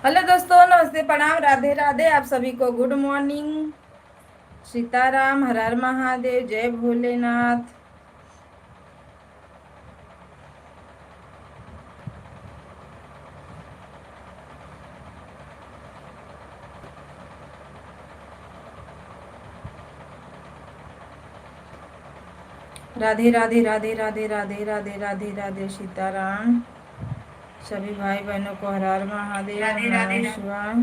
Hello दोस्तों, नमस्ते, प्रणाम, राधे राधे। आप सभी को गुड मॉर्निंग। सीताराम, हर हर महादेव, जय भोलेनाथ। राधे राधे राधे राधे राधे राधे राधे राधे सीताराम। सभी भाई बहनों को हर हर महादेव, राधे राधे नमः राधे। शिवाय।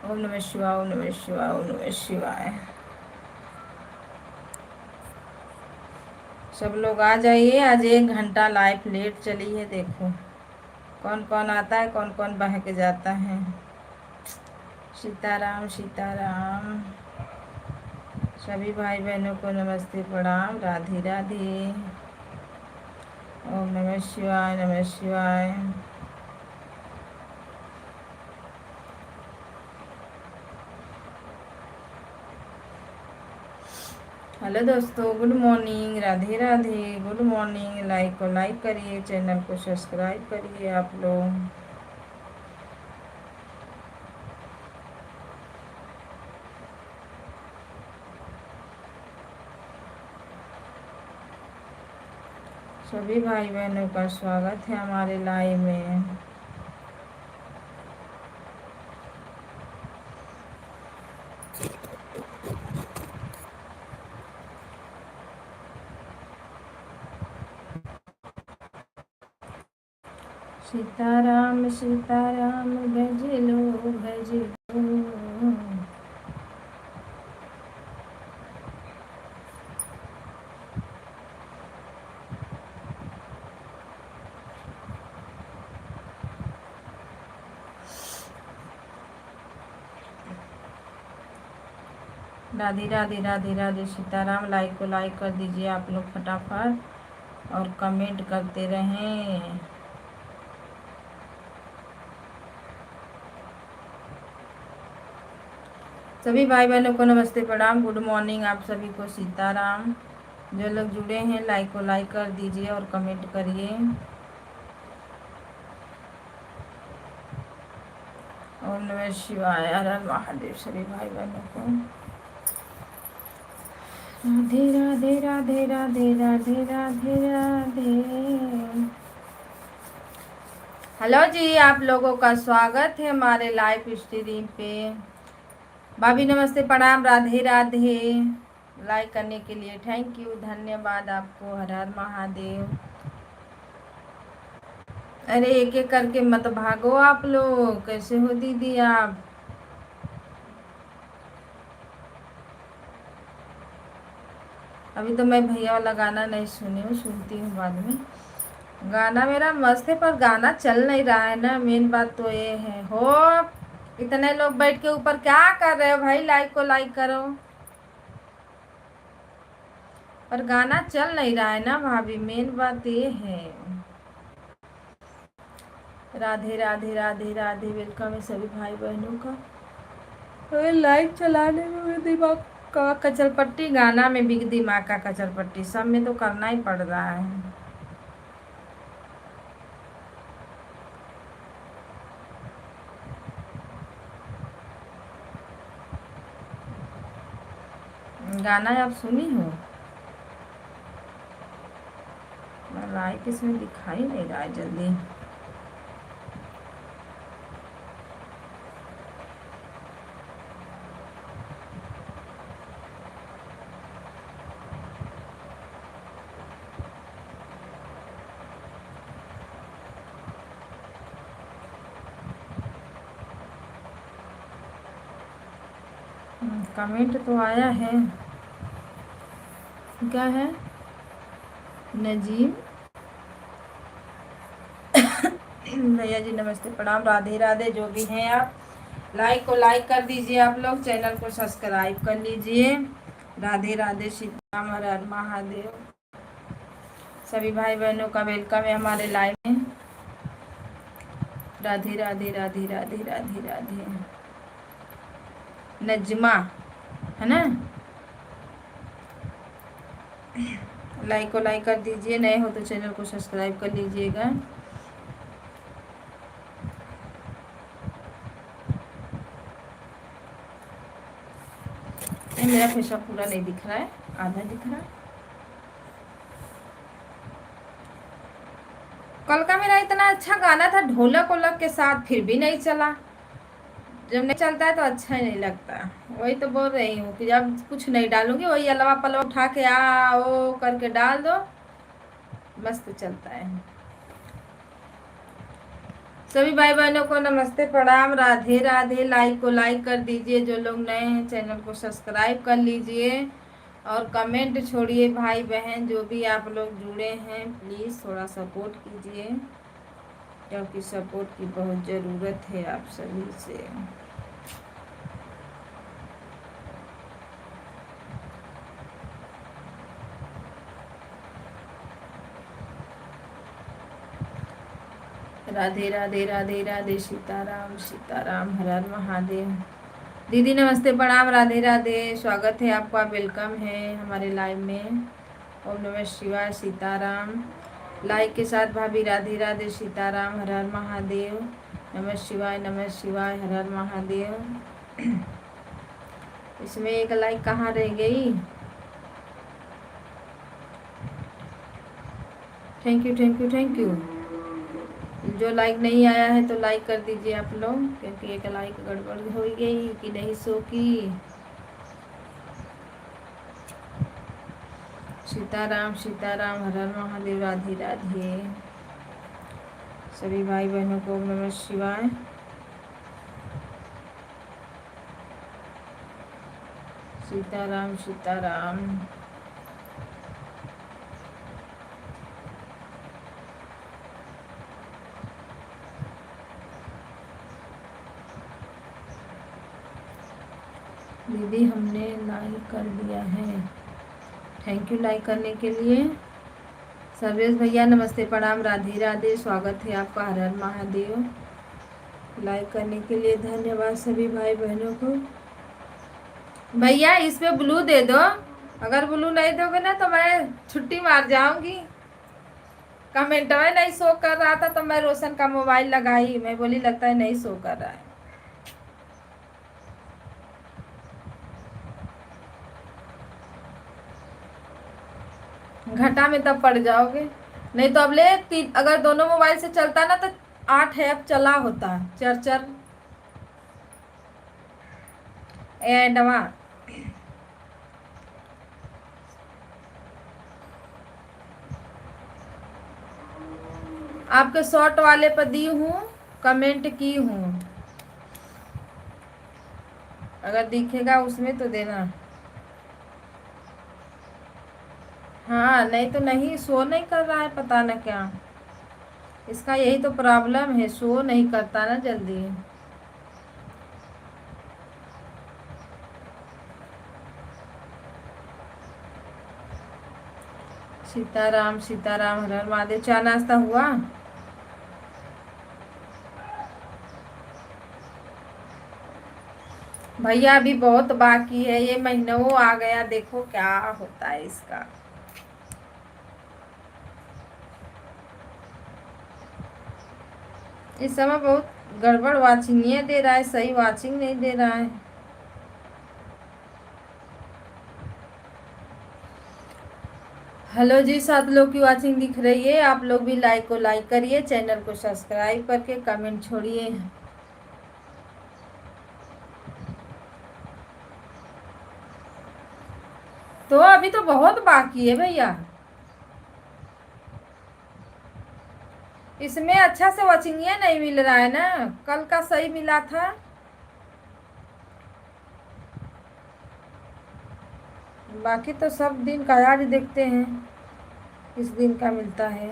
ओम नमः शिवाय, ओम नमः शिवाय, ओम नमः शिवाय। सब लोग आ जाइए। आज 1 घंटा लाइफ लेट चली है। देखो कौन कौन आता है, कौन कौन बहक जाता है। सीताराम सीताराम। सभी भाई बहनों को नमस्ते, प्रणाम, राधे राधे। ओम नमः शिवाय, नमः शिवाय। हेलो दोस्तों, good morning, Radhe Radhe, good morning. Like को लाइक करिए, चैनल को सब्सक्राइब करिए आप लोग। सभी भाई बहनों का स्वागत है हमारे लाइव में। सीताराम सीताराम, भज लो भज लो। राधे राधे राधे राधे सीताराम। लाइक को लाइक कर दीजिए आप लोग फटाफट, और कमेंट करते रहें। सभी भाई बहनों को नमस्ते, प्रणाम, गुड मॉर्निंग। आप सभी को सीताराम। जो लोग जुड़े हैं लाइक को लाइक कर दीजिए और कमेंट करिए। ओम नमः शिवाय, हर हर महादेव। सभी भाई बहनों को राधे राधे राधे राधे राधे राधे राधे। हेलो जी, आप लोगों का स्वागत है हमारे लाइव स्ट्रीम पे। भाभी नमस्ते, प्रणाम, राधे राधे। लाइक करने के लिए थैंक यू, धन्यवाद आपको। हर हर महादेव। अरे एक एक करके मत भागो आप लोग, कैसे हो दीदी आप। अभी तो मैं भैया वाला गाना नहीं सुनी हूँ, सुनती हूँ बाद में। गाना मेरा मस्त है, पर गाना चल नहीं रहा है ना, मेन बात तो ये है। हो इतने लोग बैठ के ऊपर क्या कर रहे हो भाई, लाइक को लाइक करो। पर गाना चल नहीं रहा है ना भाभी, मेन बात ये है। राधे राधे राधे राधे, वेलकम है सभी भाई बहनों का। अरे लाइट चलाने में भी दिमाग का कचर पट्टी, गाना में भी दिमाग का कचर पट्टी, सब में तो करना ही पड़ रहा है। गाना आप सुनी हो? लाइट इसमें दिखाई नहीं रहा है जल्दी। कमेंट तो आया है, क्या है? नजीम भैया जी नमस्ते, प्रणाम, राधे राधे। जो भी हैं आप, लाइक को लाइक कर दीजिए आप लोग, चैनल को सब्सक्राइब कर लीजिए। राधे राधे, सीताराम, हर हर महादेव। सभी भाई बहनों का वेलकम है हमारे लाइव में। राधे राधे राधे राधे राधे राधे। नजमा है ना? लाइक को लाइक कर दीजिए, नए हो तो चैनल को सब्सक्राइब कर लीजिएगा। मेरा फेस पूरा नहीं दिख रहा है, आधा दिख रहा है। कल का मेरा इतना अच्छा गाना था ढोलक वोलक के साथ, फिर भी नहीं चला। जब नहीं चलता है तो अच्छा ही नहीं लगता। वही तो बोल रही हूँ कि जब कुछ नहीं डालूंगी वही अलावा पलवा उठा के आ ओ करके डाल दो, मस्त चलता है। सभी भाई बहनों को नमस्ते प्रणाम, राधे राधे। लाइक को लाइक कर दीजिए, जो लोग नए हैं चैनल को सब्सक्राइब कर लीजिए और कमेंट छोड़िए। भाई बहन जो भी आप लोग जुड़े हैं प्लीज़ थोड़ा सपोर्ट कीजिए, क्योंकि सपोर्ट की बहुत ज़रूरत है आप सभी से। राधे राधे राधे राधे, सीताराम सीताराम, हर हर महादेव। दीदी नमस्ते प्रणाम, राधे राधे, स्वागत है आपका, वेलकम है हमारे लाइव में। ओम नमः शिवाय, सीताराम। लाइक के साथ भाभी, राधे राधे, सीताराम, हर हर महादेव, नमः शिवाय, हर हर महादेव। इसमें एक लाइक कहाँ रह गई? Thank you thank you thank you. जो लाइक नहीं आया है तो लाइक कर दीजिए आप लोग, क्योंकि एक लाइक गड़बड़ हो गई कि नहीं सो की। सीताराम सीताराम, हर हर महादेव, राधे राधे। सभी भाई बहनों को नमः शिवाय। सीताराम सीताराम। दीदी हमने लाइक कर दिया है, थैंक यू लाइक करने के लिए। सर्वेश भैया नमस्ते प्रणाम, राधे राधे, स्वागत है आपका, हर हर महादेव। लाइक करने के लिए धन्यवाद सभी भाई बहनों को। भैया इस पे ब्लू दे दो, अगर ब्लू नहीं दोगे ना तो मैं छुट्टी मार जाऊंगी। कमेंट में नहीं शो कर रहा था तो मैं रोशन का मोबाइल लगाई, मैं बोली लगता है नहीं शो कर रहा है। घाटा में तब पड़ जाओगे। नहीं तो अब ले अगर दोनों मोबाइल से चलता ना तो 8 ऐप चला होता, चर एंडवा। आपके शॉर्ट वाले पर दी हूँ, कमेंट की हूँ, अगर दिखेगा उसमें तो देना। हाँ नहीं तो नहीं, शो नहीं कर रहा है, पता ना क्या इसका, यही तो प्रॉब्लम है, शो नहीं करता ना जल्दी। सीताराम सीताराम, हर हर महादेव। चाय नाश्ता हुआ? भैया अभी बहुत बाकी है, ये महीनों आ गया, देखो क्या होता है इसका। इस समय बहुत गड़बड़ वाचिंग ये दे रहा है, सही वाचिंग नहीं दे रहा है। हेलो जी, 7 लोग की वाचिंग दिख रही है। आप लोग भी लाइक को लाइक करिए, चैनल को सब्सक्राइब करके कमेंट छोड़िए। तो अभी तो बहुत बाकी है भैया, इसमें अच्छा से वाचिंग नहीं मिल रहा है ना, कल का सही मिला था। बाकी तो सब दिन का आज देखते हैं किस दिन का मिलता है।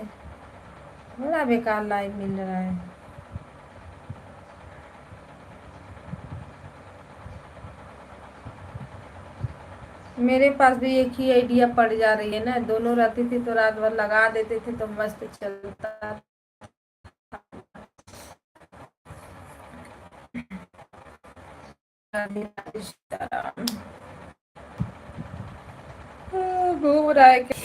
बड़ा बेकार लाइव मिल रहा है। मेरे पास भी एक ही आइडिया पड़ जा रही है ना, दोनों रहती थी तो रात भर लगा देते थे तो मस्त चलता। घूम रहा है क्या?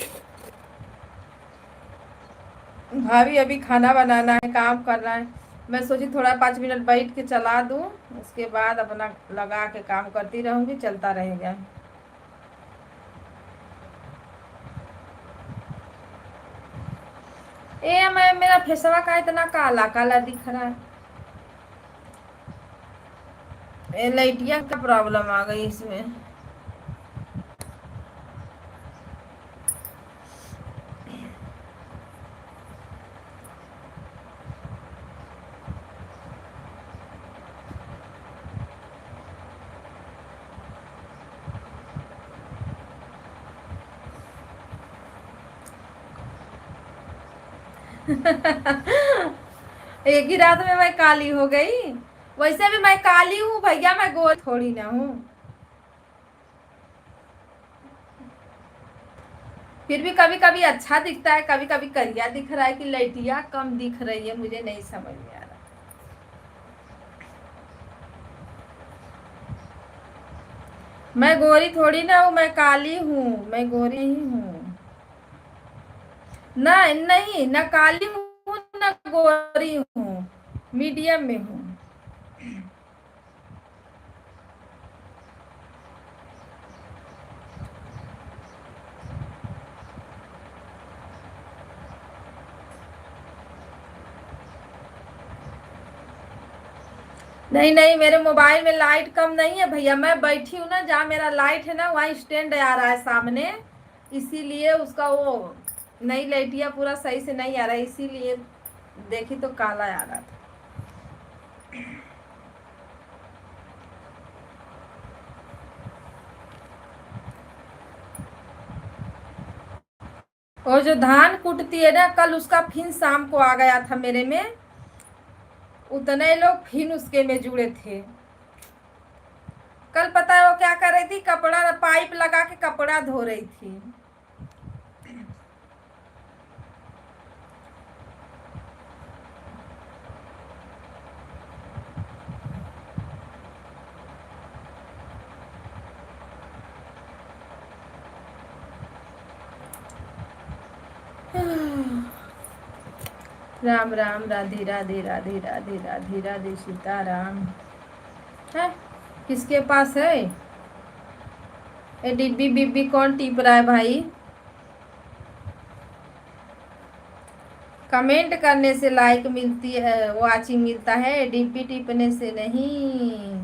भाभी अभी खाना बनाना है, काम करना है। मैं सोची थोड़ा 5 मिनट बैठ के चला दूं, उसके बाद अपना लगा के काम करती रहूंगी, चलता रहेगा। मैं मेरा फेसवा का इतना काला काला दिख रहा है। लाइटिया का प्रॉब्लम आ गई इसमें। एक ही रात में मैं काली हो गई। वैसे भी मैं काली हूँ भैया, मैं गोरी थोड़ी ना हूँ। फिर भी कभी कभी अच्छा दिखता है, कभी कभी करिया दिख रहा है कि लाइटिया कम दिख रही है, मुझे नहीं समझ में आ रहा। मैं गोरी थोड़ी ना हूँ, मैं काली हूँ, मैं गोरी ही हूँ। ना नहीं, ना काली हूँ ना गोरी हूँ, मीडियम में हूँ। नहीं नहीं, मेरे मोबाइल में लाइट कम नहीं है भैया, मैं बैठी हूँ ना जहाँ मेरा लाइट है ना, वहाँ स्टैंड आ रहा है सामने, इसीलिए उसका वो नई लाइटिया पूरा सही से नहीं आ रहा है, इसीलिए देखी तो काला आ रहा था। और जो धान कूटती है ना, कल उसका फिर शाम को आ गया था मेरे में, उतने लोग फिर उसके में जुड़े थे। कल पता है वो क्या कर रही थी, कपड़ा पाइप लगा के कपड़ा धो रही थी। राम राम, राधे राधे, राधे राधे, राधे राधे, सीताराम। है किसके पास है ये डिब्बी बिब्बी? कौन टिप रहा है भाई? कमेंट करने से लाइक मिलती है, वाचिंग मिलता है, डिब्बी टिपने से नहीं।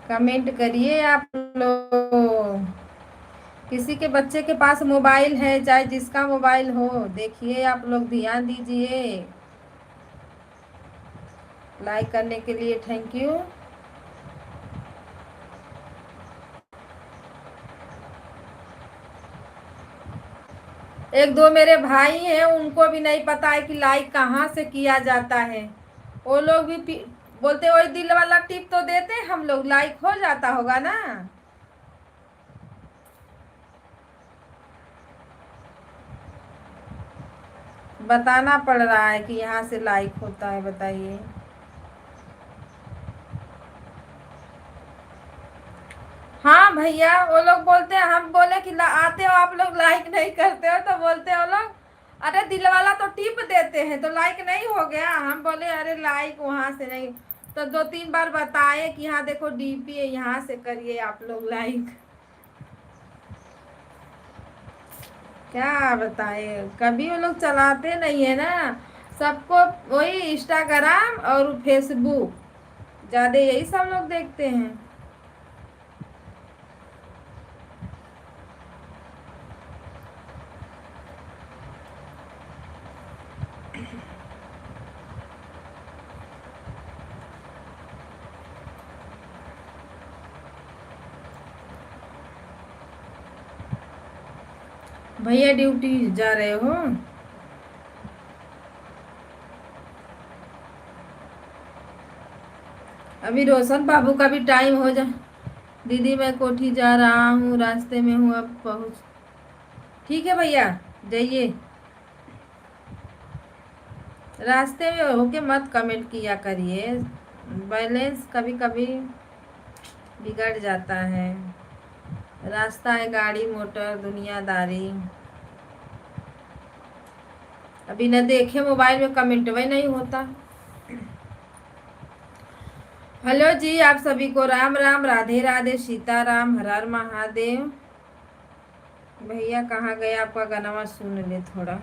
कमेंट करिए आप लोग। किसी के बच्चे के पास मोबाइल है, चाहे जिसका मोबाइल हो, देखिए आप लोग, ध्यान दीजिए। लाइक करने के लिए थैंक यू। एक दो मेरे भाई हैं, उनको भी नहीं पता है कि लाइक कहाँ से किया जाता है। वो लोग भी बोलते वही दिल वाला टिप तो देते, हम लोग लाइक हो जाता होगा ना। बताना पड़ रहा है कि यहाँ से लाइक होता है, बताइए। हाँ भैया, वो लोग बोलते हैं, हम बोले कि आते हो आप लोग, लाइक नहीं करते हो, तो बोलते हो लोग अरे दिल वाला तो टिप देते हैं तो लाइक नहीं हो गया। हम बोले अरे लाइक वहां से नहीं, तो 2-3 बार बताए कि हाँ देखो डीपी है, यहाँ से करिए आप लोग लाइक। क्या बताए, कभी वो लोग चलाते नहीं है ना। सबको वही इंस्टाग्राम और फेसबुक, ज्यादा यही सब लोग देखते हैं। भैया ड्यूटी जा रहे हो? अभी रोशन बाबू का भी टाइम हो जा। दीदी मैं कोठी जा रहा हूँ, रास्ते में हूँ, अब पहुँच। ठीक है भैया, जाइए। रास्ते में होके मत कमेंट किया करिए, बैलेंस कभी कभी बिगड़ जाता है। रास्ता है गाड़ी मोटर दुनियादारी। अभी न देखे मोबाइल में कमेंट भी नहीं होता। हेलो जी, आप सभी को राम राम, राधे राधे, सीताराम, हर हर महादेव। भैया कहाँ गए? आपका गाना सुन ले थोड़ा।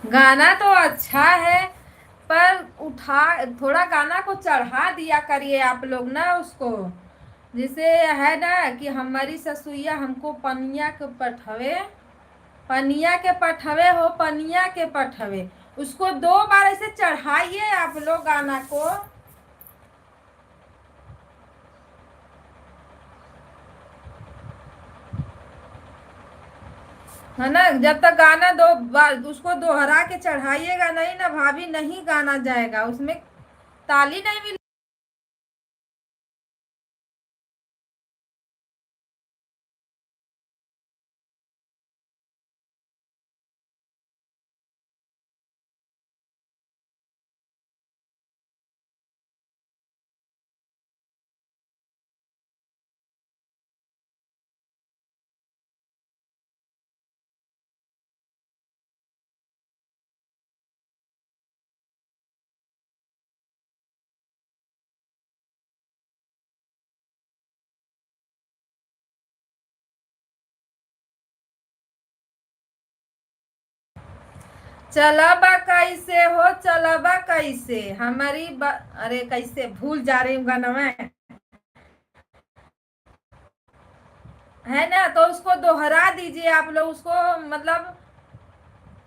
गाना तो अच्छा है, पर उठा थोड़ा गाना को चढ़ा दिया करिए आप लोग ना उसको। जिसे है ना कि हमारी ससुइया हमको पनिया के पठवे, पनिया के पठवे हो, पनिया के पठवे। उसको 2 बार ऐसे चढ़ाइए आप लोग गाना को। है ना, जब तक गाना 2 बार उसको दोहरा के चढ़ाइएगा नहीं ना भाभी, नहीं गाना जाएगा उसमें, ताली नहीं मिल। चलाबा कैसे हो, चलाबा कैसे अरे कैसे भूल जा रही हूँ गाना में। है ना, तो उसको दोहरा दीजिए आप लोग उसको, मतलब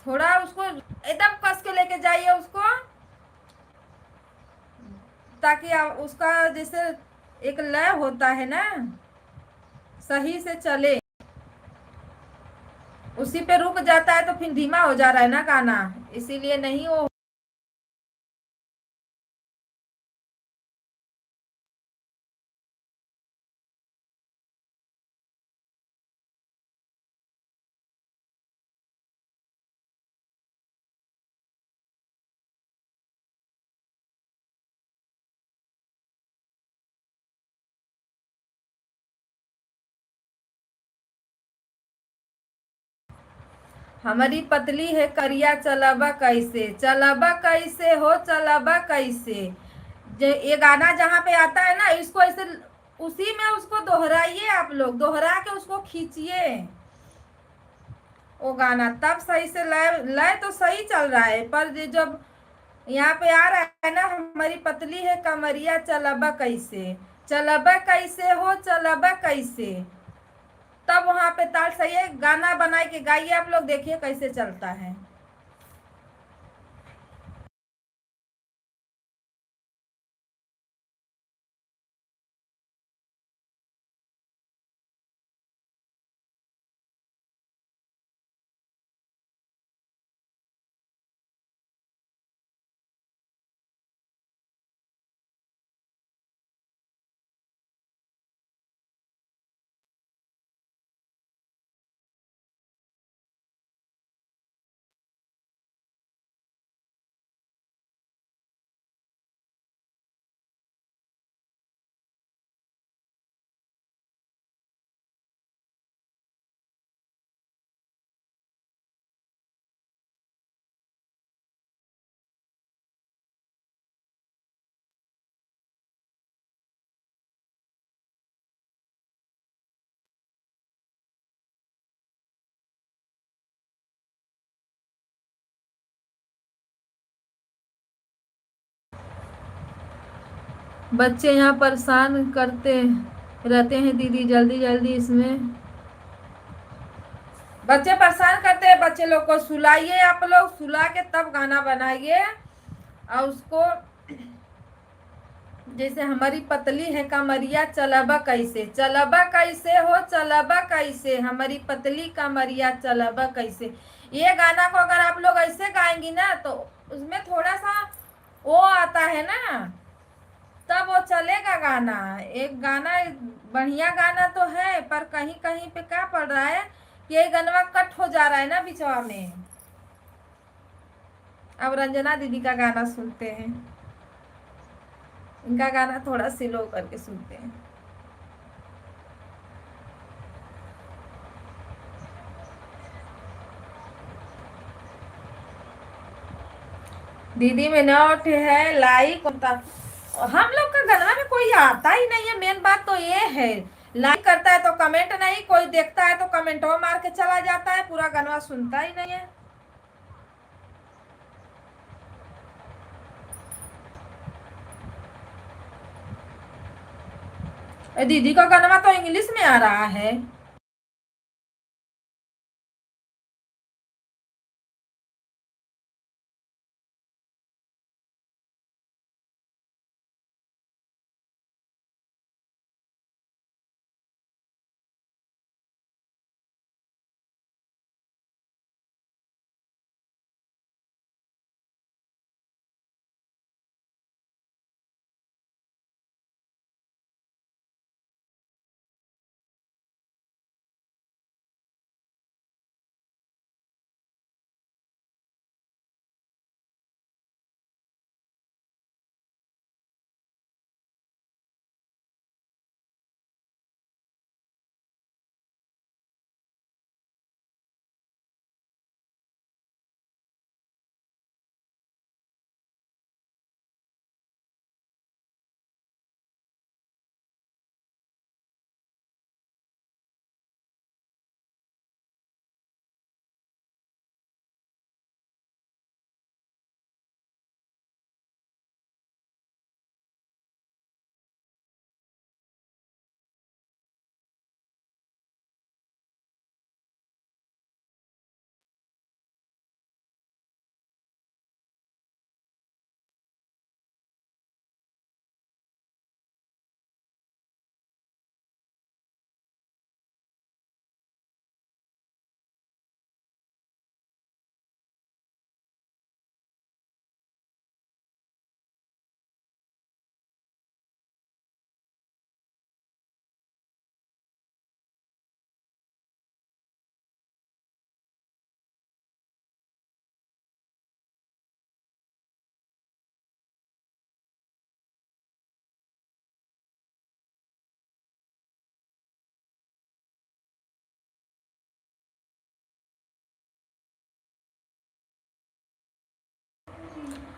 थोड़ा उसको एकदम कस के लेके जाइए उसको, ताकि उसका जैसे एक लय होता है ना, सही से चले। उसी पे रुक जाता है तो फिर धीमा हो जा रहा है ना गाना, इसीलिए नहीं वो। हमारी पतली है करिया, चलाबा कैसे, चलाबा कैसे हो, चलाबा कैसे। ये गाना जहाँ पे आता है ना, इसको ऐसे उसी में उसको दोहराइए आप लोग, दोहरा के उसको खींचिए वो गाना, तब सही से लय लय तो सही चल रहा है, पर ये जब यहाँ पे आ रहा है ना, हमारी पतली है कमरिया, चलाबा कैसे, चलाबा कैसे हो, चलाबा कैसे, तब वहां पे ताल सही है। गाना बना के गाइए आप लोग, देखिए कैसे चलता है। बच्चे यहाँ परेशान करते रहते हैं दीदी, जल्दी जल्दी इसमें। बच्चे परेशान करते हैं, बच्चे लोग को सुलाइए, आप लोग सुला के तब गाना बनाइए। और उसको जैसे हमारी पतली है कमरिया, चलबा कैसे, चलबा कैसे हो, चलबा कैसे, हमारी पतली कमरिया चलबा कैसे। ये गाना को अगर आप लोग ऐसे गाएंगी ना तो उसमें थोड़ा सा वो आता है ना, तब वो चलेगा गाना। एक गाना बढ़िया गाना तो है, पर कहीं कहीं पे क्या पड़ रहा है कि ये गाना कट हो जा रहा है ना बिचवा में। अब रंजना दीदी का गाना सुनते हैं, इनका गाना थोड़ा स्लो करके सुनते हैं। दीदी में नोट है लाइक होता, हम लोग का गलवा में कोई आता ही नहीं है। मेन बात तो ये है, लाइक करता है तो कमेंट नहीं, कोई देखता है तो कमेंट वो मार के चला जाता है, पूरा गनवा सुनता ही नहीं है। दीदी का गनवा तो इंग्लिश में आ रहा है।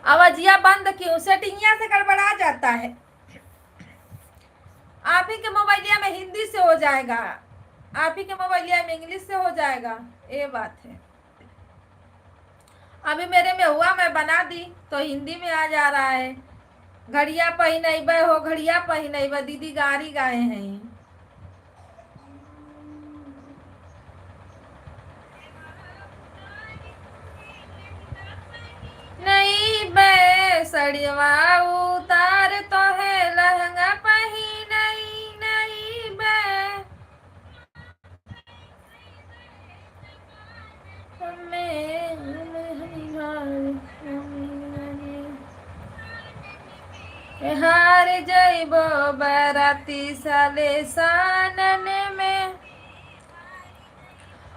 आवाजिया बंद क्यों, सेटिंगिया से गड़बड़ा जाता है। आप ही के मोबाइलिया में हिंदी से हो जाएगा, आप ही के मोबाइलिया में इंग्लिश से हो जाएगा, ये बात है। अभी मेरे में हुआ, मैं बना दी तो हिंदी में आ जा रहा है। घड़िया पहिनैबे हो, घड़िया पहिनैबे, दीदी गारी गाए हैं। नहीं बे सड़िवा उतार तो है, लहंगा पहिन नहीं बे, हार जइबो बराती साले सानन में।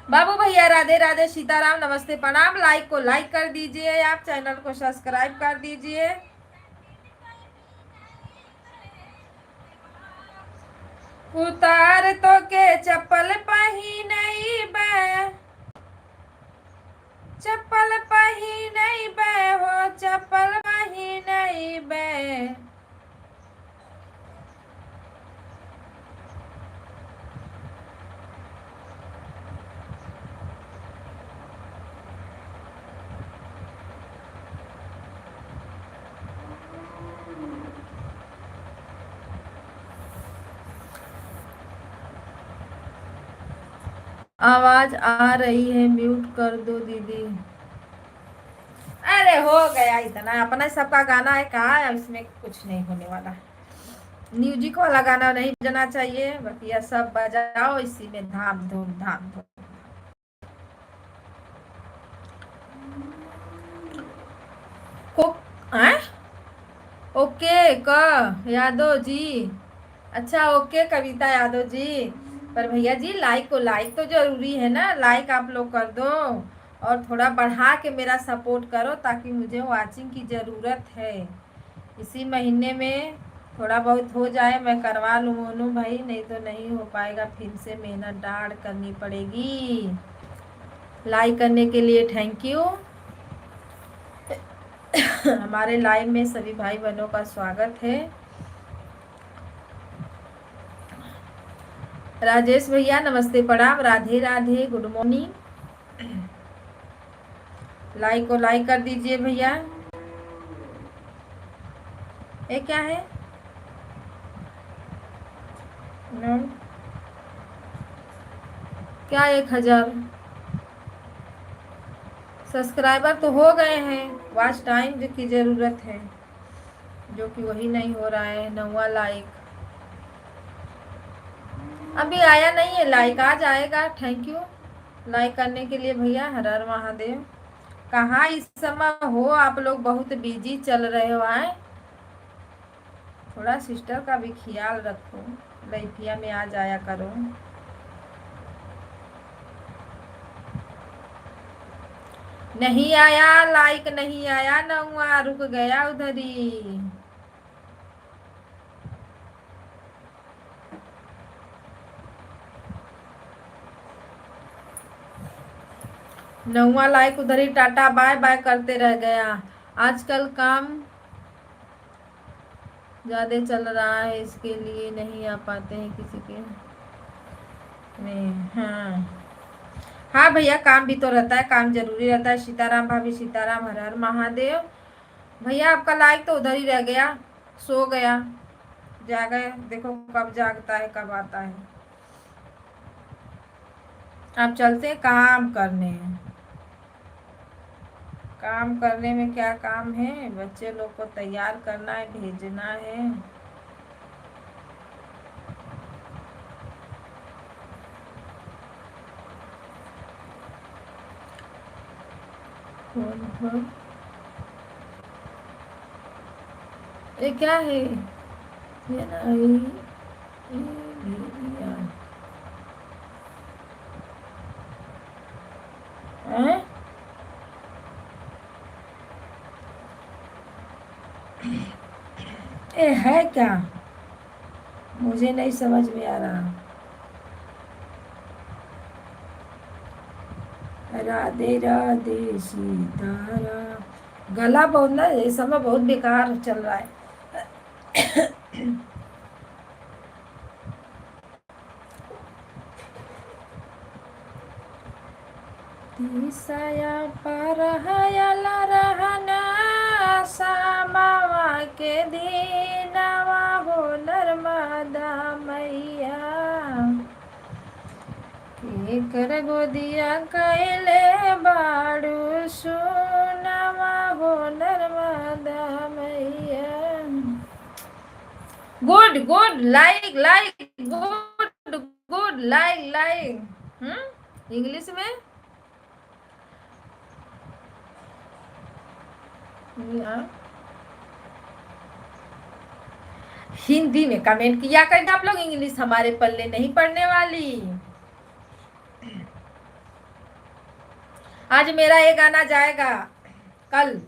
बाबू भैया राधे राधे, सीताराम, नमस्ते, प्रणाम। लाइक को लाइक कर दीजिए, आप चैनल को सब्सक्राइब कर दीजिए। उतार तो के चप्पल पहिनैबे, चप्पल पहिनैबे हो, चप्पल पहिनैबे। आवाज आ रही है, म्यूट कर दो दीदी। अरे हो गया इतना, अपना सबका गाना है, कहाँ है, इसमें कुछ नहीं होने वाला। म्यूजिक वाला गाना नहीं बजना चाहिए, बकिया सब बजाओ, इसी में धाम धूम धाम धूम। को हैं? ओके क यादव जी, अच्छा ओके कविता यादव जी। पर भैया जी लाइक को लाइक तो जरूरी है ना, लाइक आप लोग कर दो और थोड़ा बढ़ा के मेरा सपोर्ट करो, ताकि मुझे वाचिंग की ज़रूरत है। इसी महीने में थोड़ा बहुत हो जाए, मैं करवा लूँ मोनू भाई, नहीं तो नहीं हो पाएगा, फिर से मेहनत डाढ़ करनी पड़ेगी। लाइक करने के लिए थैंक यू। हमारे लाइव में सभी भाई बहनों का स्वागत है। राजेश भैया नमस्ते प्रणाम, Radhe Radhe, good morning. Like को लाइक कर दीजिए भैया। ये क्या है? नो क्या 1000 सब्सक्राइबर तो हो गए हैं, वॉच टाइम की ज़रूरत है, जो कि वही नहीं हो रहा है। 9वां लाइक अभी आया नहीं है, लाइक आ जाएगा। थैंक यू लाइक करने के लिए भैया, हर हर महादेव। कहाँ इस समय हो आप लोग, बहुत बिजी चल रहे हो आए, थोड़ा सिस्टर का भी ख्याल रखो, लड़किया में आ जाया करो। नहीं आया लाइक, नहीं आया, 9वां रुक गया उधर ही। नौवा लाइक उधर ही टाटा बाय बाय करते रह गया। आजकल काम ज्यादा चल रहा है, इसके लिए नहीं आ पाते हैं किसी के में। हाँ हाँ भैया, काम भी तो रहता है, काम जरूरी रहता है। सीताराम भाभी सीताराम, हर हर महादेव। भैया आपका लाइक तो उधर ही रह गया, सो गया, जागा, देखो कब जागता है कब आता है। आप चलते काम करने, काम करने में क्या काम है, बच्चे लोग को तैयार करना है, भेजना है। ये क्या है? ये नहीं, ये भी दिया। हैं? ये है क्या, मुझे नहीं समझ में आ रहा। राधे राधे सीताराम। गला बहुत ना इस समय बहुत बेकार चल रहा है। तीसया पर हयला रहना सामावा के दीनवा हो नर्मदा मैया, कर गोदिया कैले बाड़ू सुनवा हो नर्मदा मैया। Good good, like like, good good, like like. English में हिंदी में कमेंट किया करना आप लोग, इंग्लिश हमारे पल्ले नहीं पड़ने वाली। आज मेरा ये गाना जाएगा कल।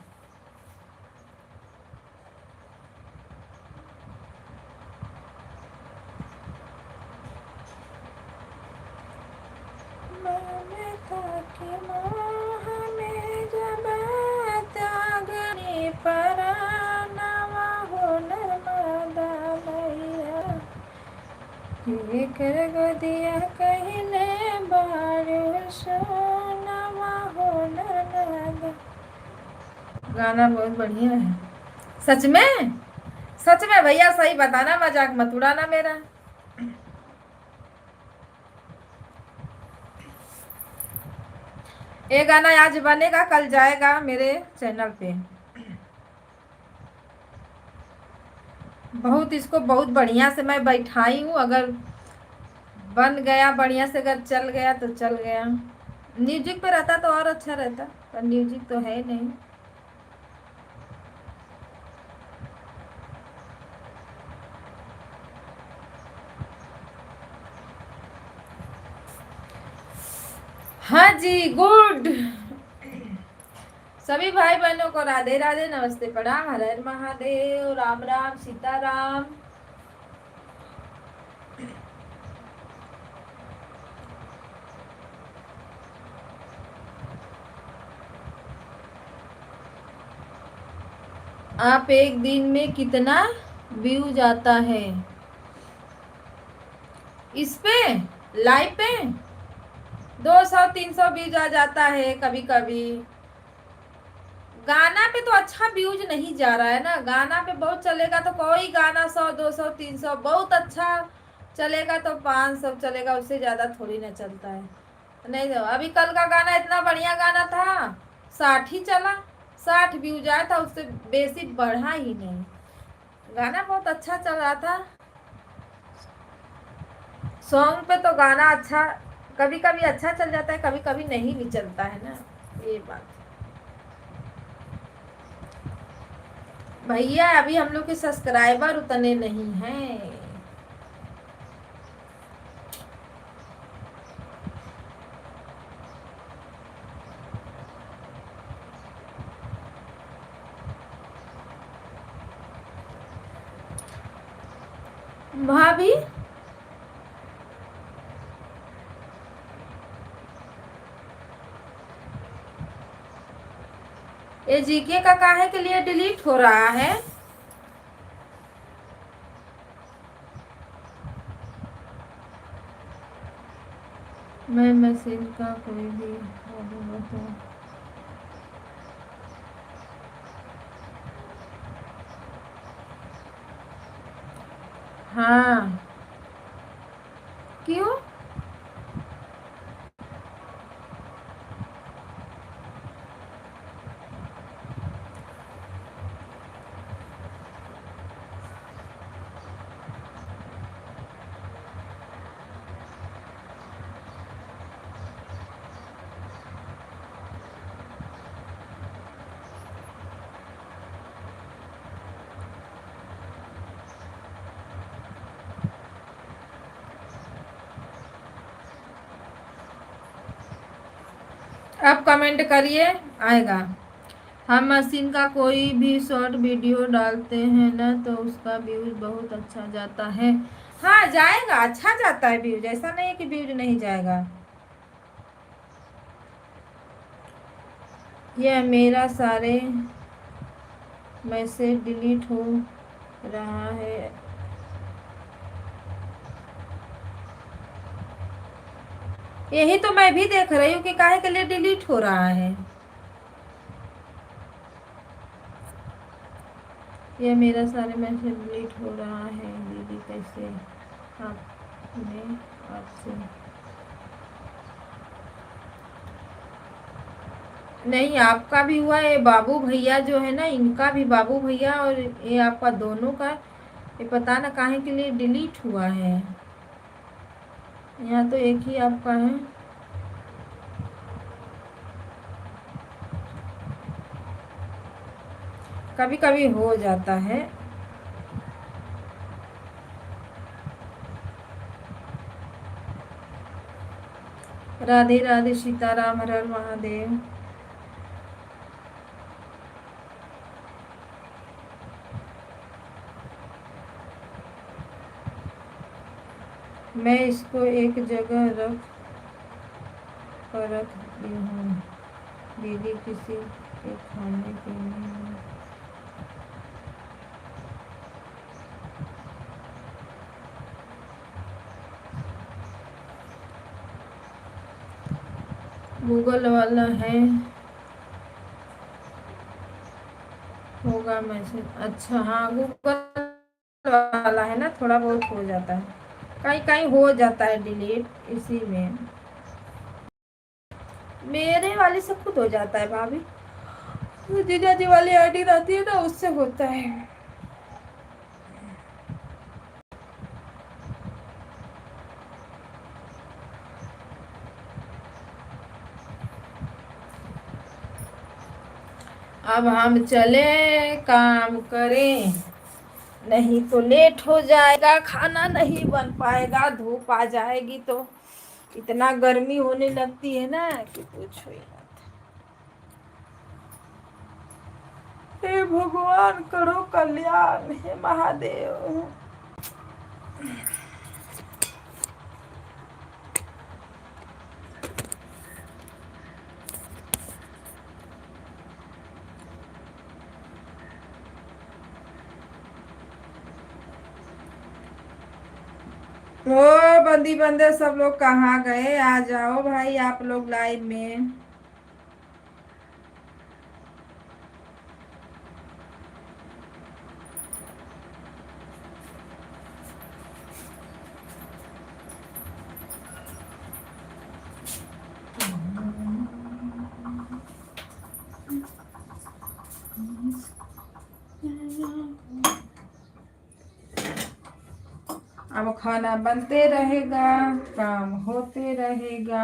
कर गोदिया कहले बारू सोनवा हो नर्मदा। गाना बहुत बढ़िया है, सच में, सच में भैया, सही बताना, मजाक मत उड़ाना मेरा। ये गाना आज बनेगा, कल जाएगा मेरे चैनल पे। बहुत इसको बहुत बढ़िया से मैं बैठाई हूँ, अगर बन गया बढ़िया से, अगर चल गया तो चल गया। म्यूजिक पे रहता तो और अच्छा रहता, पर म्यूजिक तो है नहीं। हाँ जी, गुड। सभी भाई बहनों को राधे राधे, नमस्ते, प्रणाम, हर हर महादेव, राम राम, सीताराम। आप एक दिन में कितना व्यूज आता है इस पे, लाइव पे? 200-300 व्यूज आ जाता है कभी कभी। गाना पे तो अच्छा व्यूज नहीं जा रहा है ना, गाना पे बहुत चलेगा तो कोई गाना 100, 200, 300 बहुत अच्छा चलेगा तो 500 चलेगा, उससे ज्यादा थोड़ी ना चलता है। नहीं तो अभी कल का गाना इतना बढ़िया गाना था, 60 ही चला, 60 व्यूज आया था, उससे बेसी बढ़ा ही नहीं। गाना बहुत अच्छा चल रहा था। सॉन्ग पे तो गाना अच्छा कभी कभी अच्छा चल जाता है, कभी कभी नहीं भी चलता है ना, ये बात। भैया अभी हम लोग के सब्सक्राइबर उतने नहीं हैं। भाभी ये जीके का काहे के लिए डिलीट हो रहा है? मैं मशीन का कोई भी तो हाँ, क्यों? अब कमेंट करिए, आएगा। हम मशीन का कोई भी शॉर्ट वीडियो डालते हैं ना तो उसका व्यूज बहुत अच्छा जाता है। हाँ जाएगा, अच्छा जाता है व्यूज, ऐसा नहीं है कि व्यूज नहीं जाएगा। यह मेरा सारे मैसेज डिलीट हो रहा है। यही तो मैं भी देख रही हूँ कि काहे के लिए डिलीट हो रहा है। यह मेरा सारे मैसेज डिलीट हो रहा है दीदी, कैसे आपने आपसे नहीं, आपका भी हुआ, ये बाबू भैया जो है ना, इनका भी, बाबू भैया और ये आपका दोनों का, ये पता ना काहे के लिए डिलीट हुआ है। यहाँ तो एक ही आपका है। कभी कभी हो जाता है। राधे राधे, सीताराम, हर हर महादेव। मैं इसको एक जगह रख दी हूँ दीदी, किसी के खाने पीने में। गूगल वाला है, होगा मैसेज। अच्छा हाँ, गूगल वाला है ना, थोड़ा बहुत हो जाता है, कहीं कहीं हो जाता है डिलीट, इसी में। मेरे वाले से खुद हो जाता है भाभी, तो जीजा जी वाली आईडी रहती है ना, उससे होता है। अब हम चले काम करें, नहीं तो लेट हो जाएगा, खाना नहीं बन पाएगा, धूप आ जाएगी तो इतना गर्मी होने लगती है ना कि पूछो ही मत। हे भगवान करो कल्याण, हे महादेव। ओ बंदी बंदे सब लोग कहाँ गए, आ जाओ भाई आप लोग लाइव में। अब खाना बनते रहेगा, काम होते रहेगा।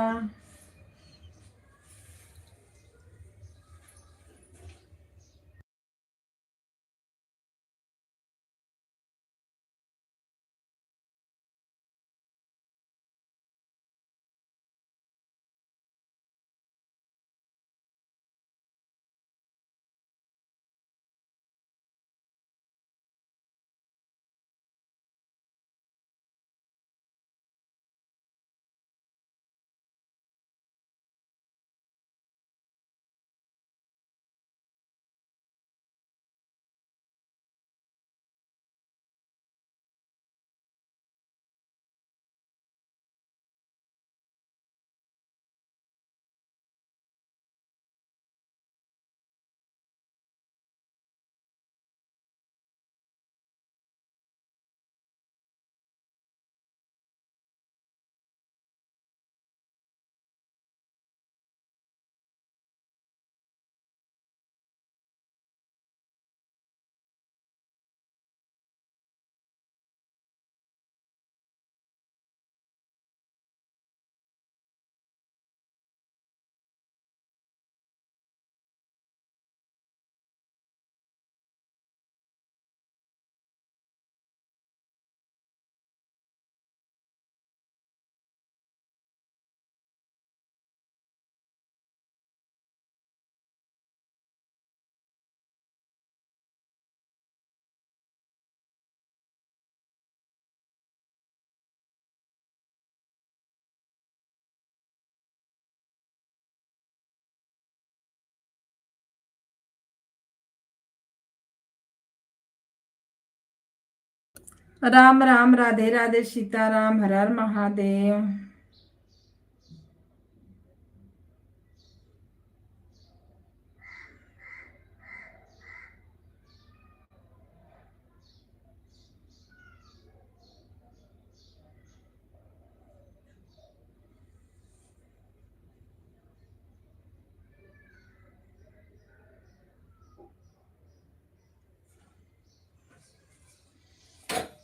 राम राम, राधे राधे, सीताराम, हर हर महादेव।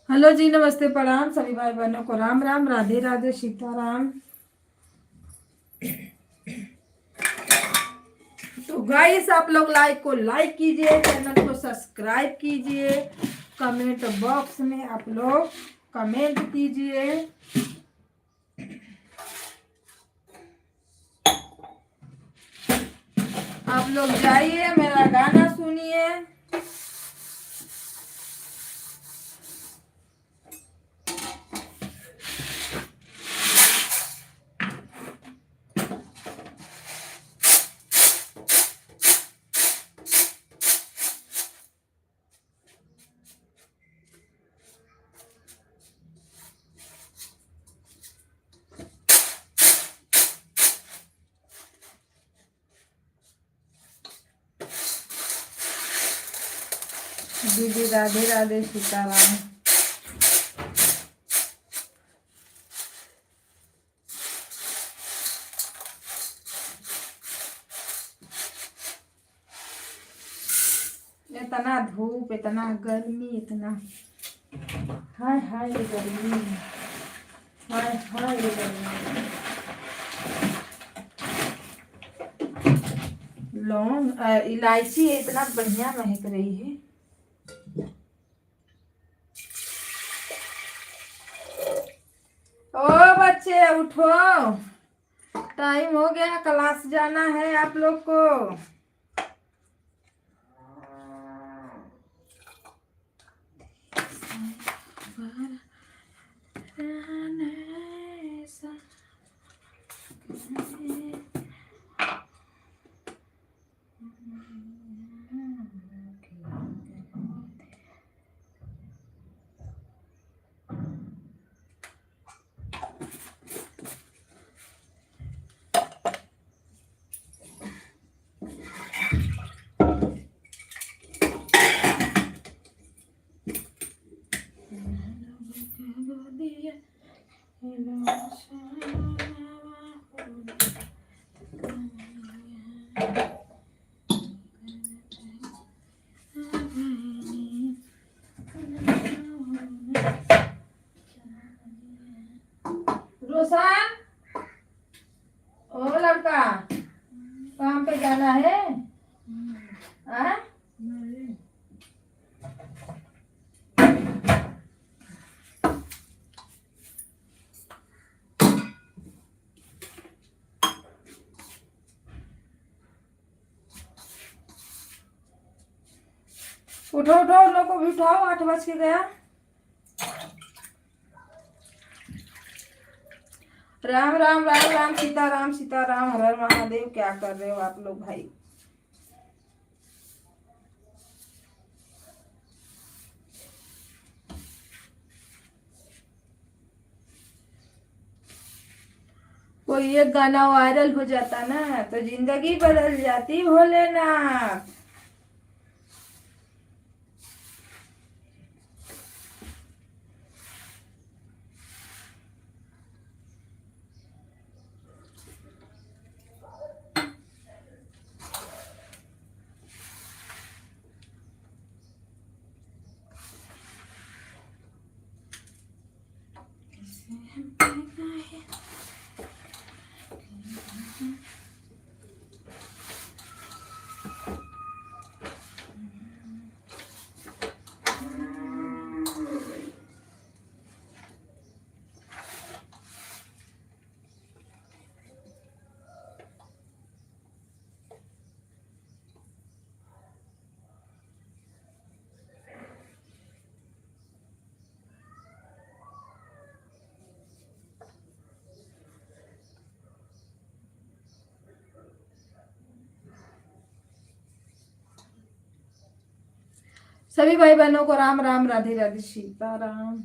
हेलो जी, नमस्ते, प्रणाम सभी भाई बहनों को, राम राम, राधे राधे, सीताराम। तो गाइस आप लोग लाइक को लाइक कीजिए, चैनल को सब्सक्राइब कीजिए, कमेंट बॉक्स में आप लोग कमेंट कीजिए। आप लोग जाइए मेरा गाना सुनिए। दीदी राधे राधे, सीताराम। इतना धूप, इतना गर्मी, इतना हाय हाय ये गर्मी, हाय हाय ये गर्मी। लौंग इलायची इतना बढ़िया महक रही है। ओ बच्चे उठो, टाइम हो गया, क्लास जाना है आप लोग को। रोशन, ओ लड़का, काम पे जाना है? आ? उठो उठो, उन लोग को भी उठाओ, 8 बज के गया। राम राम राम राम, सीता राम, हर हर महादेव। क्या कर रहे हो आप लोग भाई? कोई एक गाना वायरल हो जाता ना तो जिंदगी बदल जाती भोलेनाथ। सभी भाई बहनों को राम राम, राधे राधे, सीता राम।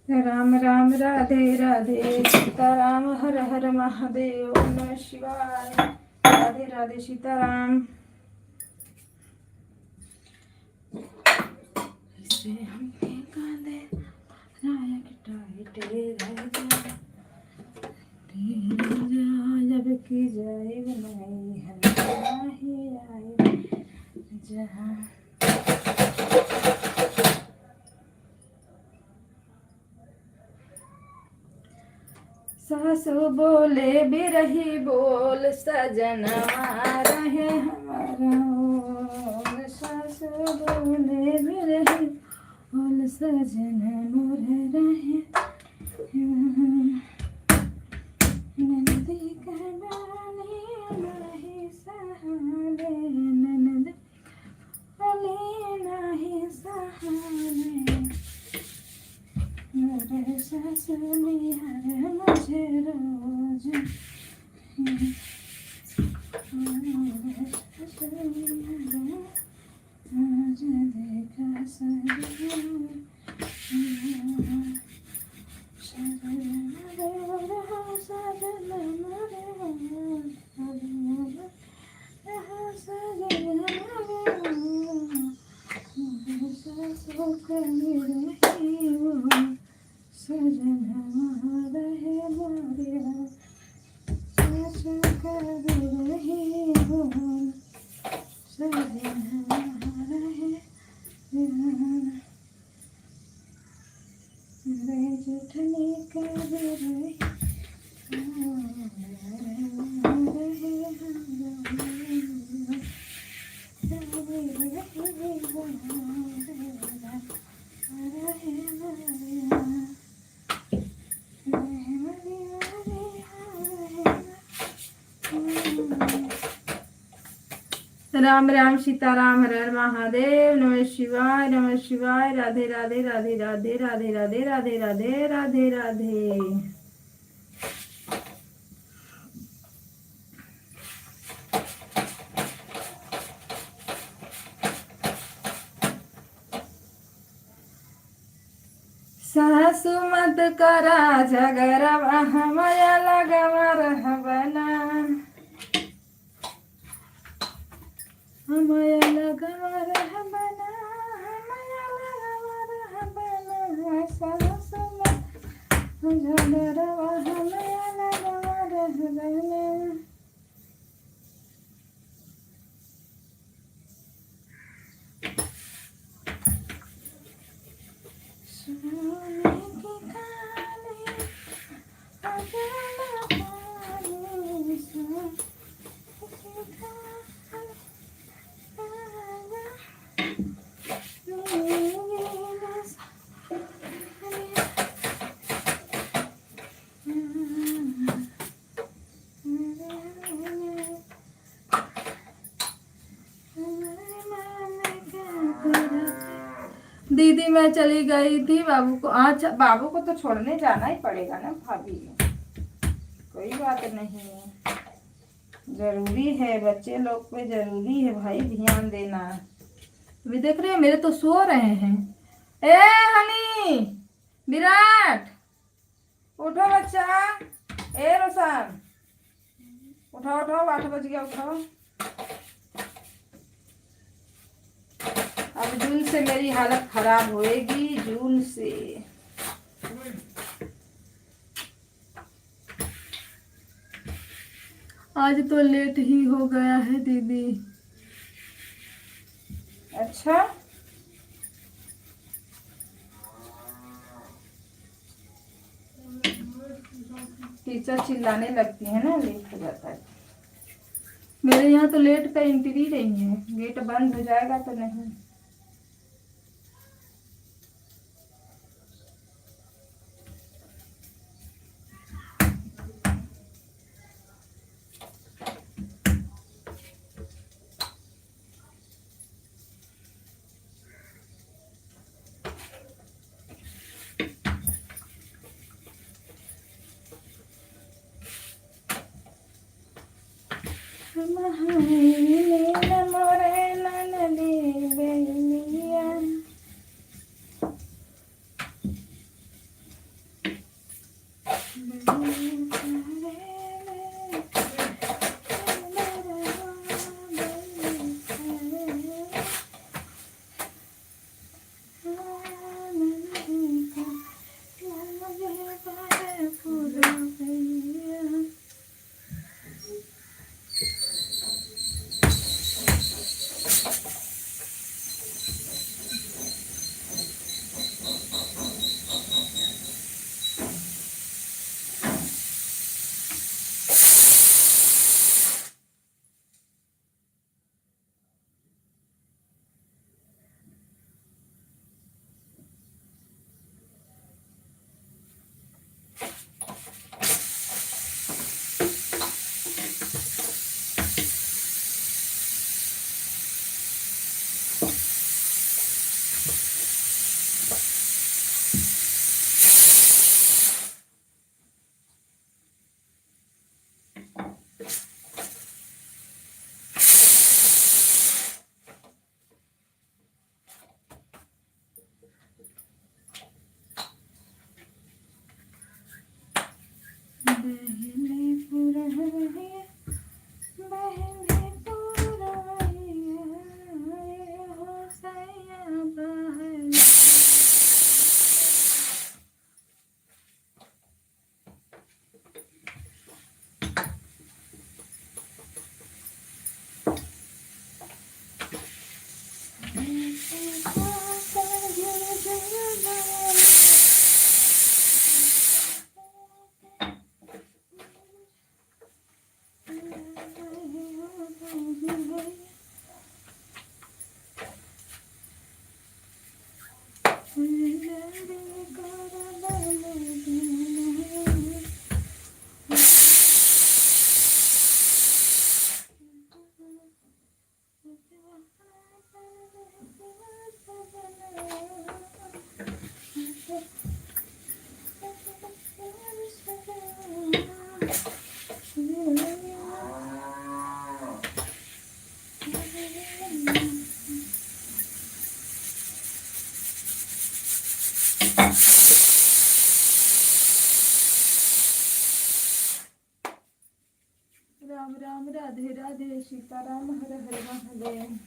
राम राम राधे राधे सीताराम हर हर महादेव ओम नमः शिवाय। राधे राधे सीताराम। इसे हमके कांदे नायक टाइटे राजा जब की जाए बनाई हम ही आए जहाँ। सासु बोले बिरही बोल सजन रहे हमारा। सासु बोले बिरही बोल सजन मोर रहे नंदी करबानी नहीं सहारे नंद नहीं सहारे मेरे ससुरी हर मुझे रोज मेरे ससुरी हर मुझे देखा राम राम सीताराम हर हर महादेव नमः शिवाय राधे राधे राधे राधे राधे राधे राधे राधे राधे राधे। सासु मत करा झगड़वा हमया लगवा रहबना हमया लगवा रहबना हमया लगवा रहबना। सासु मत झगड़वा हमया लगवा रहबना। दीदी मैं चली गई थी बाबू को। आज बाबू को तो छोड़ने जाना ही पड़ेगा ना भाभी, कोई बात नहीं है, जरूरी है, बच्चे लोग पे जरूरी है भाई ध्यान देना। अभी देख रहे हैं मेरे तो सो रहे हैं। ए हनी विराट उठो बच्चा। ए रोशन उठाओ उठाओ 8 बज गया उठाओ। अब जून से मेरी हालत खराब होएगी, जून से। आज तो लेट ही हो गया है दीदी। अच्छा टीचर चिल्लाने लगती है ना, लेट हो जाता है। मेरे यहाँ तो लेट का एंट्री नहीं है, गेट बंद हो जाएगा तो नहीं। राम राम राधे राधे सीताराम हर हर महादेव।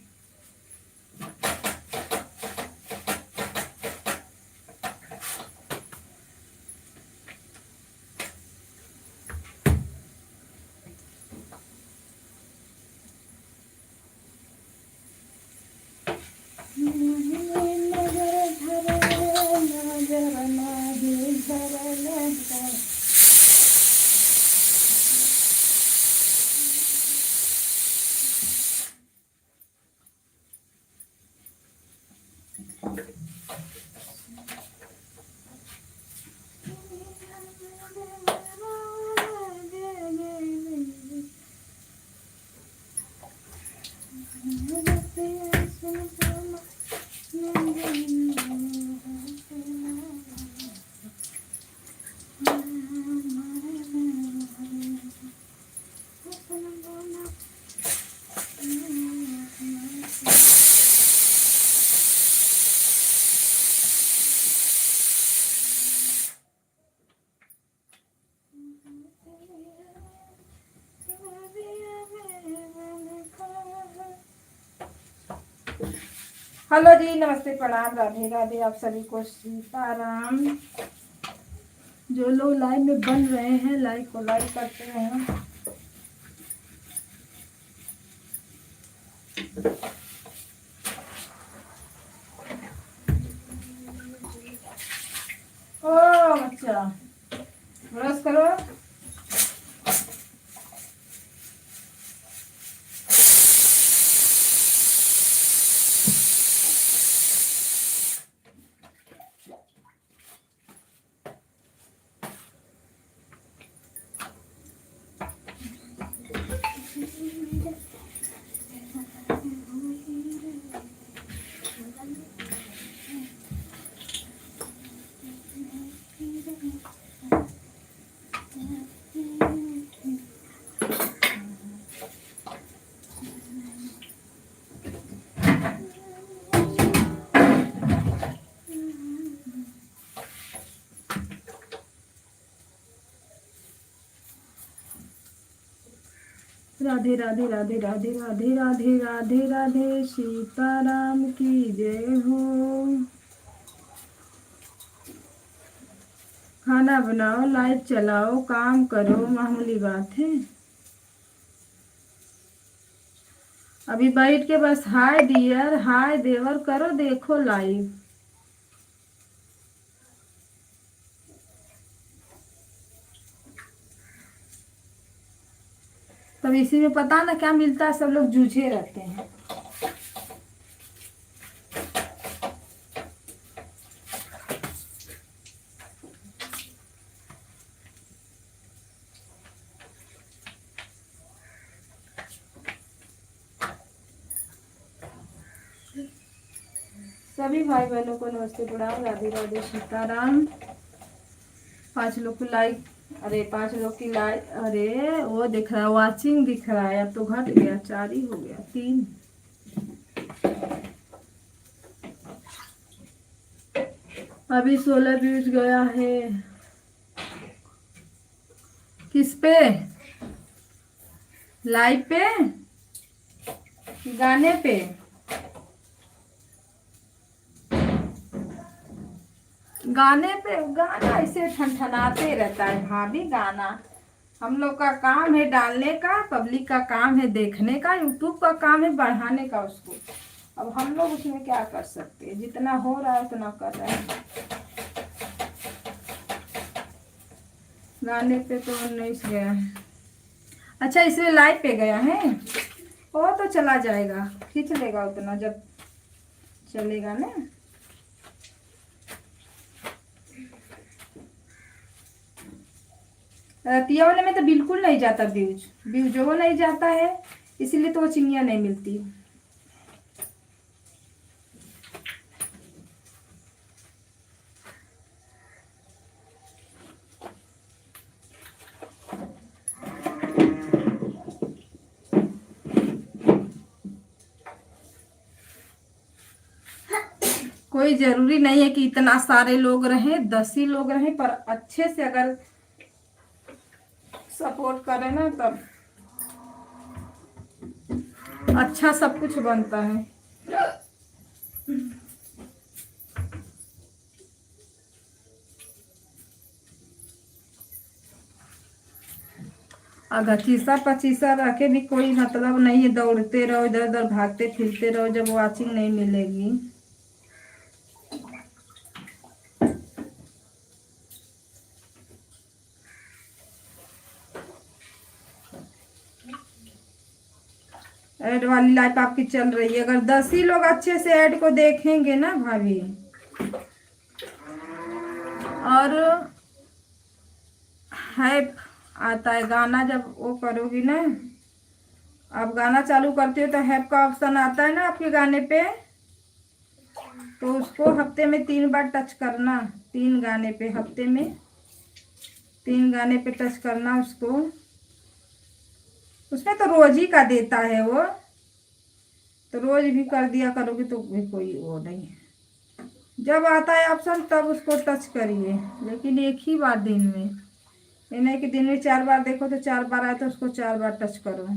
हेलो जी, नमस्ते, प्रणाम, राधे राधे। आप सभी को सीताराम। जो लोग लाइव में बन रहे हैं, लाइक को लाइक करते हैं। ओ बच्चा, ब्रश करो। राधे राधे राधे राधे राधे राधे राधे राधे सीताराम की जय हो। खाना बनाओ, लाइट चलाओ, काम करो, मामूली बात है। अभी बैठ के बस हाय डियर, हाय देवर करो, देखो लाइव। तब इसी में पता ना क्या मिलता है, सब लोग जूझे रहते हैं। सभी भाई बहनों को नमस्ते, प्रणाम, राधे राधे सीताराम। 5 लोग को लाइक, अरे 5 लोग की लाइक, अरे वो दिख रहा है, वाचिंग दिख रहा है। अब तो घट गया, 4 ही हो गया, 3। अभी 16 व्यूज गया है। किस पे? लाइव पे, गाने पे? गाने पे, गाना ऐसे ठनठनाते रहता है भाभी। गाना हम लोग का काम है डालने का, पब्लिक का काम है देखने का, यूट्यूब का काम है बढ़ाने का उसको। अब हम लोग उसमें क्या कर सकते हैं, जितना हो रहा है उतना कर रहे हैं। गाने पे तो 19 गया है। अच्छा, इसमें लाइव पे गया है, वो तो चला जाएगा, खींच लेगा उतना जब चलेगा ना। रतिया वाले में तो बिल्कुल नहीं जाता व्यूज, व्यूज वो नहीं जाता है, इसीलिए तो वो चिंगियाँ नहीं मिलती। कोई जरूरी नहीं है कि इतना सारे लोग रहें, 10 ही लोग रहें, पर अच्छे से अगर सपोर्ट करें ना तब अच्छा सब कुछ बनता है। अगर चीसा पचीसा रखे भी कोई मतलब नहीं है, दौड़ते रहो इधर उधर भागते फिरते रहो जब वॉचिंग नहीं मिलेगी। ऐड वाली लाइफ आपकी चल रही है, अगर 10 ही लोग अच्छे से ऐड को देखेंगे ना भाभी, और हैप आता है गाना, जब वो करोगी ना, आप गाना चालू करते हो तो हैप का ऑप्शन आता है ना आपके गाने पे, तो उसको हफ्ते में 3 बार टच करना, 3 गाने पे, हफ्ते में 3 गाने पे टच करना उसको। उसमें तो रोज ही का देता है वो, तो रोज भी कर दिया करोगे तो भी कोई वो नहीं है। जब आता है ऑप्शन तब उसको टच करिए, लेकिन एक ही बार दिन में, ये नहीं कि दिन में 4 बार देखो तो 4 बार आए तो उसको 4 बार टच करो।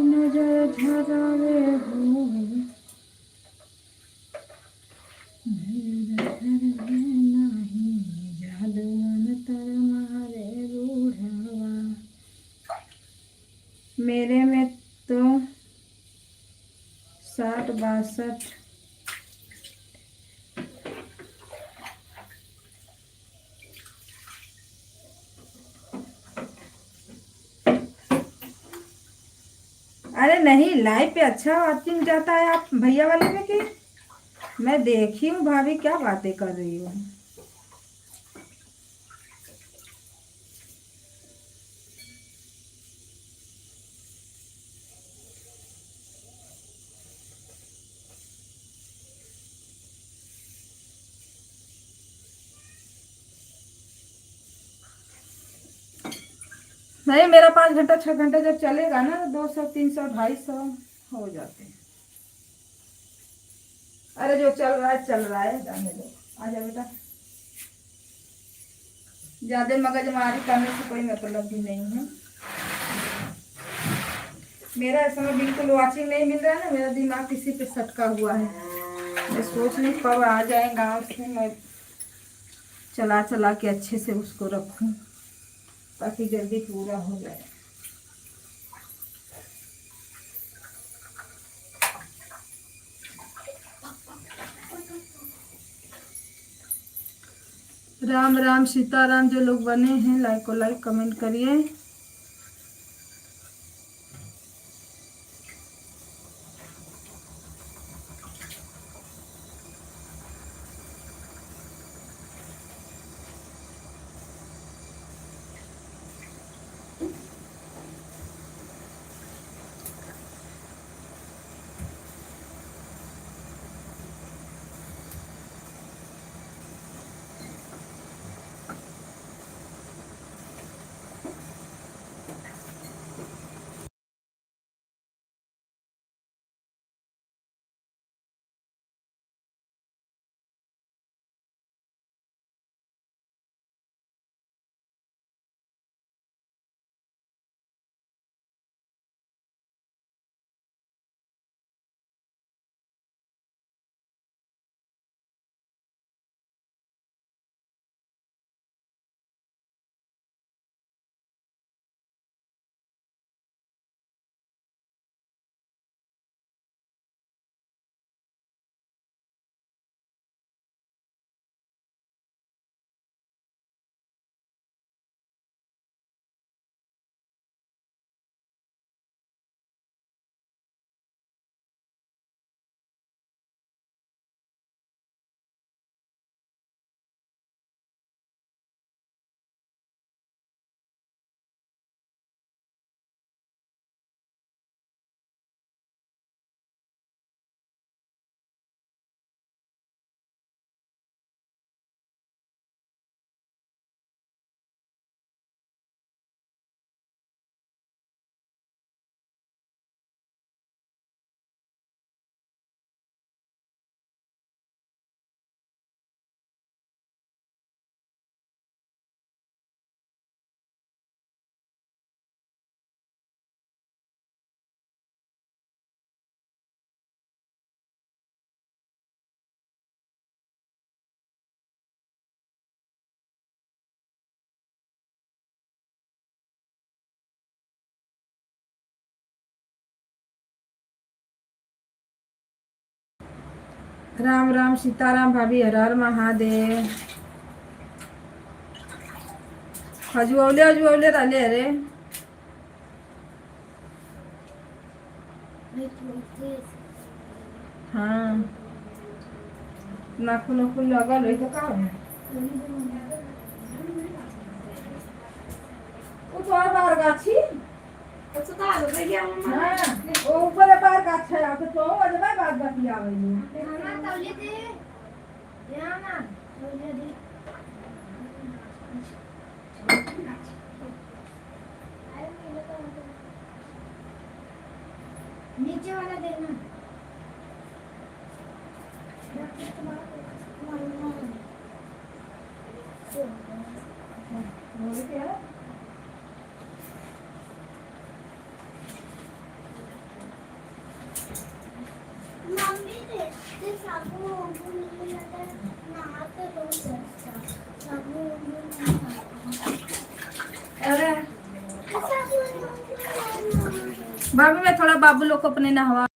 नजर झरावे हो मेरे में तो 60-62। अरे नहीं, लाइव पे अच्छा वॉचिंग जाता है आप भैया वाले में कि मैं देखी हूँ भाभी, क्या बातें कर रही हूँ। नहीं, मेरा 5 घंटा 6 घंटा जब चलेगा ना 200 300 250 हो जाते हैं। अरे जो चल रहा है जाने दो, आजा बेटा। ज्यादा मगजमारी करने से कोई मतलब भी नहीं है। मेरा इस समय बिल्कुल वॉचिंग नहीं मिल रहा है ना, मेरा दिमाग किसी पे सटका हुआ है। मैं सोच नहीं कब आ जाए गांव से, मैं चला चला के अच्छे से उसको रखूं ताकि जल्दी पूरा हो जाए। राम राम सीताराम। जो लोग बने हैं लाइक को लाइक कमेंट करिए। राम राम सीताराम भाभी, हर हर महादेव। हजूवले हजूवले राहिले अरे। हाँ नाखून नाखून लगा लो तो का है। वो तो और बाहर गाछी तो सुधार हो गई हम। हां वो ऊपर बाहर गाछ है तो आज भाई बात बतिया आवे हां तौले दे यहाँ ना तौले दे नीचे वाला देना मम्मी ने साबुन नहाते रोज साबुन अरे भाभी मैं थोड़ा बाबू लोग को अपने नहवा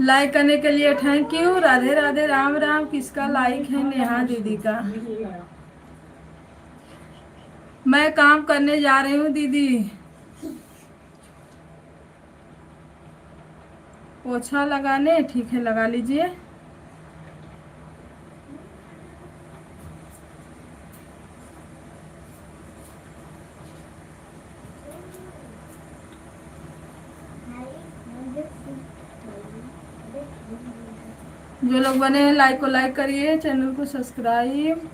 लाइक करने के लिए थैंक यू। राधे राधे, राम राम। किसका लाइक है? नेहा दीदी का। मैं काम करने जा रही हूँ दीदी। पोछा लगाने, ठीक है लगा लीजिए। जो लोग बने हैं लाइक को लाइक करिए, चैनल को सब्सक्राइब।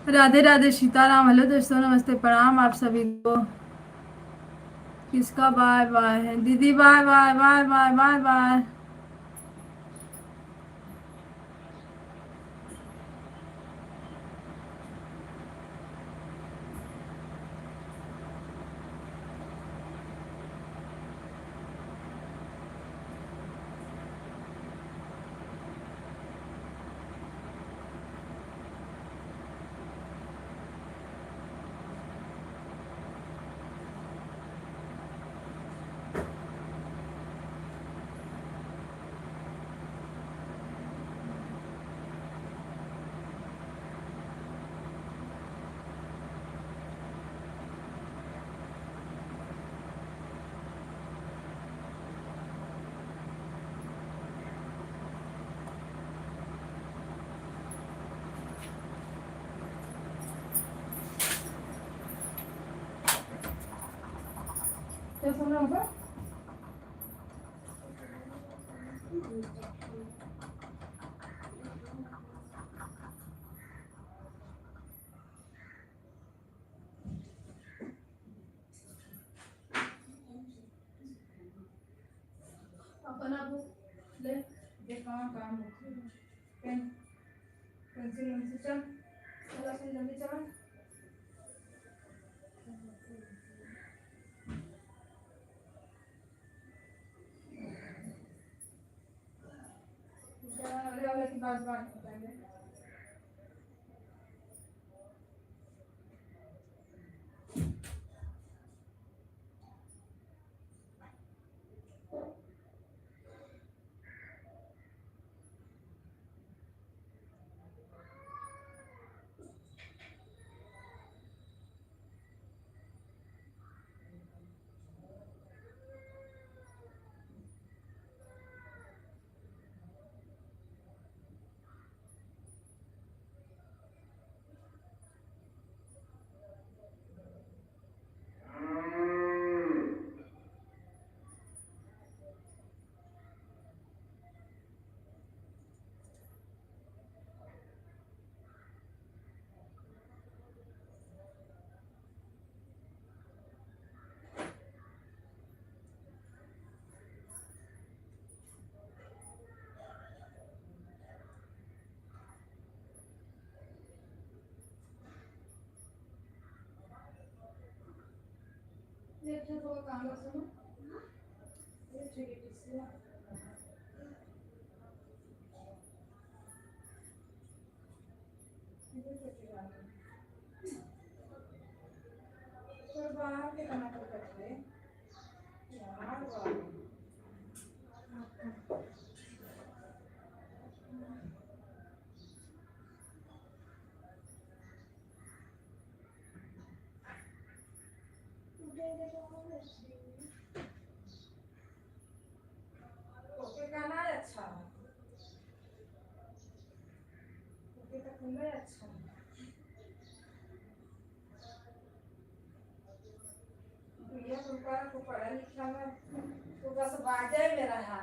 राधे राधे सीताराम। हेलो दोस्तों, नमस्ते प्रणाम आप सभी को। किसका बाय बाय है दीदी? Bye bye bye bye bye bye. क्या सुन रहा होगा? अपना बुक ले, ये कहाँ काम पेन पेंसिल उनसे चल चला से जल्दी चला। अरे वाले की बात बात बताएंगे। ये तो काम सुनो, ये ठीक है। तो बाहर के टमाटर कट रहे यार बाहर। ओके गाना है अच्छा, ओके तो खुला है अच्छा। ये तुमका को पढ़ा लिखा में तो बस बाजे में रहा,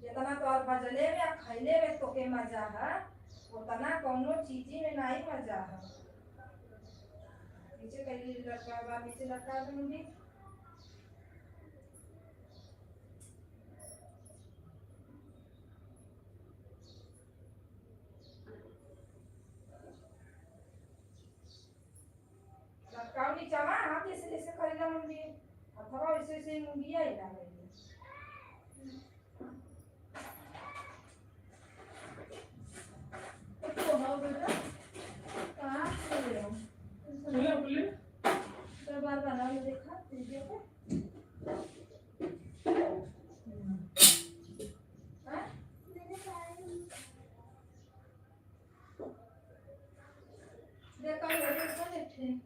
जितना तो और बजले में और खैले में तो के मजा है, उतना कोनो चीजी में नहीं मजा है। नीचे कहीं लटका बा, नीचे लटका दूंगी। लटकाओ नीचे में हाथ ऐसे ऐसे करेगा मुंडी, अथवा ऐसे ऐसे मुंडी आई ना गई। तो हो बेटा कहाँ से ले आओ? बोले बोले तो बार बना लो, देखा वीडियो पे। देखा वीडियो पे देखे।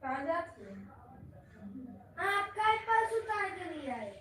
कहाँ जाती है? आपका पास उतार के लिया है।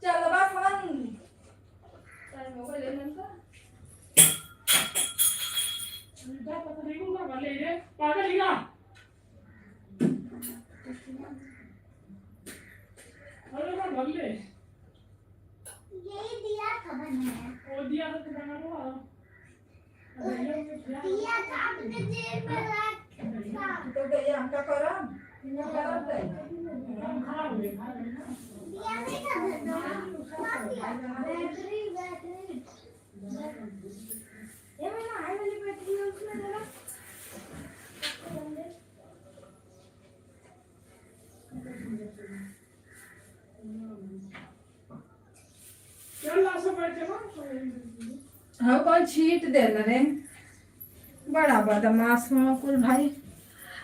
चलो बस मोबाइल ले लेना यही दिया था बनाया। वो दिया था तो बना लो। दिया था आपने जेब में रखा। तो गया हमका करम हम खा हुए दिया नहीं था ना। बैटरी ये मैं ना आई वाली बैटरी है उसमें जरा चल सब बैठे ना। हाँ कौन छीट दे रे बड़ा बदमाश हो कुल भाई।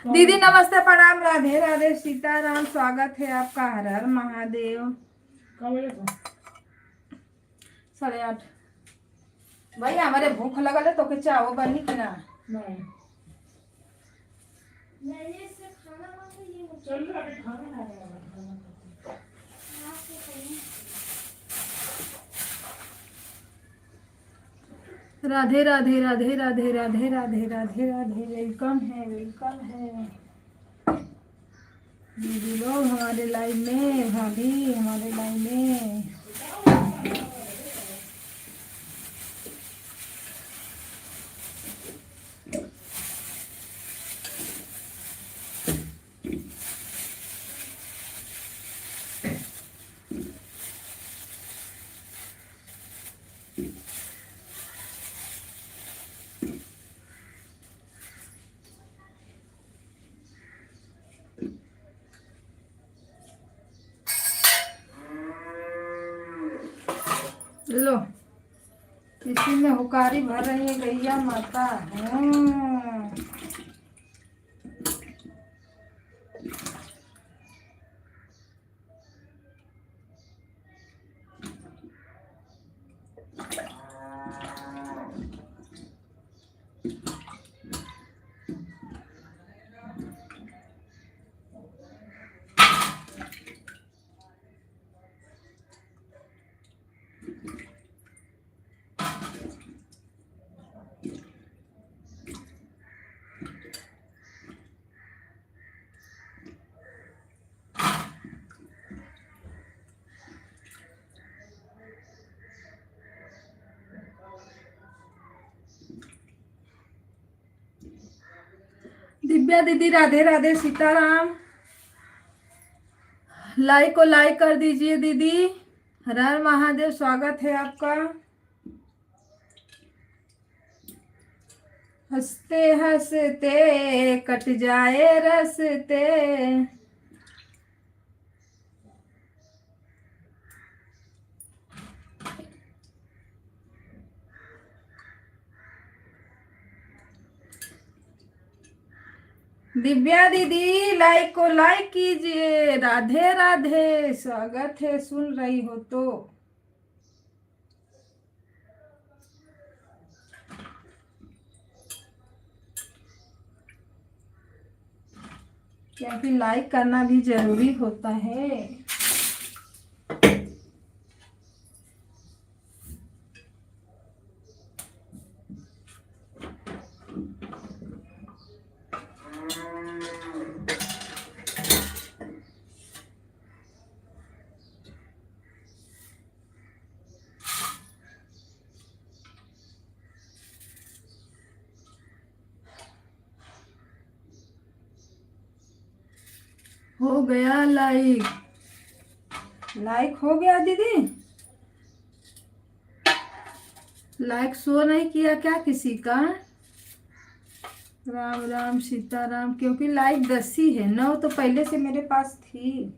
दीदी नमस्ते प्रणाम राधे राधे सीताराम स्वागत है आपका हर हर महादेव। कब बजे था? 8:30 भाई हमारे भूख लगल है तो के चाहो बनी कि ना नहीं मैंने इससे खाना मांगा ये चल अभी खाना खाना राधे राधे राधे राधे राधे राधे राधे राधे वेलकम है दीदी लोग हमारे लाइव में भाभी हमारे लाइव में। लो इसी में हुकारी भर रही है गैया माता। दिव्या दीदी राधे राधे सीताराम। लाइक को लाइक कर दीजिए दीदी। हर हर महादेव स्वागत है आपका। हंसते हंसते कट जाए रस्ते। दिव्या दीदी लाइक को लाइक कीजिए। राधे राधे स्वागत है सुन रही हो तो। क्योंकि लाइक करना भी जरूरी होता है। हो गया लाइक लाइक हो गया दीदी? लाइक शो नहीं किया क्या किसी का? राम राम सीताराम, क्योंकि लाइक 10 ही है, 9 तो पहले से मेरे पास थी।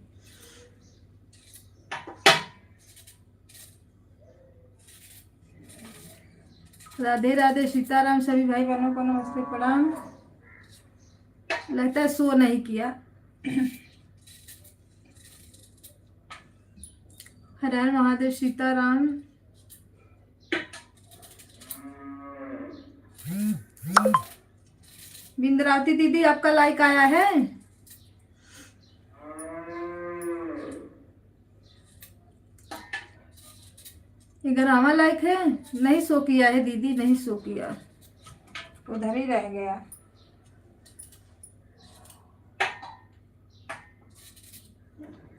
राधे राधे सीताराम, सभी भाई बहनों को नमस्ते प्रणाम। लगता है शो नहीं किया। हर हर महादेव सीताराम। बिंद्रावती दीदी आपका लाइक आया है? ग्रामा लाइक है? नहीं शो किया है दीदी, नहीं शो किया, उधर ही रह गया।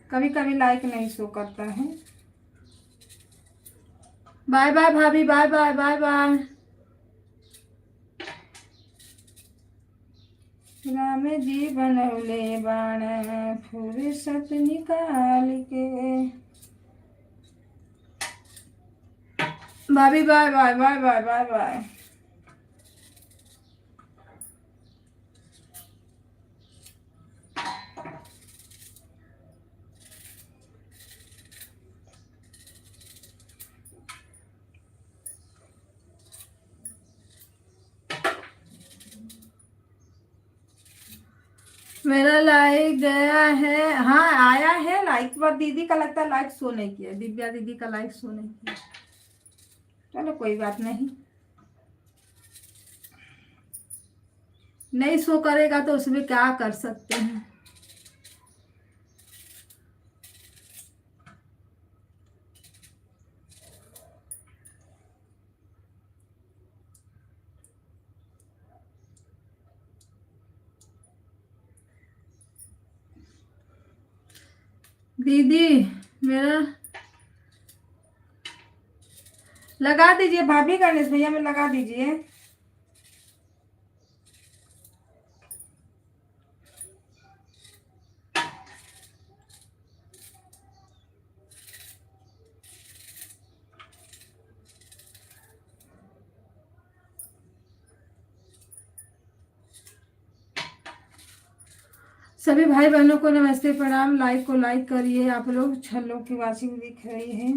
कभी कभी लाइक नहीं शो करता है। बाय बाय भाभी, bye bye bye bye. Ram ji बनौले बाण फुर्सत निकाल के। भाभी bye bye bye bye bye bye. मेरा लाइक गया है, हाँ आया है लाइक, पर दीदी का लगता है लाइक शो नहीं किया, दिव्या दीदी का लाइक शो नहीं किया। चलो कोई बात नहीं, नहीं शो करेगा तो उसमें क्या कर सकते हैं। दीदी मेरा लगा दीजिए, भाभी गणेश भैया में लगा दीजिए। सभी भाई बहनों को नमस्ते प्रणाम। लाइक को लाइक करिए आप लोग, छल्लों की वाचिंग दिख रही है।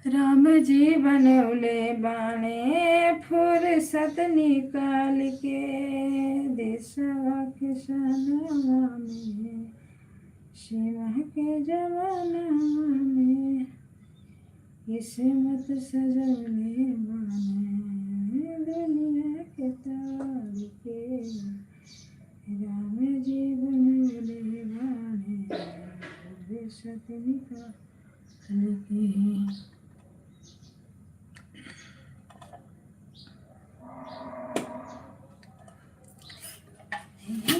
राम जी बनौले बाणे फुर्सत निकाल के, देशवा के सनवा में शिवा के जवाना में। किस्मत सजवले बाने दुनिया के तार के राम जी बनवले बाने रे सतनी का के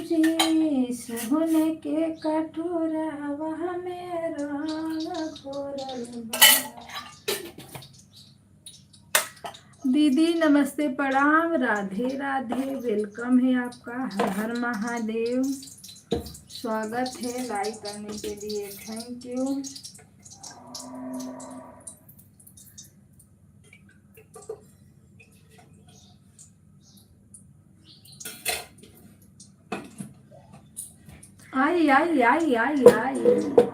जी सोने के कटोरा वह में रंग घोरल बा। दीदी नमस्ते प्रणाम राधे राधे वेलकम है आपका हर हर महादेव स्वागत है लाइक करने के लिए थैंक यू। आई आई आई आई आई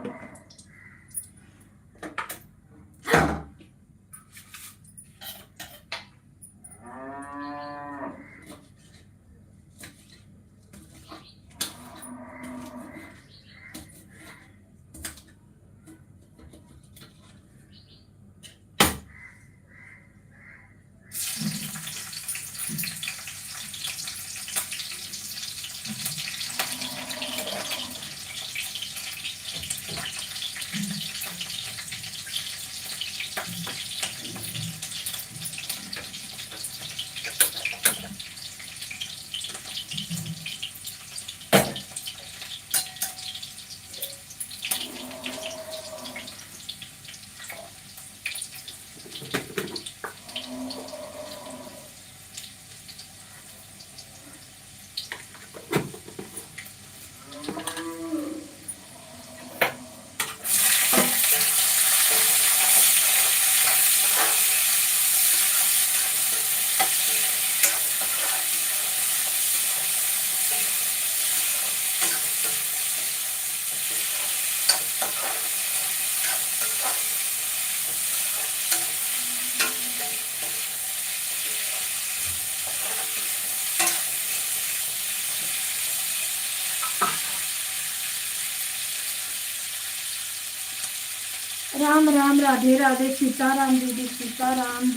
राम राम राधे राधे सीताराम दीदी सीताराम।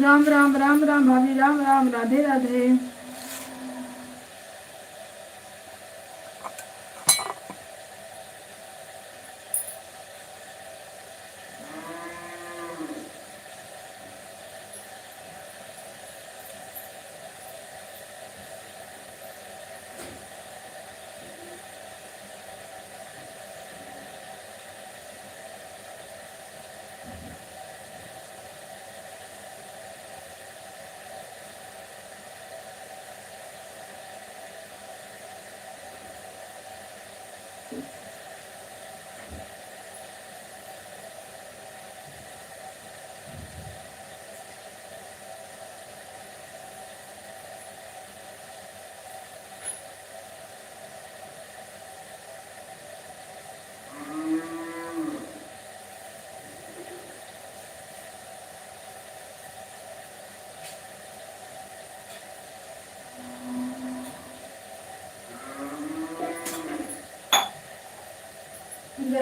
राम राम राम राम भाभी राम राम राधे राधे।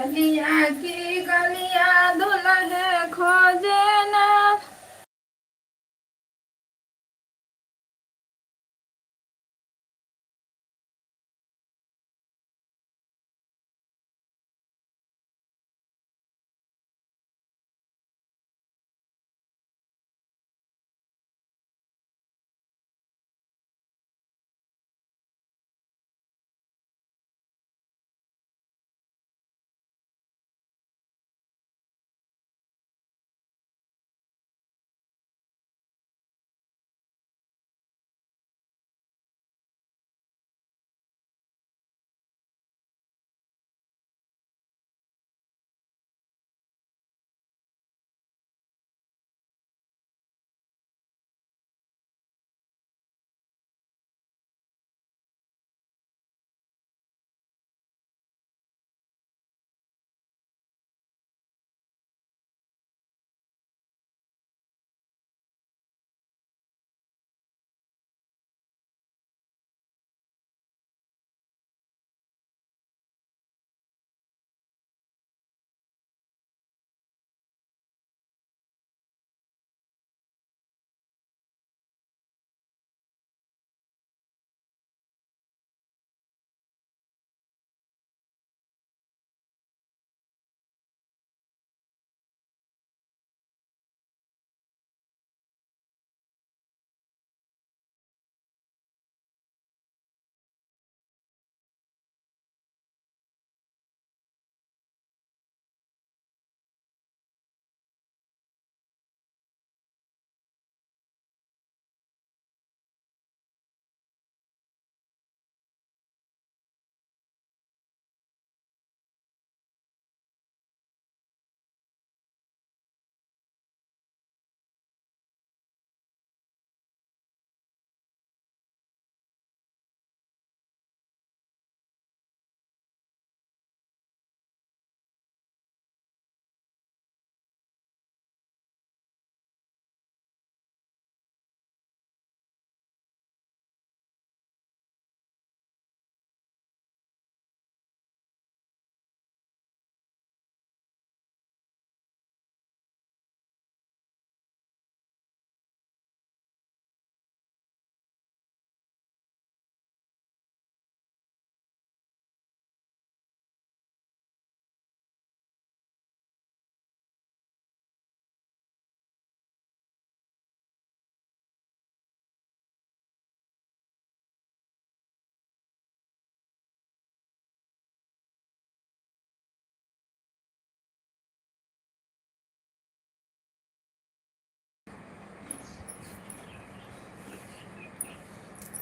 बलिया की गलिया दुल्हे खोजे ना।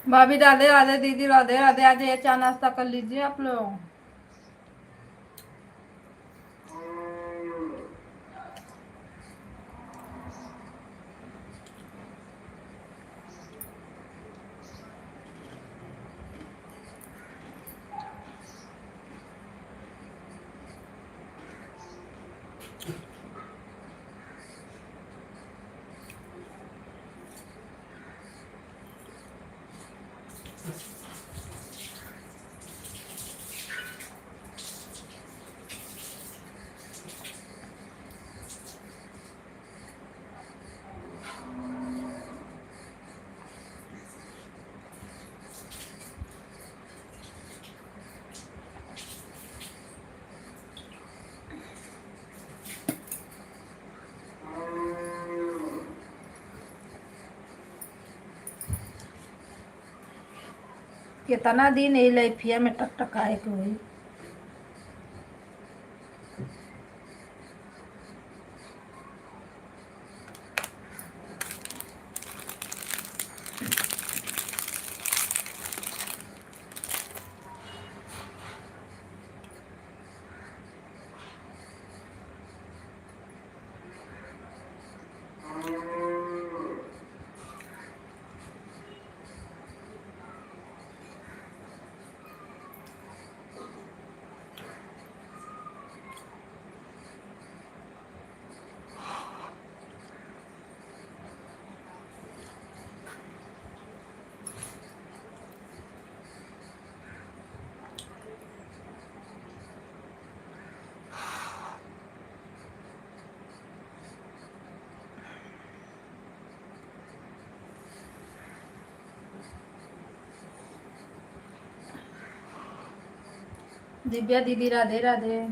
भाभी राधे राधे, दीदी राधे राधे। आज ये चाय नाश्ता कर लीजिए आप लोग। कितना दिन यही लैफिया में टकटकाए के हुई। दिव्या दीदी राधे राधे।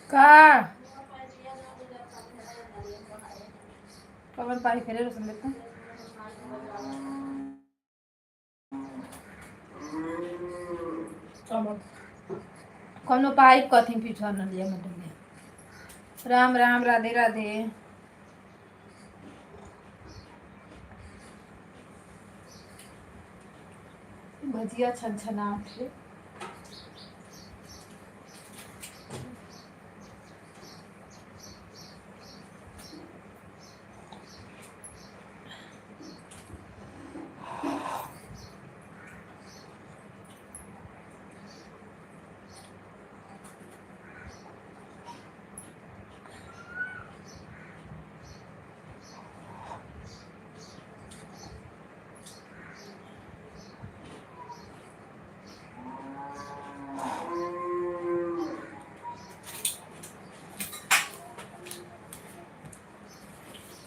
का कवर पाई फेरे रसम देखो कोनो पाइप कथी पीछा न लिया मतलब राम राम राधे राधे। भजिया छन छनाट है।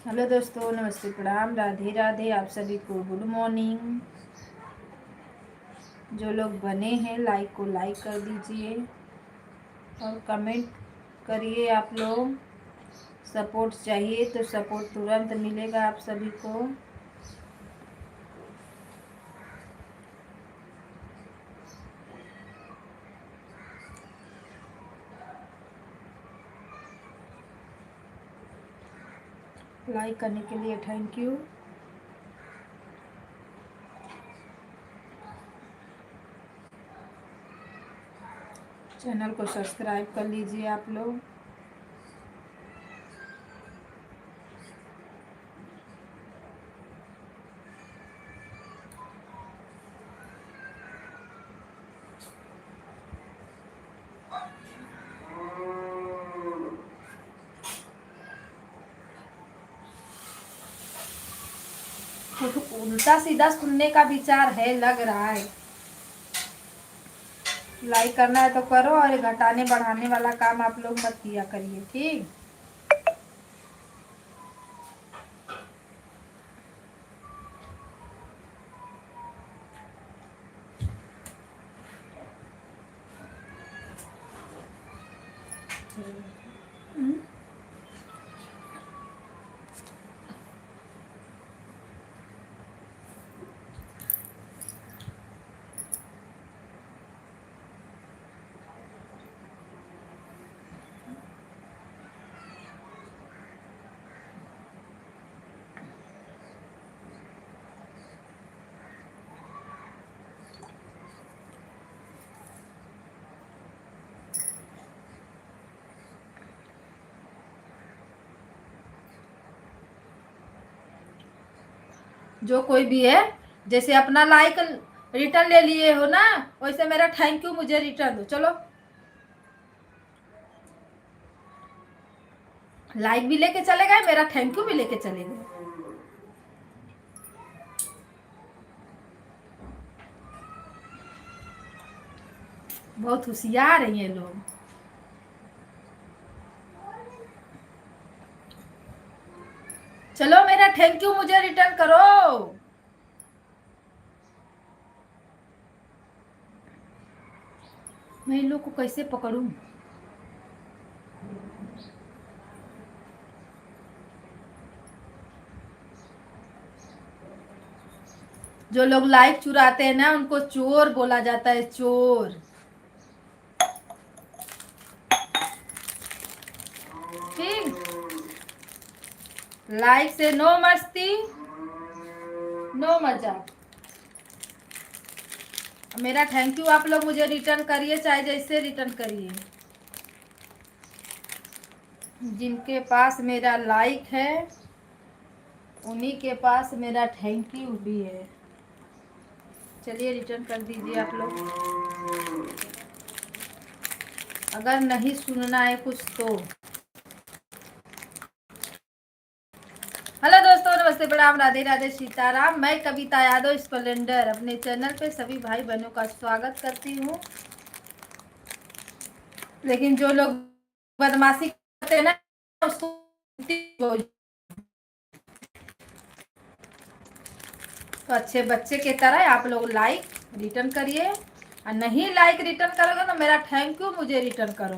हेलो दोस्तों, नमस्ते, प्रणाम, राधे राधे। आप सभी को गुड मॉर्निंग। जो लोग बने हैं लाइक को लाइक कर दीजिए और कमेंट करिए। आप लोग सपोर्ट चाहिए तो सपोर्ट तुरंत मिलेगा आप सभी को। लाइक करने के लिए थैंक यू। चैनल को सब्सक्राइब कर लीजिए आप लोग। उल्टा सीधा सुनने का विचार है लग रहा है। लाइक करना है तो करो और घटाने बढ़ाने वाला काम आप लोग मत किया करिए, ठीक। जो कोई भी है, जैसे अपना लाइक रिटर्न ले लिए हो ना, वैसे मेरा थैंक यू मुझे रिटर्न दो। चलो लाइक भी लेके चले गए, मेरा थैंक यू भी लेके चले गए। बहुत होशियार हैं ये लोग। चलो मेरा थैंक यू मुझे रिटर्न करो। मैं इन लोग को कैसे पकड़ूं? जो लोग लाइक चुराते हैं ना उनको चोर बोला जाता है, चोर। ठीक, लाइक से नो मस्ती, नो मजाक। मेरा थैंक यू आप लोग मुझे रिटर्न करिए, चाहे जैसे रिटर्न करिए। जिनके पास मेरा लाइक है उन्हीं के पास मेरा थैंक यू भी है। चलिए रिटर्न कर दीजिए आप लोग, अगर नहीं सुनना है कुछ तो। हेलो दोस्तों, नमस्ते, प्रणाम, राधे राधे, सीताराम। मैं कविता यादव स्प्लेंडर अपने चैनल पे सभी भाई बहनों का स्वागत करती हूँ। लेकिन जो लोग बदमाशी करते हैं ना उसको तो अच्छे बच्चे की तरह आप लोग लाइक रिटर्न करिए, और नहीं लाइक रिटर्न करोगे तो मेरा थैंक यू मुझे रिटर्न करो।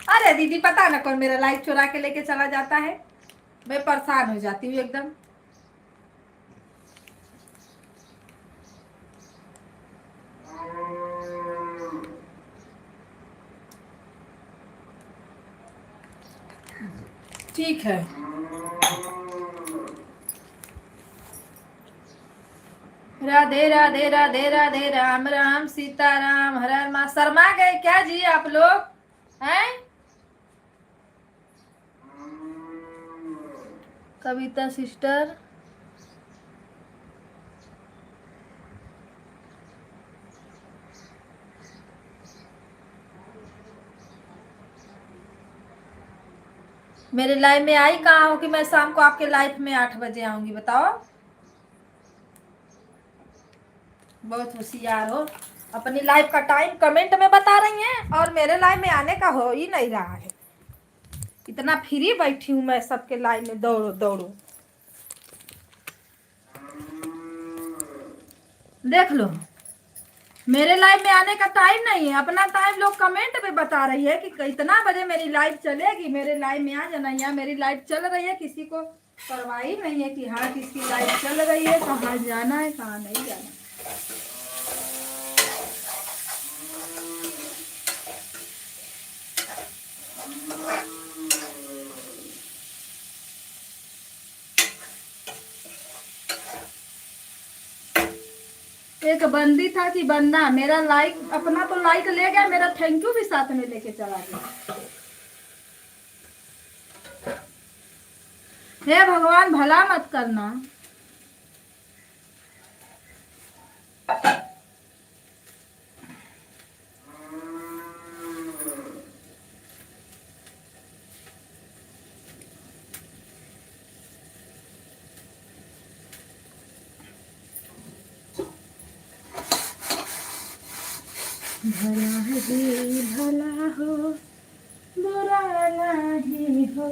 अरे दीदी पता ना कौन मेरा लाइक चुरा के लेके चला जाता है, मैं परेशान हो जाती हूँ एकदम। ठीक है, राधे राधे राधे राधे, राम राम सीताराम, हर हर माँ। शर्मा गए क्या जी आप लोग हैं? कविता सिस्टर, मेरे लाइफ में आई कहाँ हो कि मैं शाम को आपके लाइफ में 8 बजे आऊंगी, बताओ। बहुत होशियार हो, अपनी लाइफ का टाइम कमेंट में बता रही हैं और मेरे लाइफ में आने का हो ही नहीं रहा है। इतना फ्री बैठी हूँ मैं, सबके लाइफ में दौड़ो दौड़ो। देख लो, मेरे लाइफ में आने का टाइम नहीं है, अपना टाइम लोग कमेंट पे बता रही है कि इतना बजे मेरी लाइफ चलेगी, मेरे लाइफ में आ जाना। यहाँ मेरी लाइफ चल रही है, किसी को परवाह ही नहीं है कि हाँ किसकी लाइफ चल रही है, कहाँ जाना है कहाँ नहीं जाना। एक बंदी था कि बंदा मेरा लाइक, अपना तो लाइक ले गया, मेरा थैंक यू भी साथ में लेके चला गया। हे भगवान भला मत करना। भला ही भला हो, बुरा नहीं हो।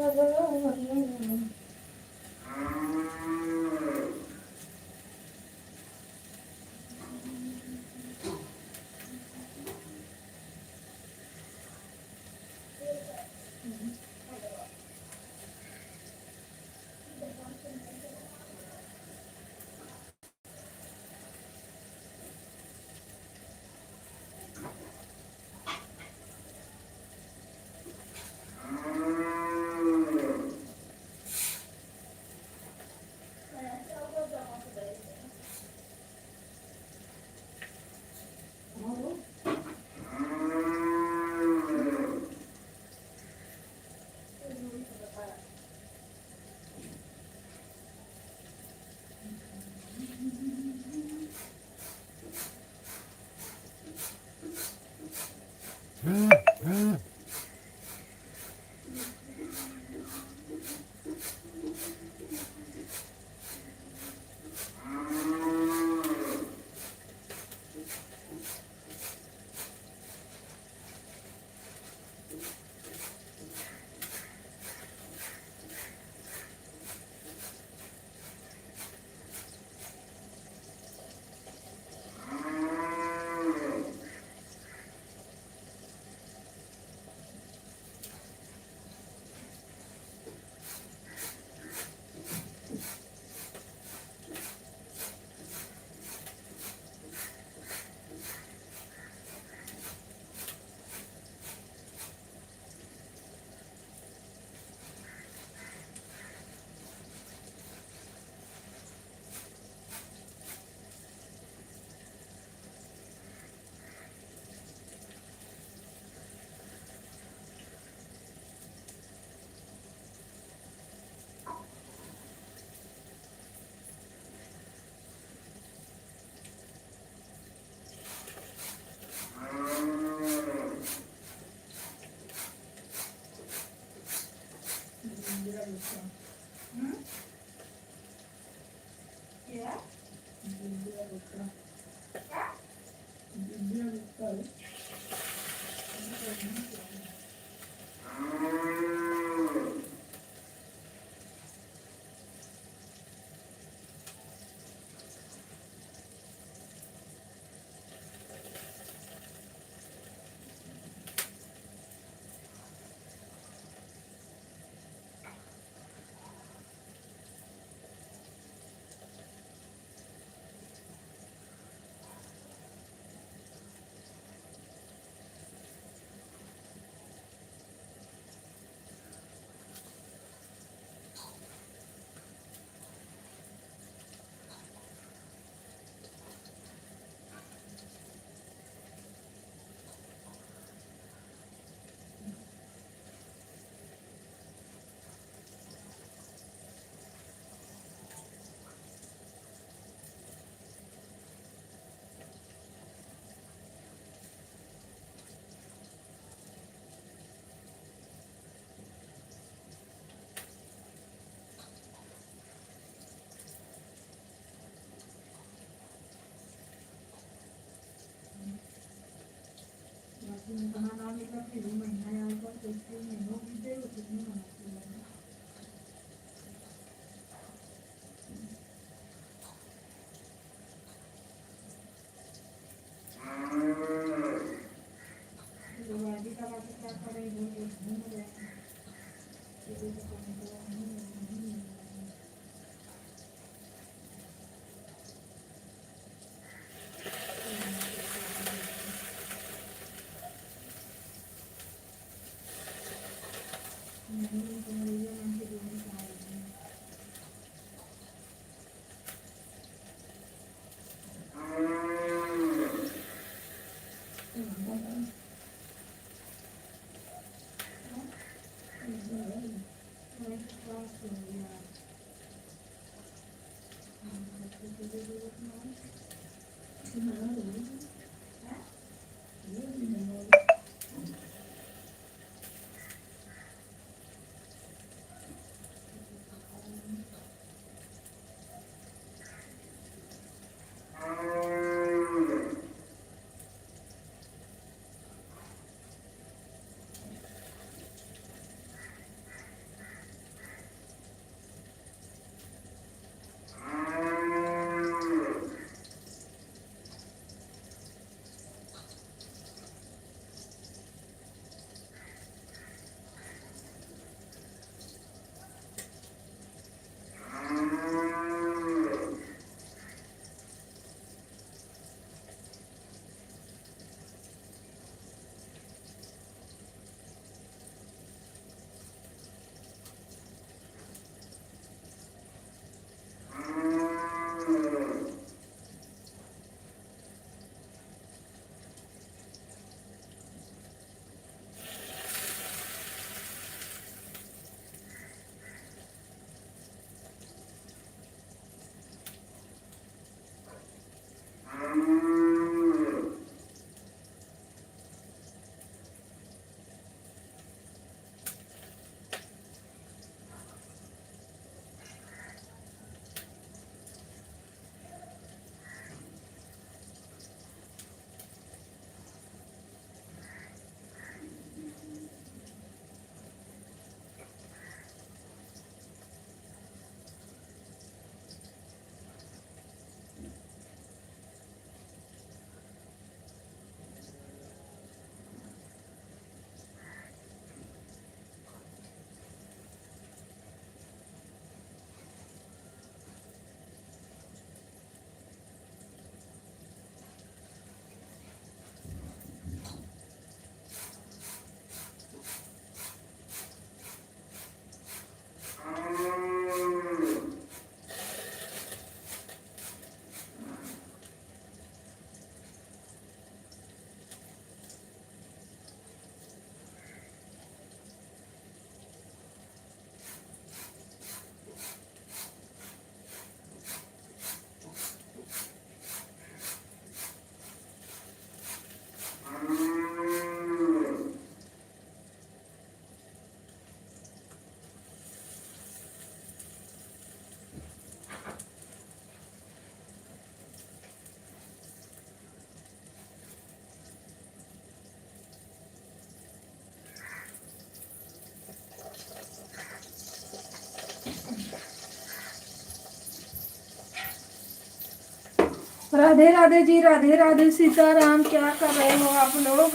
राधे राधे जी, राधे राधे, सीताराम। क्या कर रहे हो आप लोग?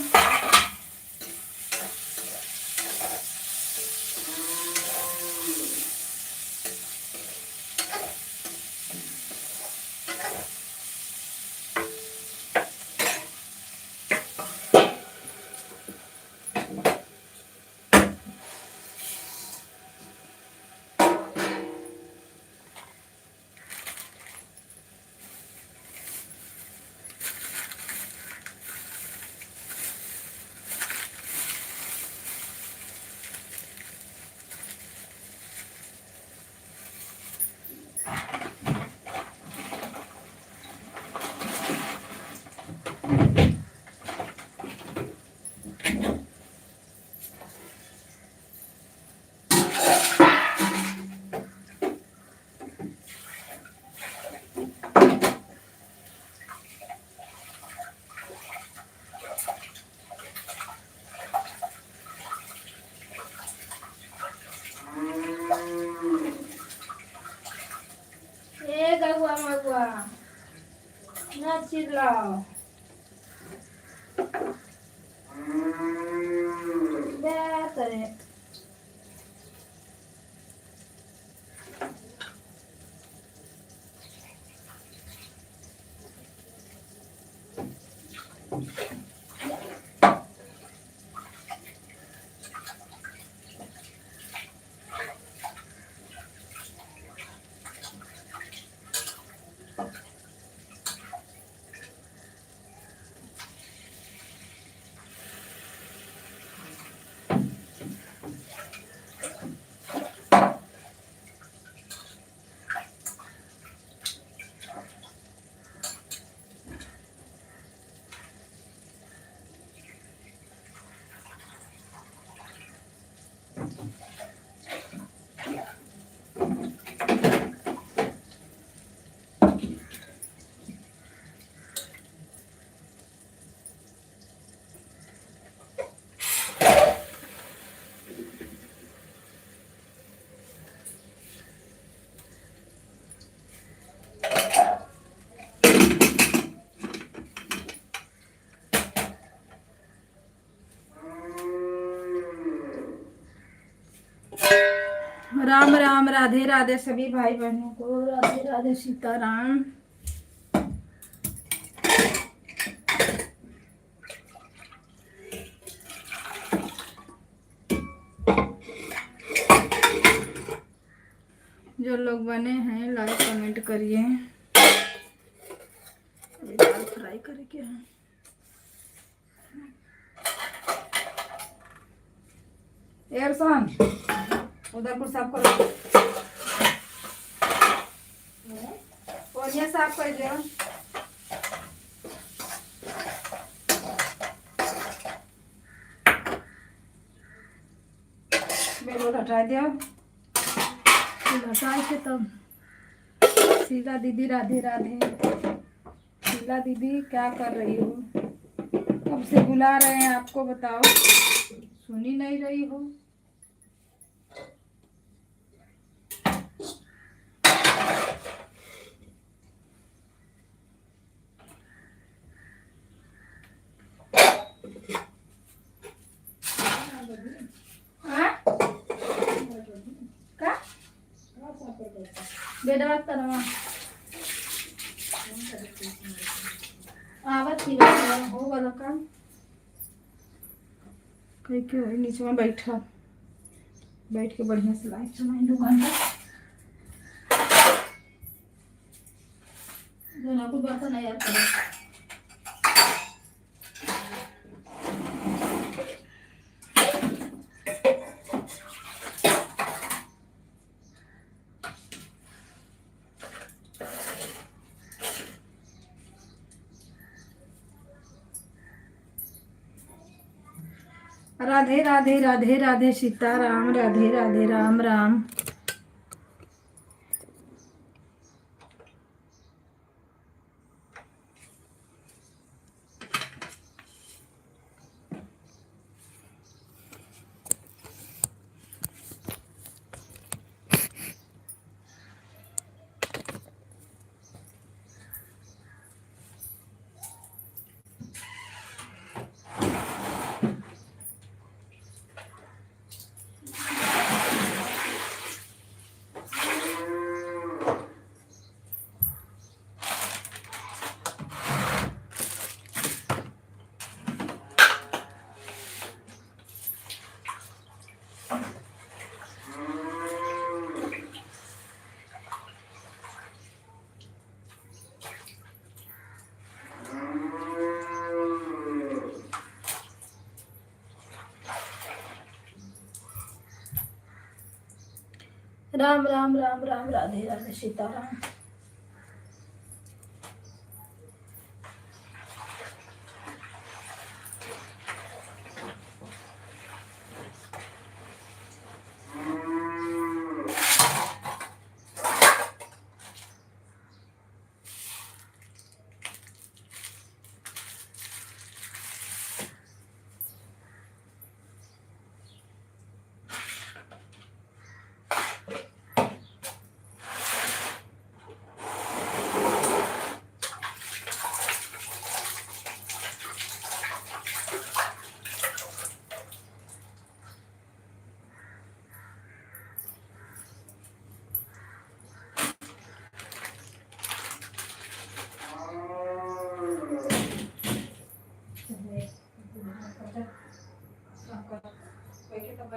चिल्लाओ। क्या करें? राम राम, राधे राधे सभी भाई बहनों को, राधे राधे, सीताराम। जो लोग बने हैं लाइक कमेंट करिए। अभी दाल फ्राई करके हैं। एरसान उधर कुछ साफ करो, और ये साफ कर दो। बेलोड हटा दिया, हटाए थे तब। शीला दीदी राधे राधे। शीला दीदी क्या कर रही हो? कब से बुला रहे हैं आपको, बताओ, सुन ही नहीं रही हो। बेडवा करवा आवत थी हो वाला काम कहीं क्यों है। नीचे में बैठा, बैठ के बढ़िया से लाइट चलाई दुकान पर। दोनों को बर्तन यार करो। राधे राधे, राधे राधे, सीताराम, राधे राधे, राम राम। राम राम, राम राम, राधे राधे, सीताराम।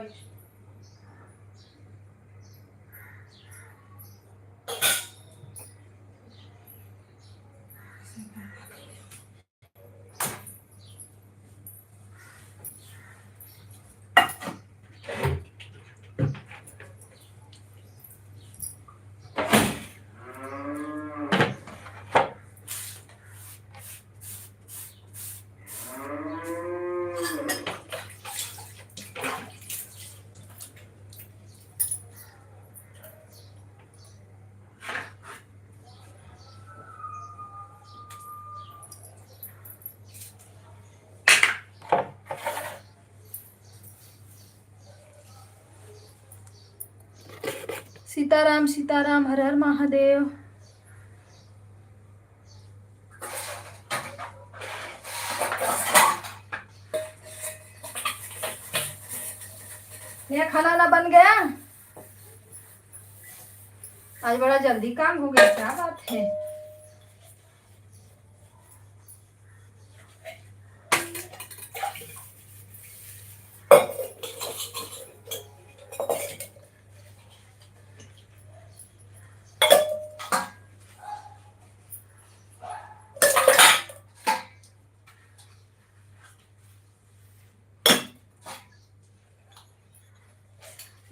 बैठ। सीताराम सीताराम, हर हर महादेव। ये खाना ना बन गया? आज बड़ा जल्दी काम हो गया, क्या बात है?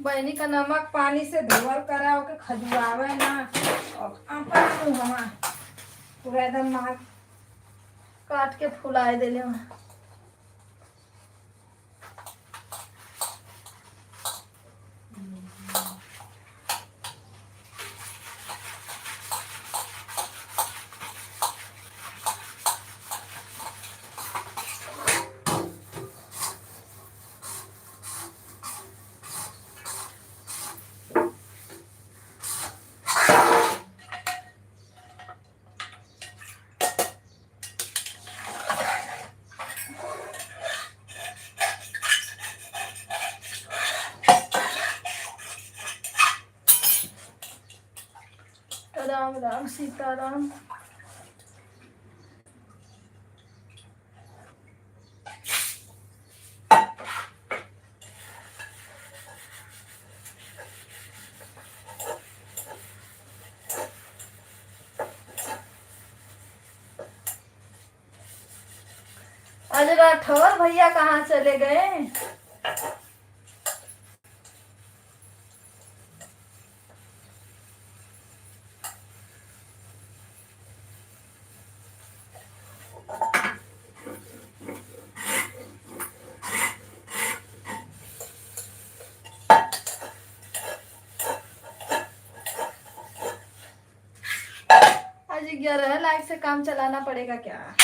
बहनी का नमक पानी से धोवल करा के खजुआवे ना, और अपन मुहवा पूरा एकदम मार काट के फुलाए देले वहाँ। राम राम सीताराम। आज राठौर भैया कहाँ चले गए? आज 11 लाख से काम चलाना पड़ेगा क्या?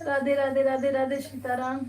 राधे राधे राधे राधे सीताराम।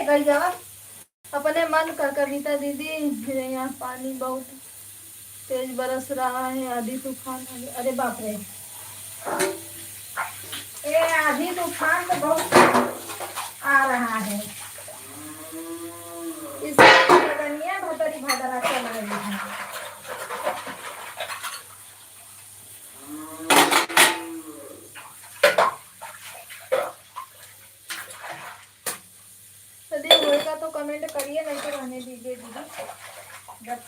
गई जावा अपने मन का। कविता दीदी मेरे यहाँ पानी बहुत तेज बरस रहा है, आधी तूफान आ गया। अरे बाप रे, ये आधी तूफान तो बहुत आ रहा है। इसलिए लगनिया भतरी भादरा चल रही है। यदि होएगा तो कमेंट करिए, नहीं तो रहने दीजिए दीदी। जब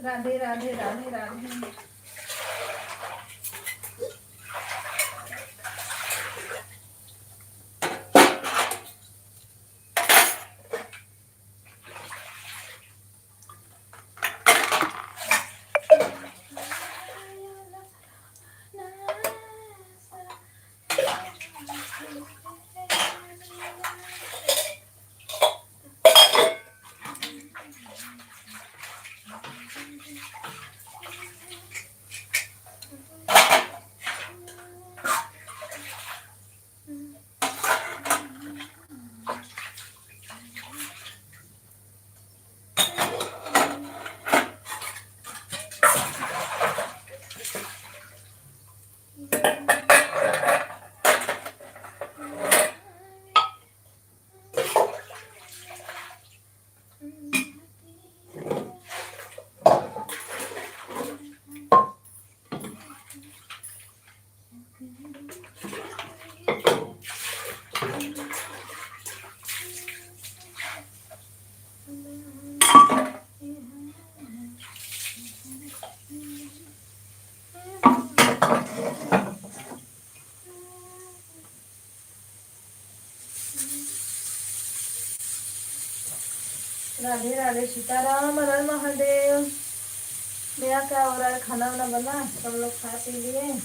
राधे राधे राधे राधे। राधे राधे, सीताराम, हर हर महादेव। भैया क्या हो रहा है? खाना वाना बना? सब लोग खा पी लिए?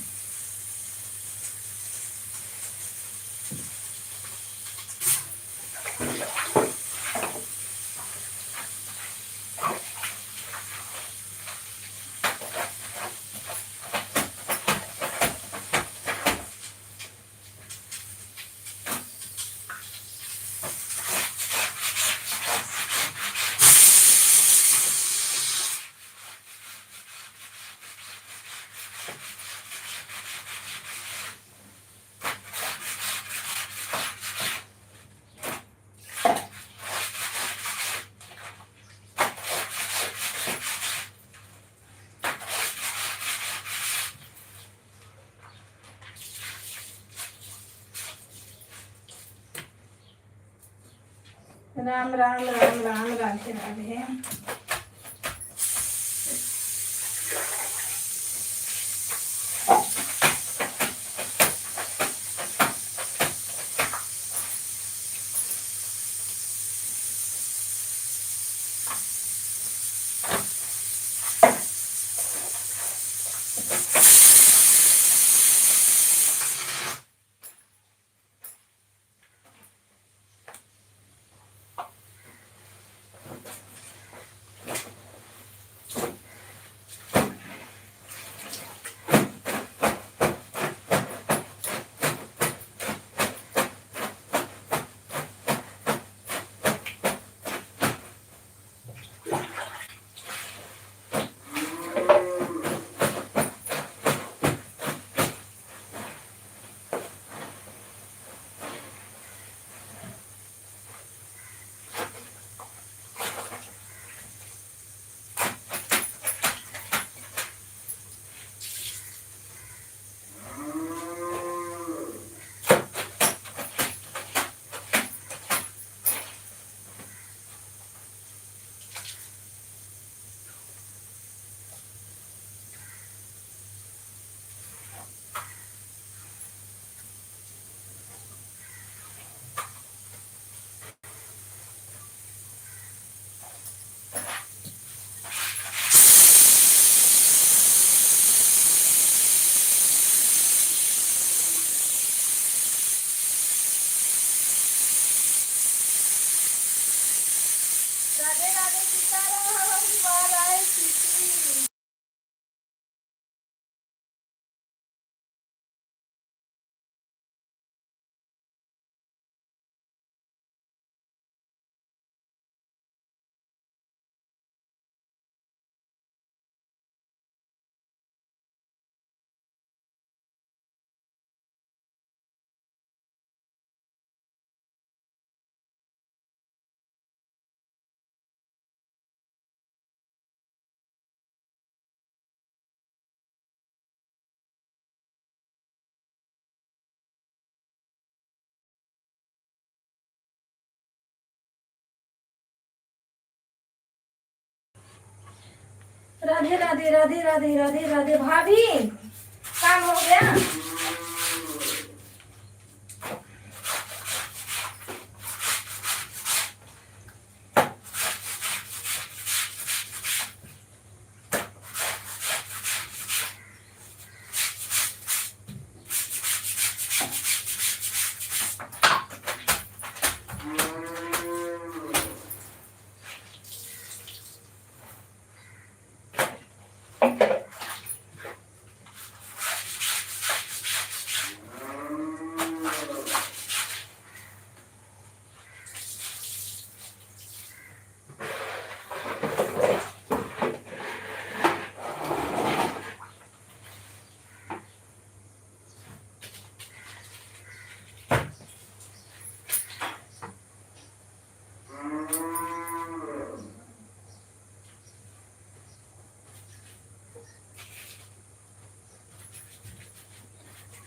राम राम राम राम, राधे राधे। सीताराम महाराज की। राधे राधे राधे राधे राधे राधे भाभी, काम हो गया?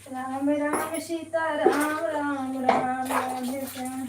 राम राम सीता राम राम राम राधे श्याम।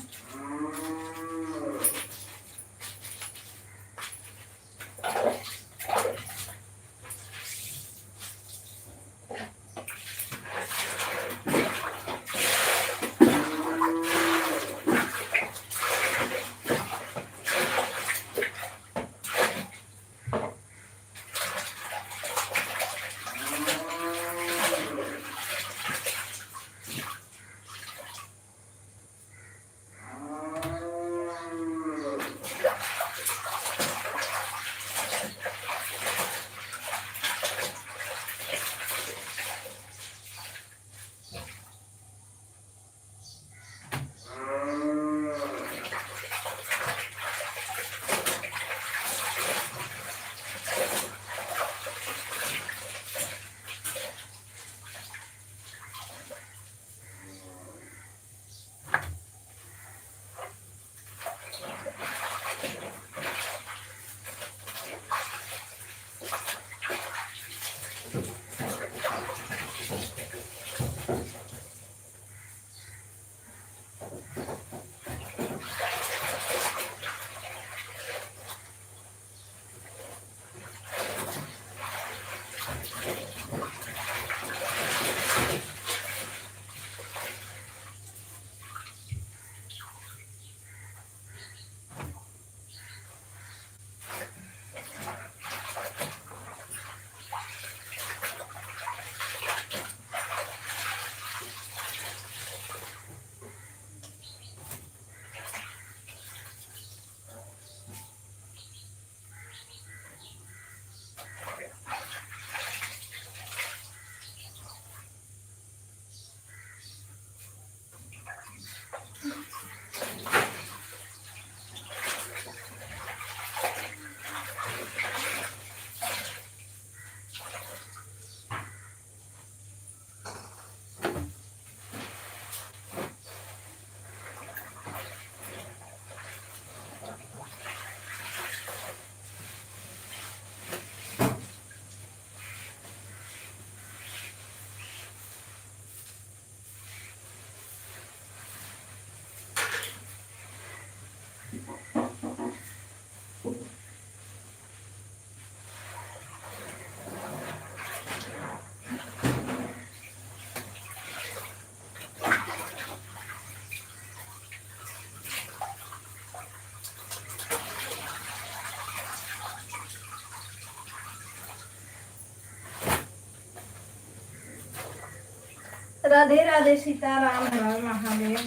राधे राधे सीताराम हर महादेव।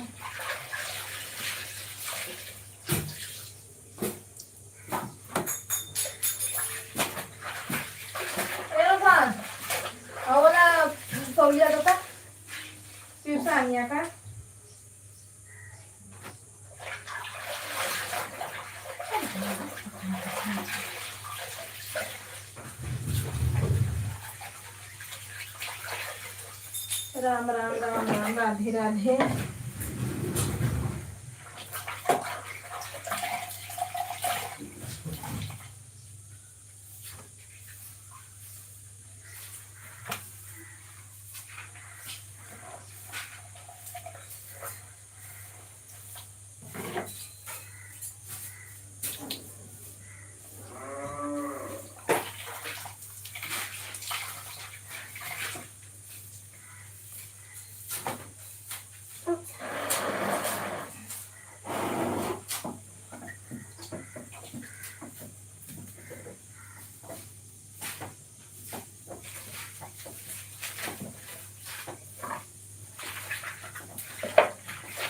राम राम राम राम, राधे राधे।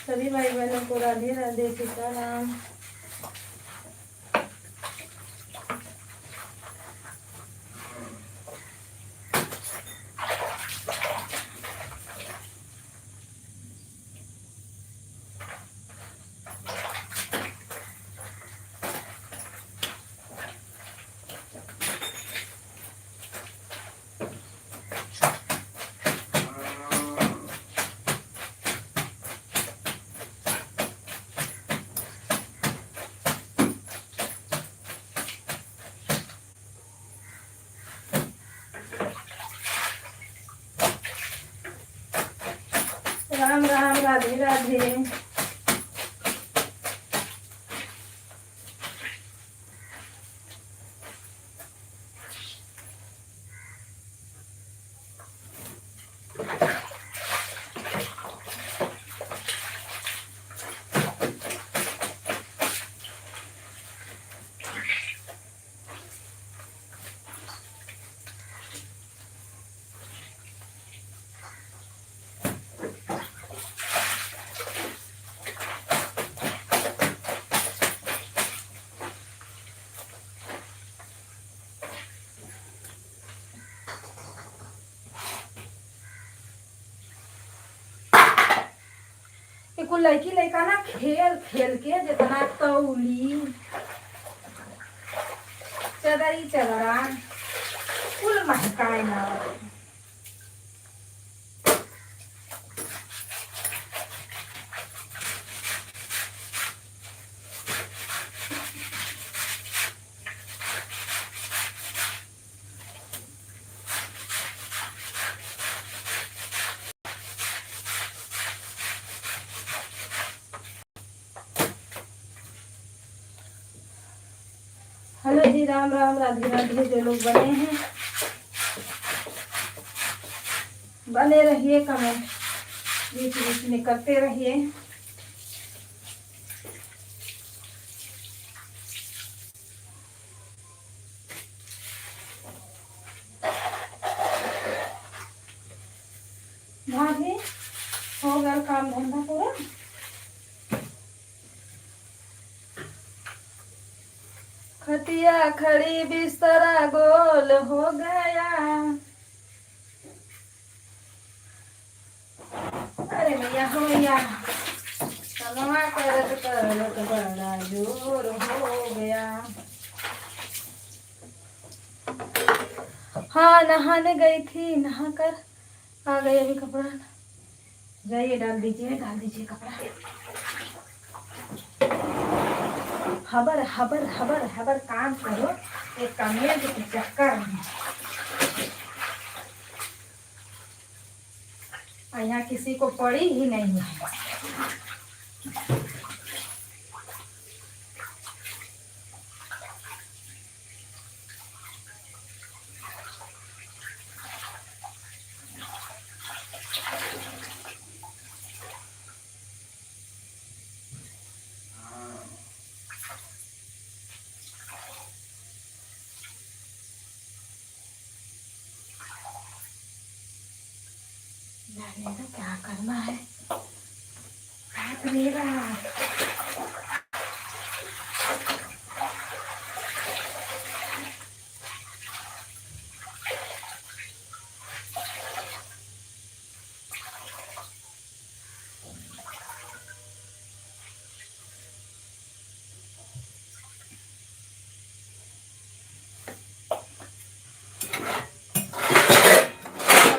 सभी भाई बहनों को राधे राधे, सीताराम। राम राम, राधे राधे। कुल लड़की लड़का ना खेल खेल के जितना तौली चदरी चदरा कुल महकाए ना। हेलो जी, राम राम, राधे राधे। जो लोग बने हैं बने रहिए, कमेंट बीच बीच में करते रहिए। भाभी हो गया काम धंधा पूरा? खटिया खड़ी बिस्तरा गोल हो गया। अरे भैया हो भैया, कमा करत करत बड़ा जोर हो गया। हाँ, नहाने गई थी, नहा कर आ गई। अभी कपड़ा जाइए डाल दीजिए कपड़ा। हबर हबर हबर हबर काम करो, एक कमेंट के चक्कर में यहाँ किसी को पड़ी ही नहीं है। जाने दो, क्या करना है। हाथ मेरा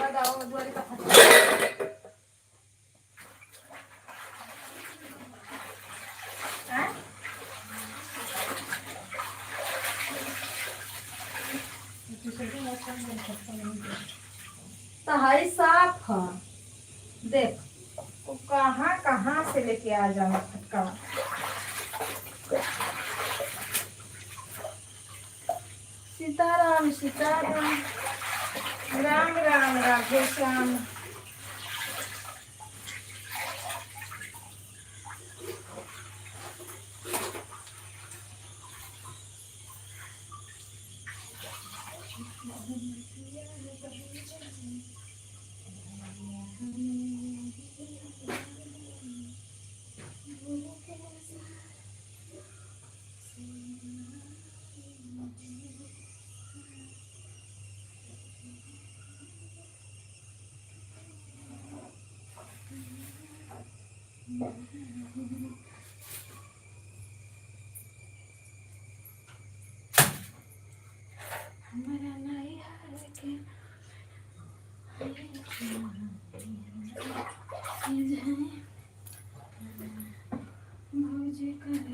लगाओ द्वारे का तहाई साफ है। देख वो कहाँ कहाँ से लेके आ जाऊँ फटका। सीताराम सीताराम, राम राम राधे श्याम। हमारा नैहर के भौजी करे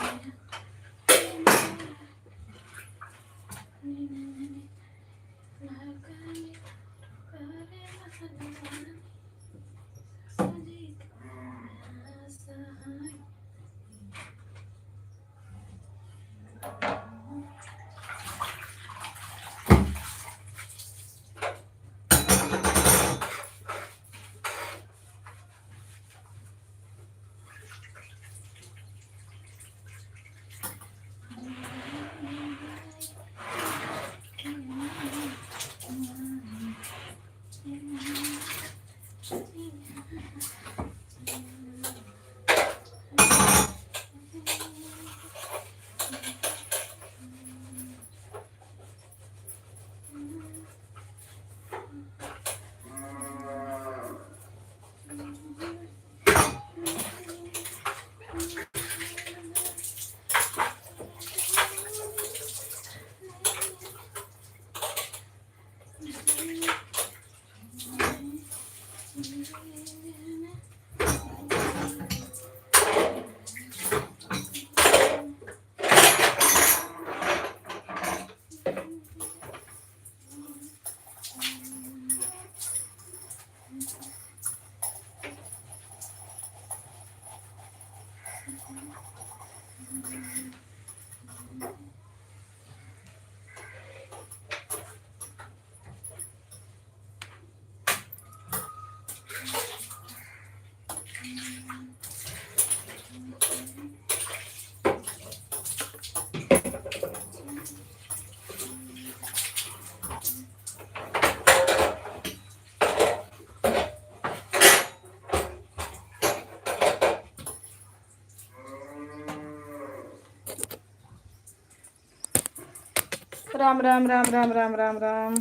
राम राम राम राम राम राम राम,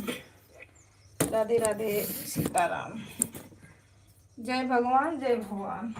राधे राधे सीताराम। जय भगवान जय भगवान।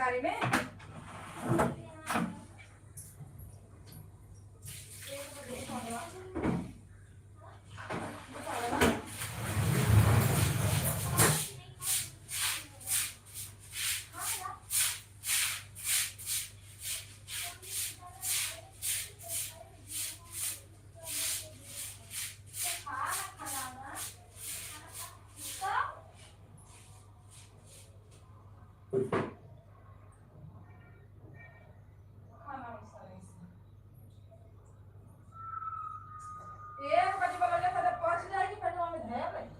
तरकारी में। एक बजे बोले थे तो पहुंच जाएगी पेटवा में धैर्य नहीं।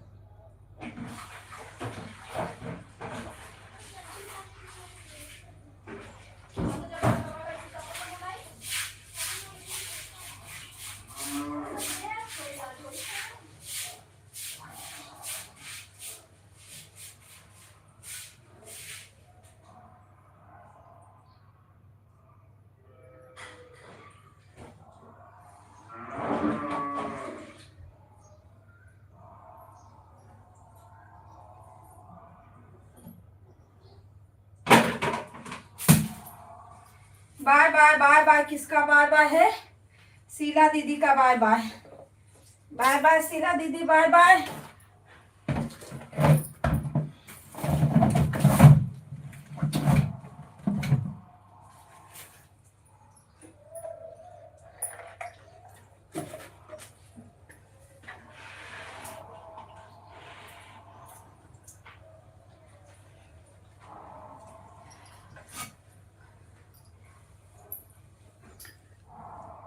Bye bye bye bye. किसका बाय बाय है? शीला दीदी का bye bye. Bye bye Sheela दीदी, बाय बाय।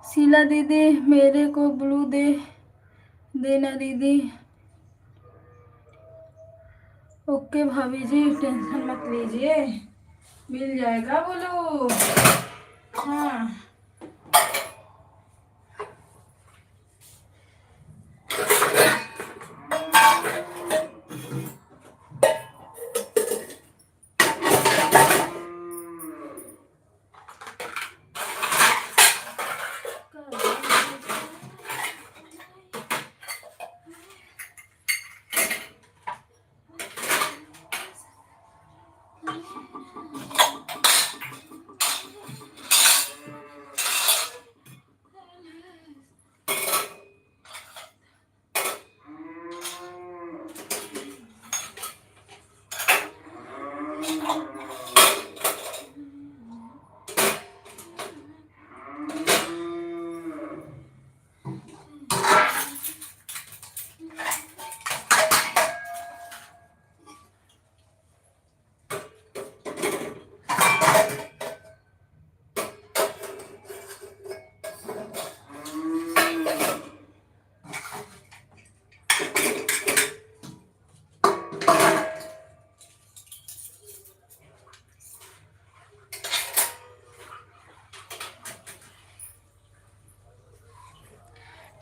शीला दीदी मेरे को ब्लू दे देना दीदी। ओके भाभी जी, टेंशन मत लीजिए, मिल जाएगा ब्लू। हाँ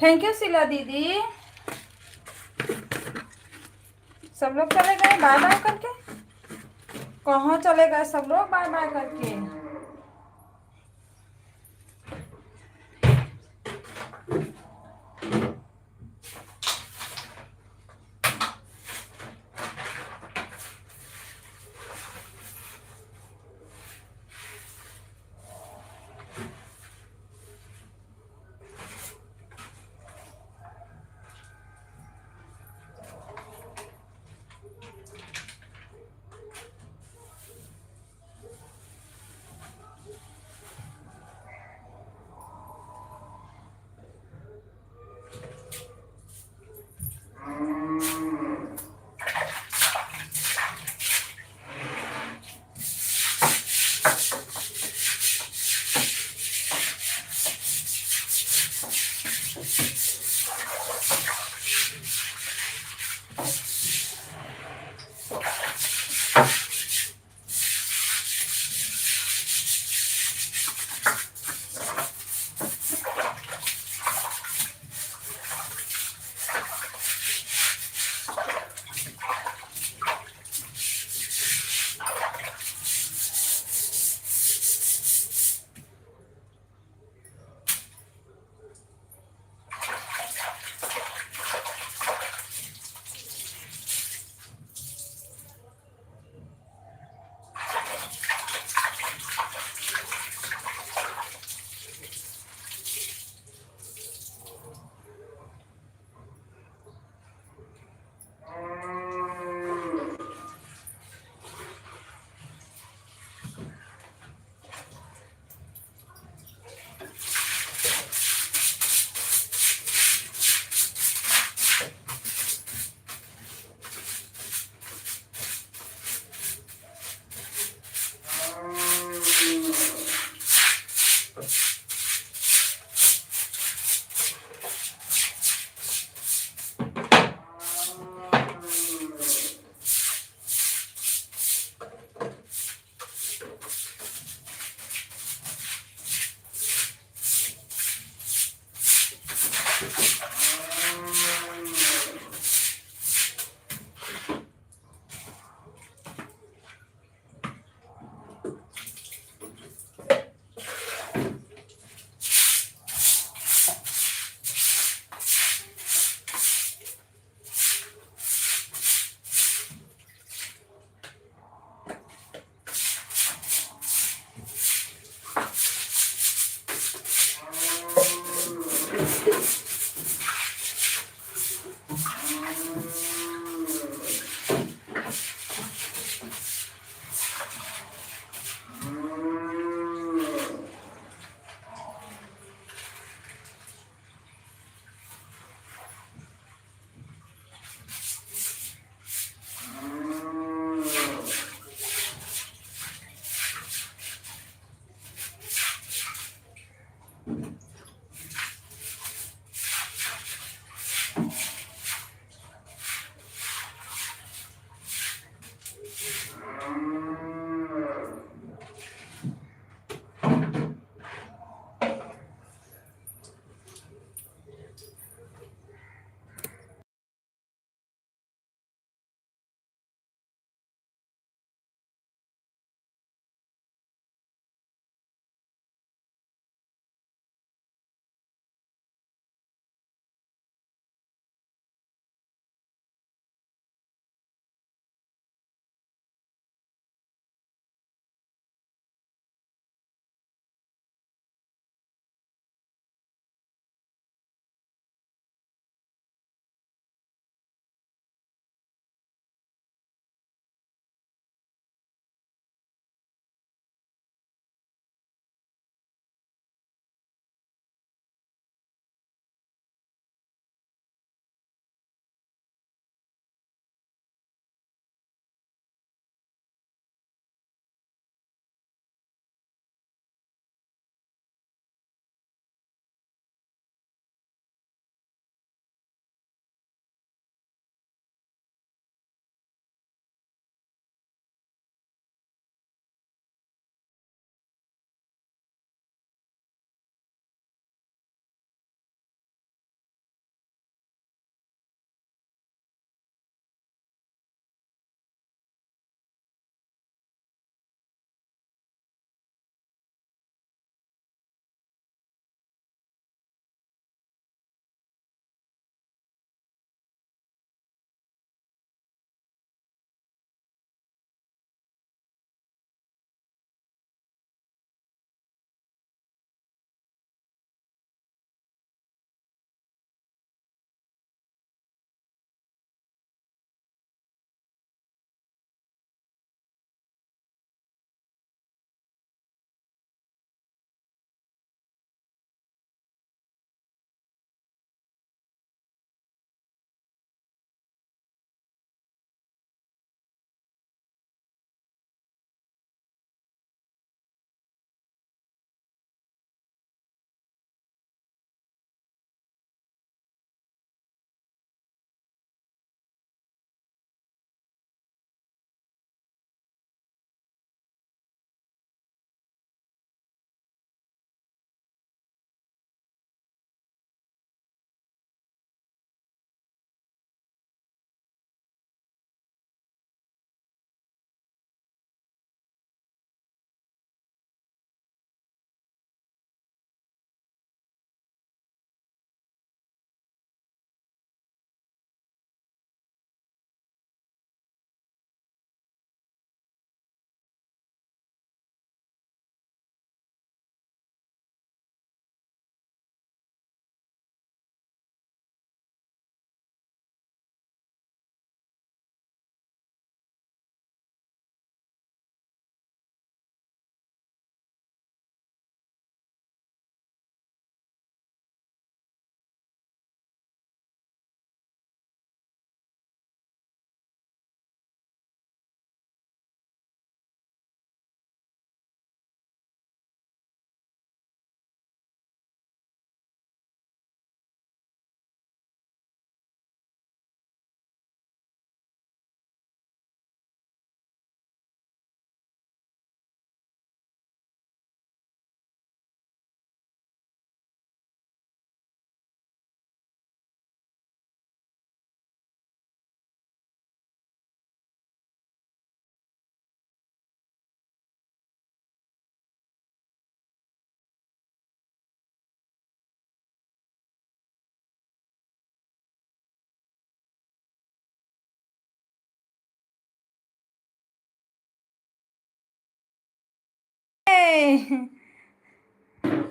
थैंक यू शीला दीदी। सब लोग चले गए बाय बाय करके। कहाँ चले गए सब लोग बाय बाय करके?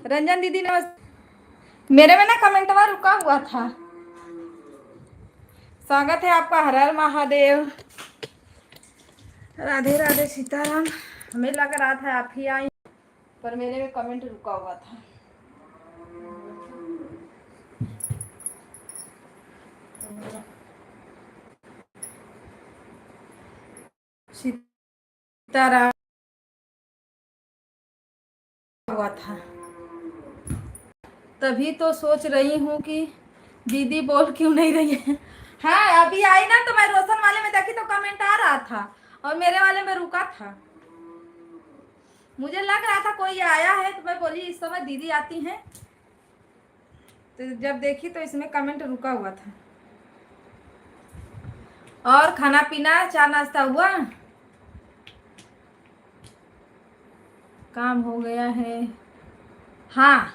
रंजन दीदी नमस्ते। मेरे में ना कमेंटवा रुका हुआ था। स्वागत है आपका, हर हर महादेव, राधे राधे सीताराम। हमें लग रहा था आप ही आई, पर मेरे में कमेंट रुका हुआ था। सीताराम हुआ था, तभी तो सोच रही हूँ कि दीदी बोल क्यों नहीं रही है। हाँ अभी आई ना तो मैं रोशन वाले में देखी तो कमेंट आ रहा था और मेरे वाले में रुका था। मुझे लग रहा था कोई आया है तो मैं बोली इस समय दीदी आती हैं, तो जब देखी तो इसमें कमेंट रुका हुआ था। और खाना पीना चाय नाश्ता हुआ, काम हो गया है। हाँ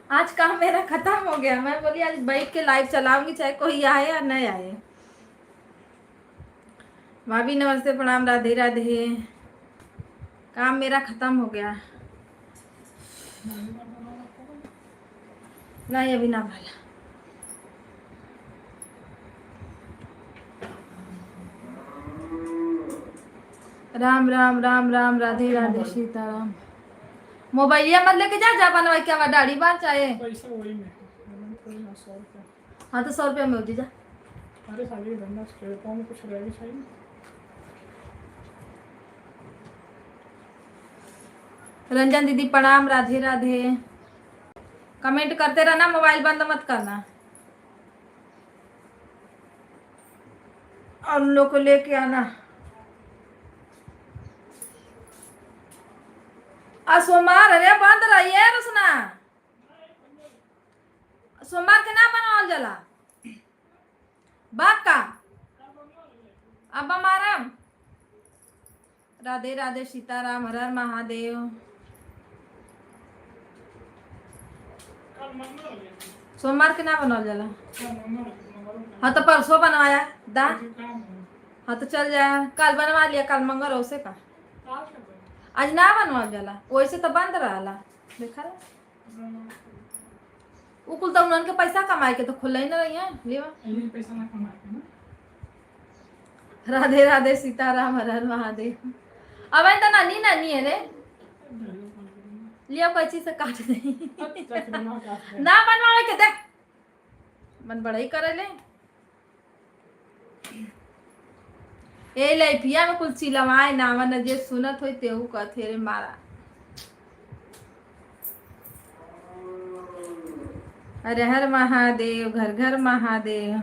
आज काम मेरा खत्म हो गया। मैं बोली आज बैठ के लाइव चलाऊंगी चाहे कोई आए या नहीं आए। भाभी नमस्ते प्रणाम राधे राधे। काम मेरा खत्म हो गया। नहीं अभी ना भाला। राम राम राम राम राधे राधे सीताराम। मोबाइलिया मत लेके जा बनवा क्या हुआ दाढ़ी बार चाहे। पैसा वही में मैंने थोड़ी ना 100 रुपया। हाँ तो 100 रुपया में होती जा। अरे साली धंधा खेलता में कुछ रहेगी चाहिए। रंजन दीदी प्रणाम राधे राधे। कमेंट करते रहना, मोबाइल बंद मत करना। और उन लोग को लेके आना। सोमवार अरे बंद रही है रुसना। सोमवार के ना बनावल जला बाका। अब हमारा राधे राधे सीताराम हर हर महादेव। कल मंगल हो गया। सोमवार के ना बनावल जला। कल मंगल हो गया। हाँ तो परसों बनवाया दा। काम है। हाँ तो चल जाए कल बनवा लिया, कल मंगल उसे का आज का दिन। आज ना बनवाल जाला वैसे तो बंद रहा देखा वो कुल तो उन्होंने के पैसा कमाए के तो खुला ही ना रही है लेवा। यही पैसा ना कमाए के ना। राधे राधे सीताराम हर हर महादेव। अब तो नानी नानी है रे लिया कोई चीज से काट दे ना बनवावे के देख मन बड़ा ही करे ले। ए लइफिया में कुल चिलवाए नावा न जे सुनत होई तेहू कथे रे मारा। अरे हर महादेव घर घर महादेव।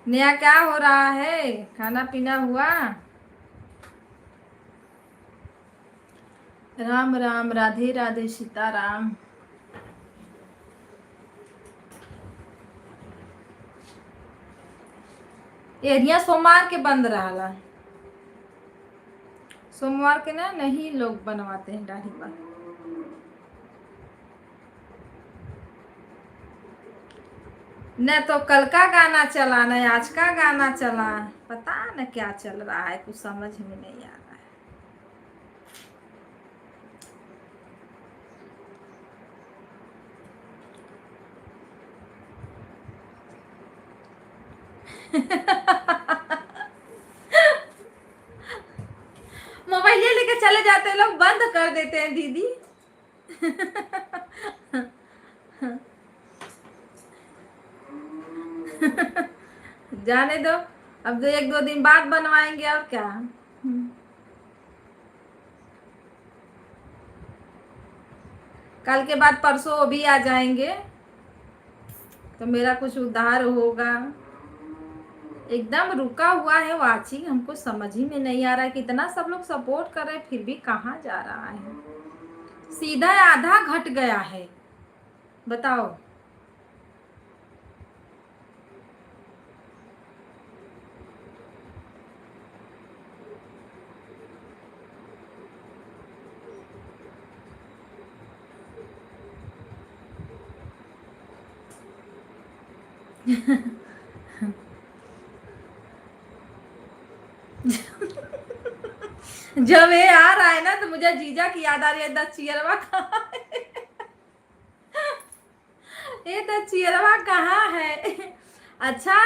नया क्या हो रहा है, खाना पीना हुआ। राम राम राधे राधे सीताराम। एरिया सोमवार के बंद रहा। सोमवार के ना नहीं लोग बनवाते हैं दाढ़ी पर। न तो कल का गाना चला न आज का गाना चला, पता न क्या चल रहा है, कुछ समझ में नहीं आ रहा है। मोबाइल लेके चले जाते हैं लोग, बंद कर देते हैं दीदी। जाने दो, अब तो 1-2 दिन बाद बनवाएंगे और क्या। कल के बाद परसों भी आ जाएंगे तो मेरा कुछ उधार होगा। एकदम रुका हुआ है वाचिंग, हमको समझ ही में नहीं आ रहा है। कितना सब लोग सपोर्ट कर रहे हैं फिर भी कहाँ जा रहा है, सीधा आधा घट गया है बताओ। जब ये आ रहा है ना तो मुझे जीजा की याद आ रही है। दचियरवा कहाँ है? ये दचियरवा कहाँ है? अच्छा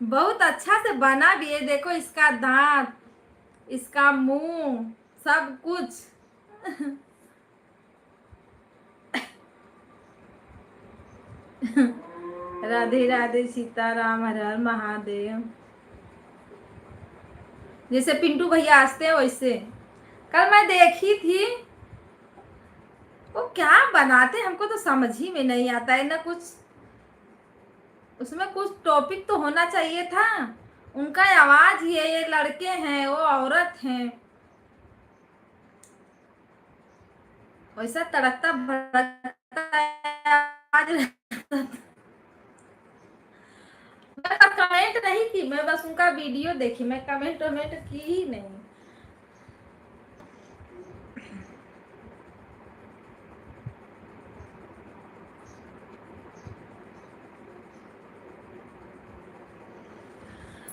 बहुत अच्छा से बना भी है, देखो इसका दांत इसका मुंह सब कुछ। राधे राधे सीताराम हर हर महादेव। जैसे पिंटू भैया हंसते हैं वैसे। कल मैं देखी थी वो क्या बनाते, हमको तो समझ ही में नहीं आता है ना कुछ। उसमें कुछ टॉपिक तो होना चाहिए था। उनका आवाज ही है, ये लड़के हैं वो औरत हैं, वैसा तड़कता भड़कता आवाज। मैं कमेंट नहीं की, मैं बस उनका वीडियो देखी, मैं कमेंट वमेंट की ही नहीं।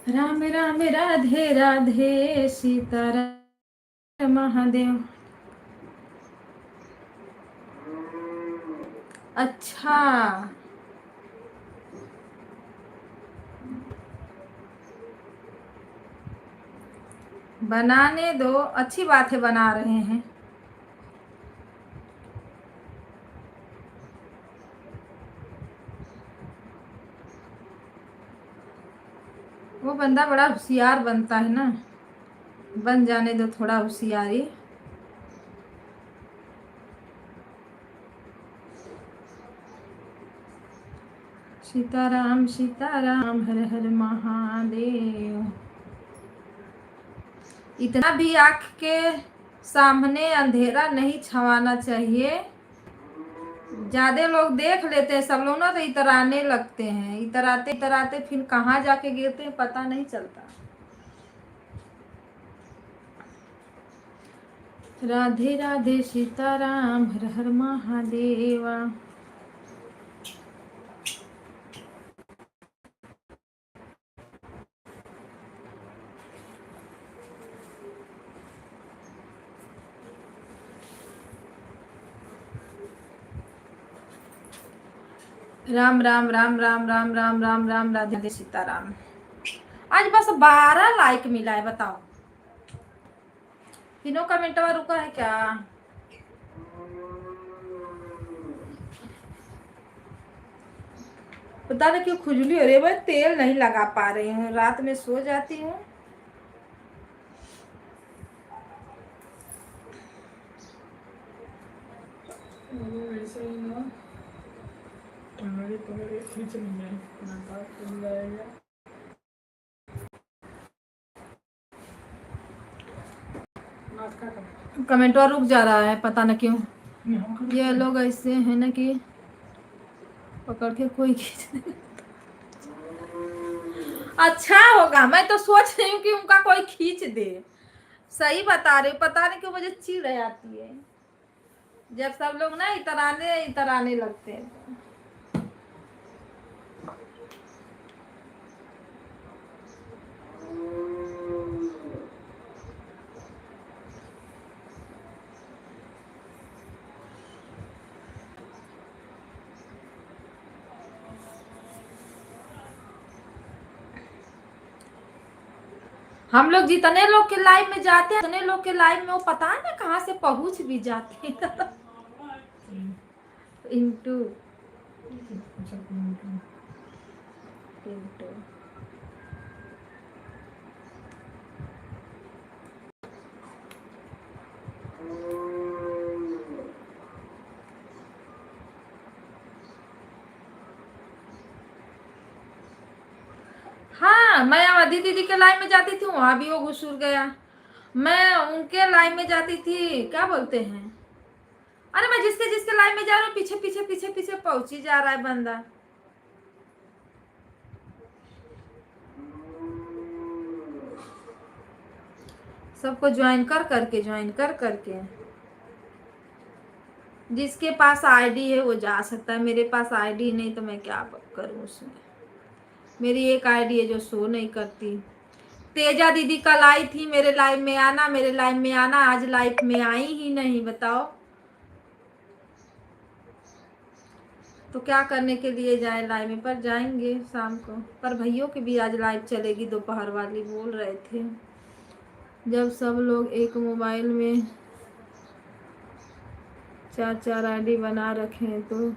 राम राम राधे राधे सीताराम महादेव। अच्छा, बनाने दो, अच्छी बात है, बना रहे हैं। वो बंदा बड़ा होशियार बनता है ना, बन जाने दो थोड़ा होशियारी। सीताराम सीताराम हर हर महादेव। इतना भी आँख के सामने अंधेरा नहीं छवाना चाहिए। ज्यादा लोग देख लेते हैं, सब लोग ना तो इतराने लगते हैं, इतराते इतराते फिर कहाँ जाके गिरते हैं पता नहीं चलता। राधे राधे सीताराम हर हर महादेवा। राम राम राम राम राम राम राम राम राधे राधे सीताराम। आज बस 12 लाइक मिला है, बताओ तीनों कमेंटवा रुका है क्या? पता नहीं क्यों खुजली हो रही है, मैं तेल नहीं लगा पा रही हूँ, रात में सो जाती हूँ। ऐसे ही ना टंगड़ी पकड़ के खींच नहीं है, नाक खुल जाएगा। कमेंटवा रुक जा रहा है, पता न क्यों। ये लोग ऐसे हैं ना कि पकड़ के कोई खींच। अच्छा होगा, मैं तो सोच रही हूँ कि उनका कोई खींच दे। सही बता रहे हो, पता नहीं क्यों मुझे चिढ़ आती है जब सब लोग ना इतराने इतराने लगते हैं। हम लोग जितने लोग के लाइव में जाते हैं, उतने लोग के लाइव में वो पता है ना कहाँ से पहुंच भी जाते हैं। इंटू इंटू हाँ, मैं अवधि दीदी के लाइव में जाती थी, वहां भी वो घुसूर गया। मैं उनके लाइव में जाती थी, क्या बोलते हैं, अरे मैं जिसके जिसके लाइव में जा रहा हूँ पीछे पीछे पीछे पीछे पहुंच ही जा रहा है बंदा। सबको ज्वाइन कर करके जिसके पास आईडी है वो जा सकता है, मेरे पास आईडी नहीं तो मैं क्या करूँ उसमें। मेरी एक आईडी है जो शो नहीं करती। तेजा दीदी कल आई थी मेरे लाइव में आना, मेरे लाइव में आना, आज लाइव में आई ही नहीं, बताओ तो क्या करने के लिए जाए लाइव में। पर जाएंगे शाम को, पर भैयों की भी आज लाइव चलेगी दोपहर वाली, बोल रहे थे जब सब लोग एक मोबाइल में 4 आईडी बना रखें तो।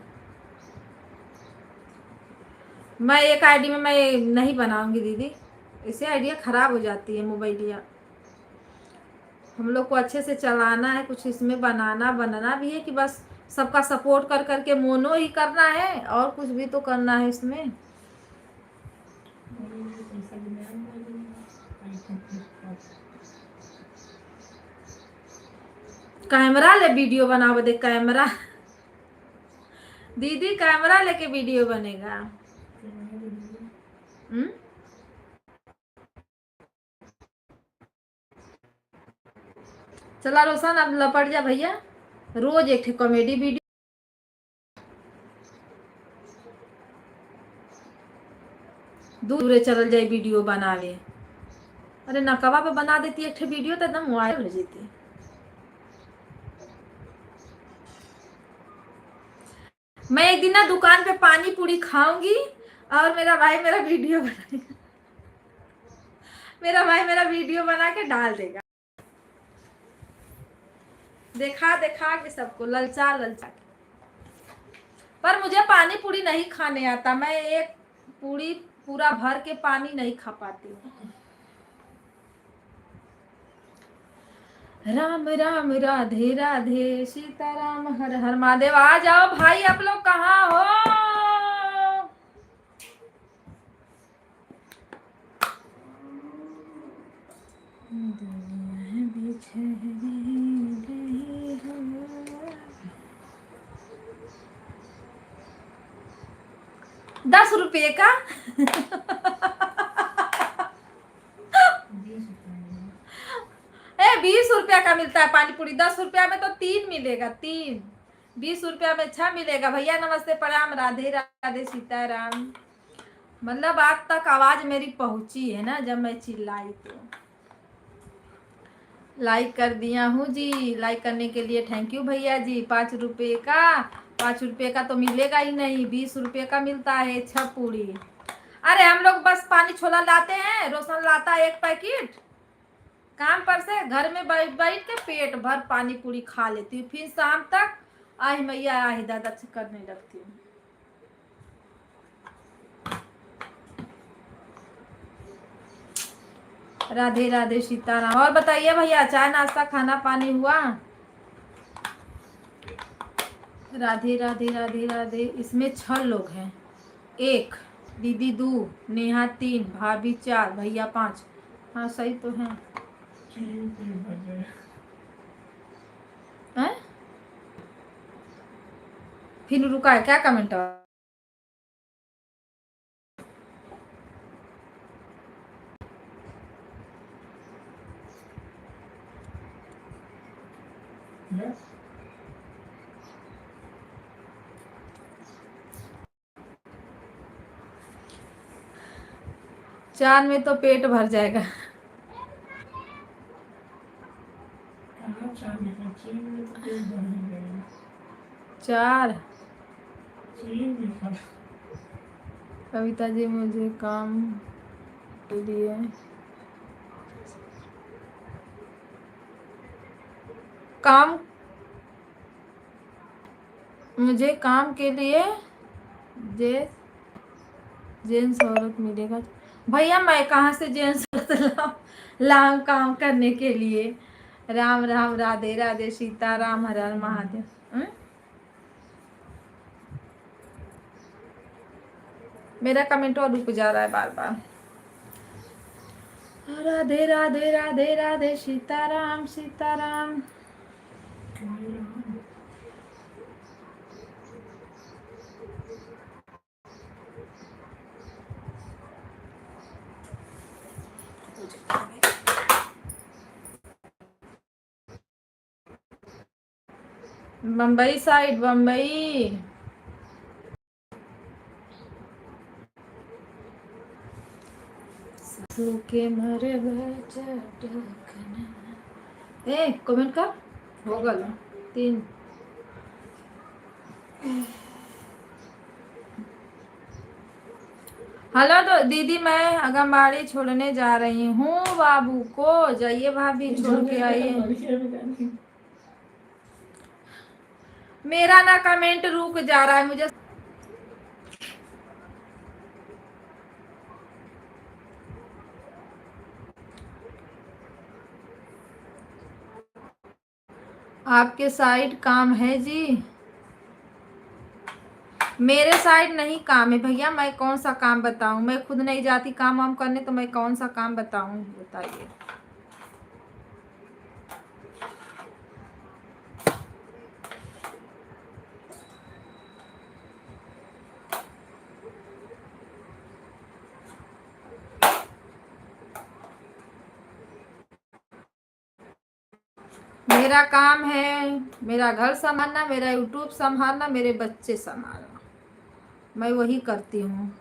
मैं एक आईडी में मैं नहीं बनाऊंगी दीदी, इससे आइडिया खराब हो जाती है मोबाइलिया। हम लोग को अच्छे से चलाना है, कुछ इसमें बनना भी है कि बस सबका सपोर्ट कर करके मोनो ही करना है, और कुछ भी तो करना है इसमें। कैमरा ले वीडियो बनाओ दे, कैमरा दीदी कैमरा लेके वीडियो बनेगा। चला रोशन अब लपट जा भैया, रोज एक कॉमेडी वीडियो। दूरे चल जाए वीडियो बनावे। अरे नकवा पे बना देती एक वीडियो तो एकदम वायरल हो जाती। मैं एक दिन ना दुकान पे पानी पूरी खाऊंगी और मेरा भाई मेरा वीडियो बनाएगा, मेरा भाई मेरा वीडियो बना के डाल देगा, देखा देखा के सबको ललचा ललचा के। पर मुझे पानी पूरी नहीं खाने आता, मैं एक पूरी पूरा भर के पानी नहीं खा पाती हूँ। राम राम राधे राधे सीताराम हर हर महादेव। आ जाओ भाई, आप लोग कहाँ हो? ₹10 का ₹20 का मिलता है पानी पूरी। ₹10 में तो 3 मिलेगा, 3। ₹20 में 6 मिलेगा। भैया नमस्ते प्रणाम, राधे राधे सीताराम। मतलब आज तक आवाज मेरी पहुंची है ना जब मैं चिल्लाई तो। लाइक कर दिया हूँ जी, लाइक करने के लिए थैंक यू भैया जी। ₹5 का, ₹5 का तो मिलेगा ही नहीं, ₹20 का मिलता है 6 पूरी। अरे हम लोग बस पानी छोला लाते हैं, रोशन लाता है 1 पैकेट काम पर से, घर में बैठ बैठ के पेट भर पानी पूरी खा लेती हूँ। फिर शाम तक आही मैया आही दादा करने लगती हूँ। राधे राधे सीताराम। और बताइए भैया, चाय नाश्ता खाना पानी हुआ? राधे राधे राधे राधे। इसमें 6 लोग हैं, 1 दीदी 2, नेहा 3, भाभी 4, भैया 5। हाँ सही तो है। फिर रुका है क्या कमेंट? चार में तो पेट भर जाएगा। चार कविता जी मुझे काम के लिए मुझे काम के लिए जेंट्स औरत मिलेगा? भैया मैं कहाँ से जेंट्स औरत लाऊं काम करने के लिए? राम राम राधे राधे सीताराम हर हर महादेव। मेरा कमेंट और रुक जा रहा है बार बार। राधे राधे राधे राधे सीताराम सीताराम। बम्बई साइड, बम्बई। के मरे ए कमेंट कर हो गल 3। हेलो तो दीदी, मैं आंगनबाड़ी छोड़ने जा रही हूँ बाबू को। जाइए भाभी, छोड़ के आइए। मेरा ना कमेंट रुक जा रहा है मुझे। आपके साइड काम है जी? मेरे साइड नहीं काम है भैया, मैं कौन सा काम बताऊं, मैं खुद नहीं जाती काम वाम करने, तो मैं कौन सा काम बताऊं बताइए। मेरा काम है मेरा घर संभालना, मेरा यूट्यूब संभालना, मेरे बच्चे संभालना, मैं वही करती हूँ।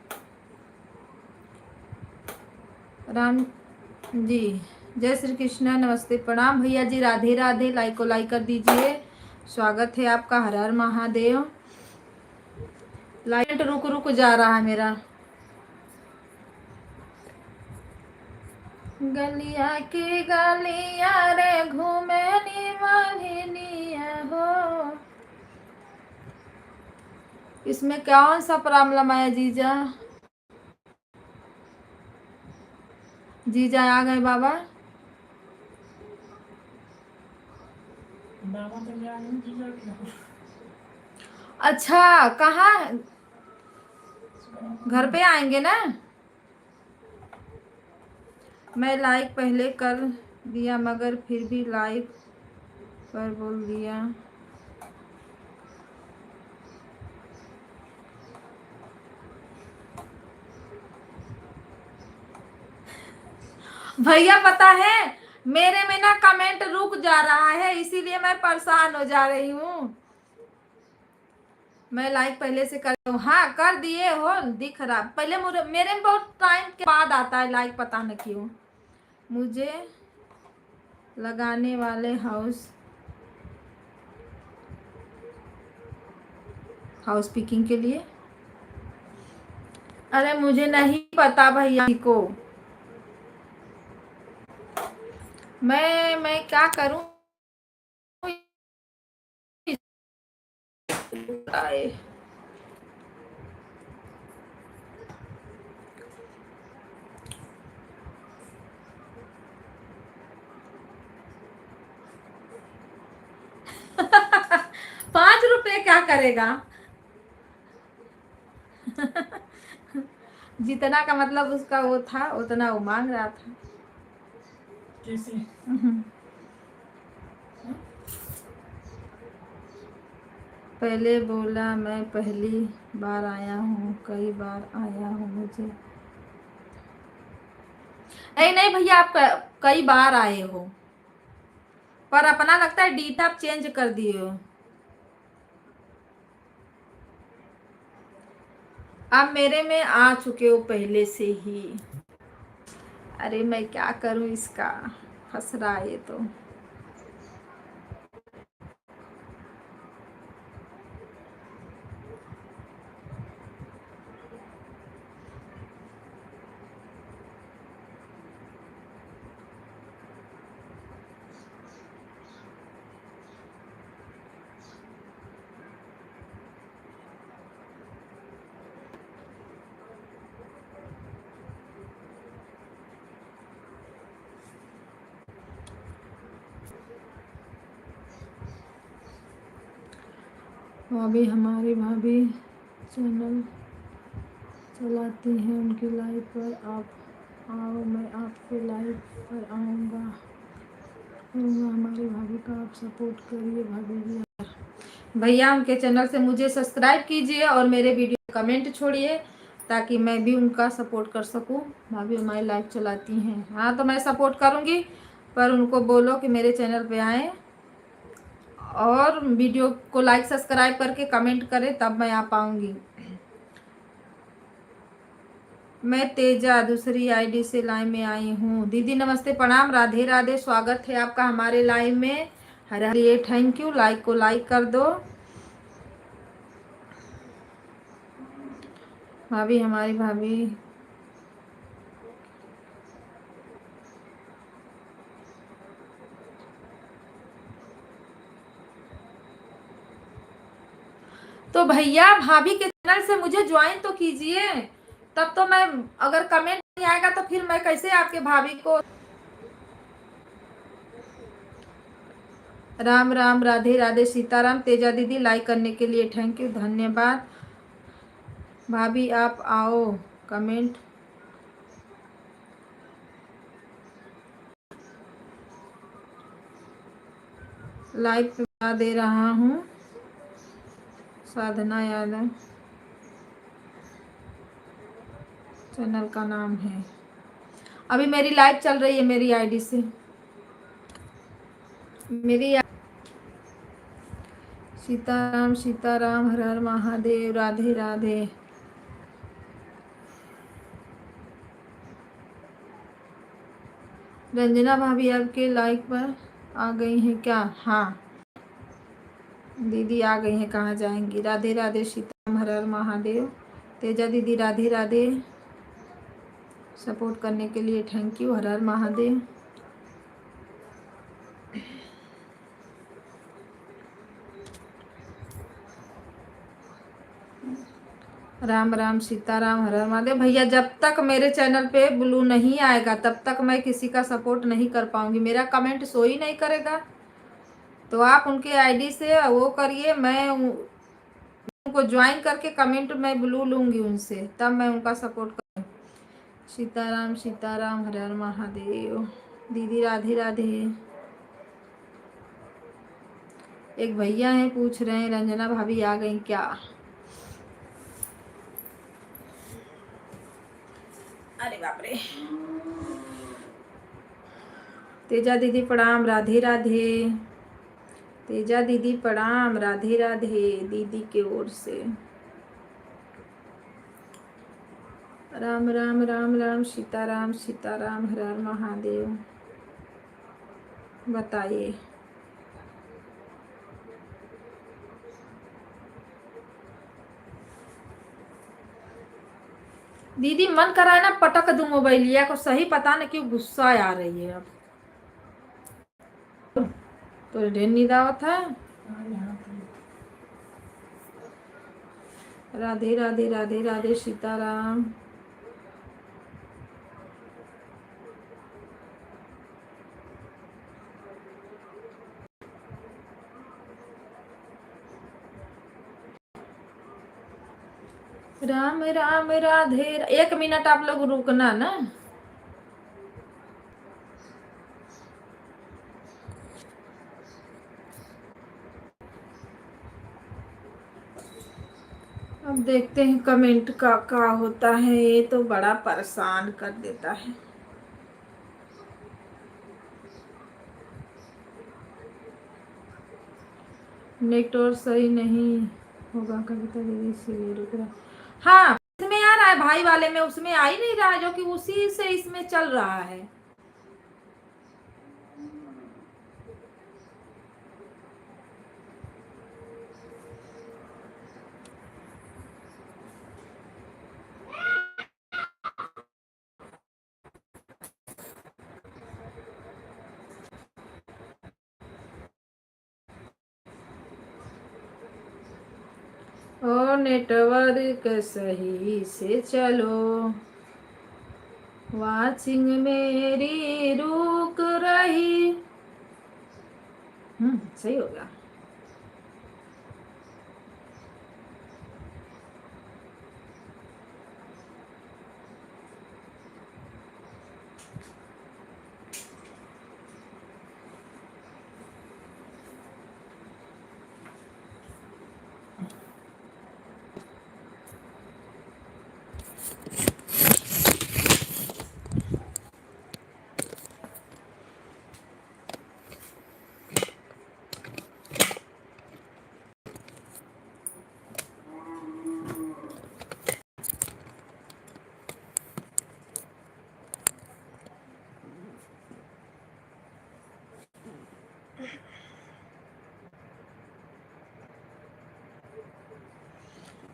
राम जी, जय श्री कृष्णा, नमस्ते प्रणाम भैया जी, राधे राधे। लाइक को लाइक कर दीजिए, स्वागत है आपका, हर हर महादेव। लाइट रुक रुक जा रहा है मेरा। गलिया की गलिया रे घूमे निवालिनिया हो। इसमें कौन सा प्रॉब्लम आया जीजा? जीजा आ गए बाबा। बाबा तो गया नहीं, जीजा क्या? अच्छा, कहाँ? घर पे आएंगे ना? मैं लाइक पहले कर दिया मगर फिर भी लाइक पर बोल दिया। भैया पता है मेरे में ना कमेंट रुक जा रहा है, इसीलिए मैं परेशान हो जा रही हूँ। मैं लाइक पहले से कर हाँ कर दिए हो, दिख रहा पहले मेरे में बहुत टाइम के बाद आता है लाइक, पता न क्यों। मुझे लगाने वाले हाउस पिकिंग के लिए। अरे मुझे नहीं पता भैया को, मैं क्या करूं। आए। ₹5 क्या करेगा? जितना का मतलब उसका वो था उतना वो मांग रहा था। कैसे? पहले बोला मैं पहली बार आया हूँ, कई बार आया हूँ मुझे। नहीं नहीं भैया, आप कई बार आए हो, पर अपना लगता है डीटा आप चेंज कर दिए हो। आप मेरे में आ चुके हो पहले से ही। अरे मैं क्या करूं, इसका हंस रहा है ये तो। हमारी भाभी चैनल चलाती हैं, उनकी लाइव पर आप आओ, मैं आपके लाइव पर आऊँगा। हमारी भाभी का आप सपोर्ट करिए भाभी जी। भैया उनके चैनल से मुझे सब्सक्राइब कीजिए और मेरे वीडियो कमेंट छोड़िए, ताकि मैं भी उनका सपोर्ट कर सकूं। भाभी हमारी लाइव चलाती हैं, हाँ तो मैं सपोर्ट करूंगी, पर उनको बोलो कि मेरे चैनल पे आएँ और वीडियो को लाइक सब्सक्राइब करके कमेंट करें, तब मैं आ पाऊंगी। मैं तेजा दूसरी आईडी से लाइव में आई हूँ। दीदी नमस्ते प्रणाम, राधे राधे, स्वागत है आपका हमारे लाइव में। हर हर थैंक यू। लाइक को लाइक कर दो। भाभी हमारी भाभी तो भैया भाभी के चैनल से मुझे ज्वाइन तो कीजिए, तब तो मैं, अगर कमेंट नहीं आएगा तो फिर मैं कैसे आपके भाभी को। राम राम, राधे राधे, सीताराम। तेजा दीदी लाइक करने के लिए थैंक यू, धन्यवाद। भाभी आप आओ कमेंट। लाइव पे बता दे रहा हूँ। साधना यादव चैनल का नाम है। अभी मेरी लाइव चल रही है मेरी आईडी से। मेरी सीताराम सीताराम, हर हर महादेव, राधे राधे। रंजना भाभी आपके लाइक पर आ गई हैं क्या? हाँ दीदी आ गई हैं, कहाँ जाएंगी। राधे राधे, सीताराम, हर हर महादेव। तेजा दीदी राधे राधे, सपोर्ट करने के लिए थैंक यू। हर हर महादेव। राम राम सीताराम, हर हर महादेव। भैया जब तक मेरे चैनल पे ब्लू नहीं आएगा तब तक मैं किसी का सपोर्ट नहीं कर पाऊंगी। मेरा कमेंट शो ही नहीं करेगा, तो आप उनके आईडी से वो करिए, मैं उनको ज्वाइन करके कमेंट में ब्लू लूंगी उनसे, तब मैं उनका सपोर्ट करूँ। सीताराम सीताराम, हर हर महादेव। दीदी राधे राधे। एक भैया हैं पूछ रहे हैं रंजना भाभी आ गई क्या? अरे बाप रे। तेजा दीदी प्रणाम, राधे राधे। तेजा दीदी प्रणाम, राधे राधे दीदी के ओर से। राम राम राम राम, सीताराम सीताराम, हर हर महादेव। बताइए। दीदी मन करा है ना पटक दूं मोबाइलिया को, सही पता नहीं क्यों गुस्सा आ रही है। अब तो ढेर नींद आवत है। राधे राधे राधे राधे, सीताराम। राम राम राधे। एक मिनट आप लोग रुकना ना। अब देखते हैं कमेंट का होता है। ये तो बड़ा परेशान कर देता है। नेटवर्क सही नहीं होगा, कविता दीदी इसीलिए रुक रहा। हाँ इसमें आ रहा है भाई वाले में, उसमें आ ही नहीं रहा है, जो कि उसी से इसमें चल रहा है। और नेटवर्क सही से चलो, वाचिंग मेरी रुक रही। सही हो गया।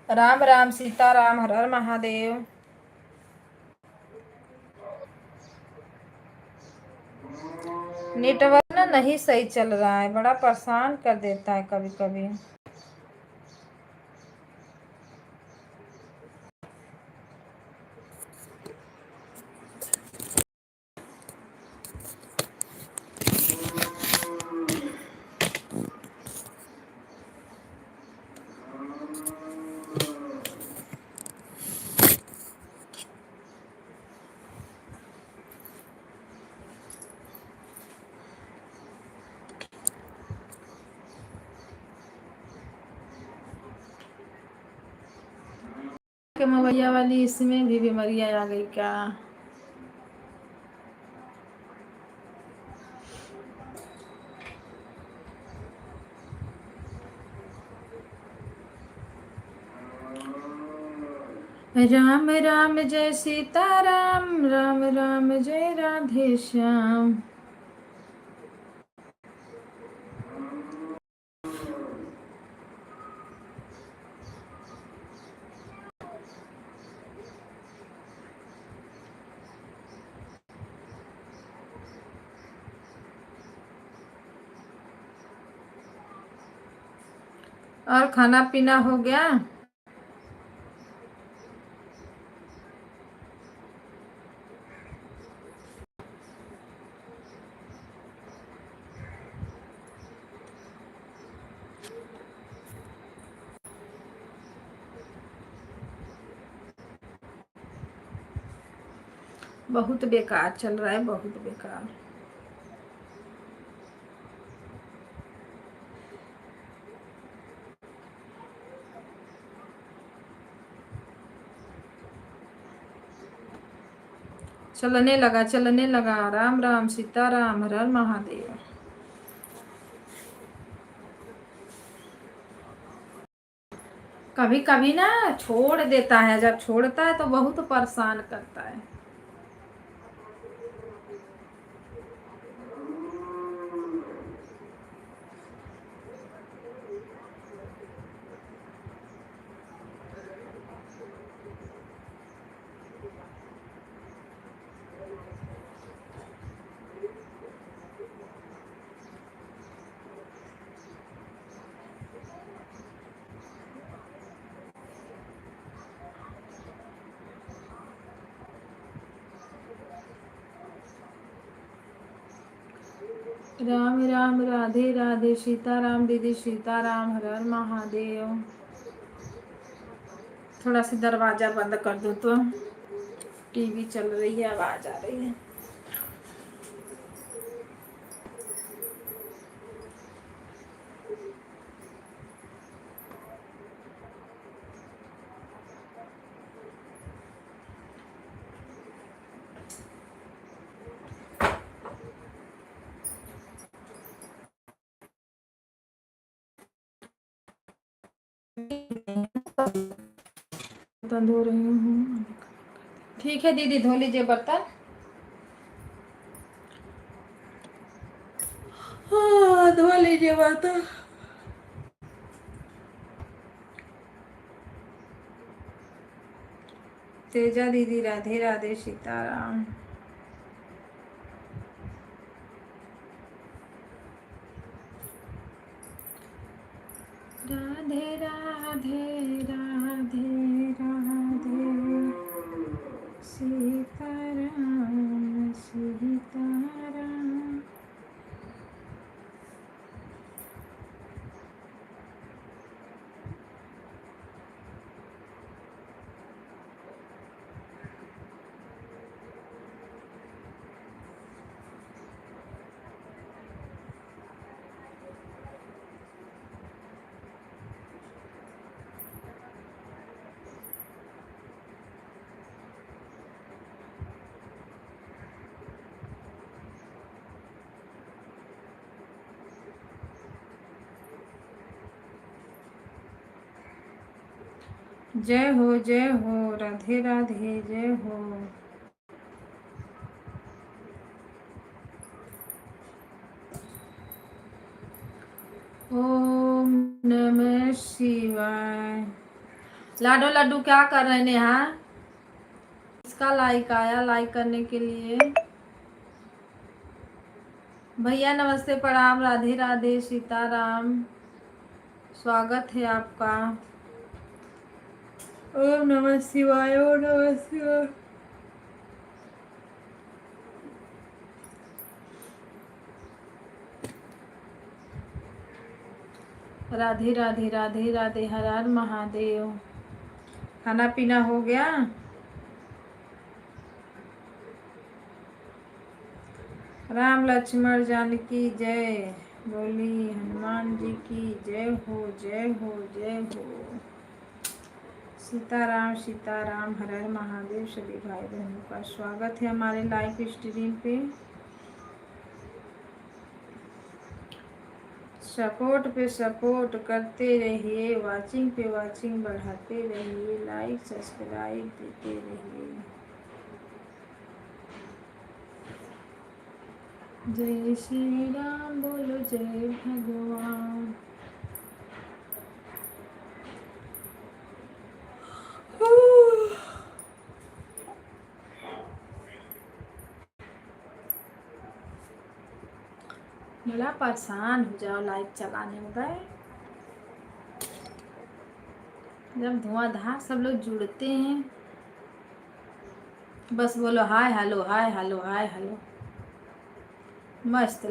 राम राम सीताराम, हर हर महादेव। नेटवर्क ना नहीं सही चल रहा है, बड़ा परेशान कर देता है कभी कभी। के मवैया वाली इसमें भी बीमारियां आ गई क्या? राम राम जय सीताराम, राम राम जय राधे श्याम। और खाना पीना हो गया? बहुत बेकार चल रहा है, बहुत बेकार। चलने लगा। राम राम सीताराम, हर हर महादेव। कभी कभी ना छोड़ देता है, जब छोड़ता है तो बहुत परेशान करता है। राम राम राधे राधे, सीताराम दीदी, सीताराम, हर हर महादेव। थोड़ा सा दरवाजा बंद कर दो तो टीवी चल रही है, आवाज आ रही है। बर्तन धो रही हूँ। ठीक है दीदी, धो लीजिए बर्तन। हाँ, धो लीजिए बर्तन। तेजा दीदी, राधे राधे, सीताराम। राधे राधे राधे राधे, सीताराम सीताराम। जय हो राधे राधे, जय हो। ओम नमः शिवाय। लाडो लड्डू क्या कर रहे हैं नेहा? इसका लाइक आया, लाइक करने के लिए। भैया नमस्ते, प्रणाम, राधे राधे, सीताराम, स्वागत है आपका। ओम नमः शिवाय, ओम नमः शिवाय। राधे राधे राधे राधे, हर हर महादेव। खाना पीना हो गया? राम लक्ष्मण जानकी जय बोली, हनुमान जी की जय हो, जय हो, जय हो। सीताराम, हर हर महादेव। सभी भाई बहनों का स्वागत है हमारे लाइव स्ट्रीम पे। सपोर्ट पे सपोर्ट करते रहिए, वाचिंग पे वाचिंग बढ़ाते रहिए, लाइक सब्सक्राइब देते रहिए। जय श्री राम बोलो, जय भगवान। बड़ा परेशान हो जाओ लाइव चलाने में गए, जब धुआंधार सब लोग जुड़ते हैं, बस बोलो hi hello, hi hello, hi hello, मस्त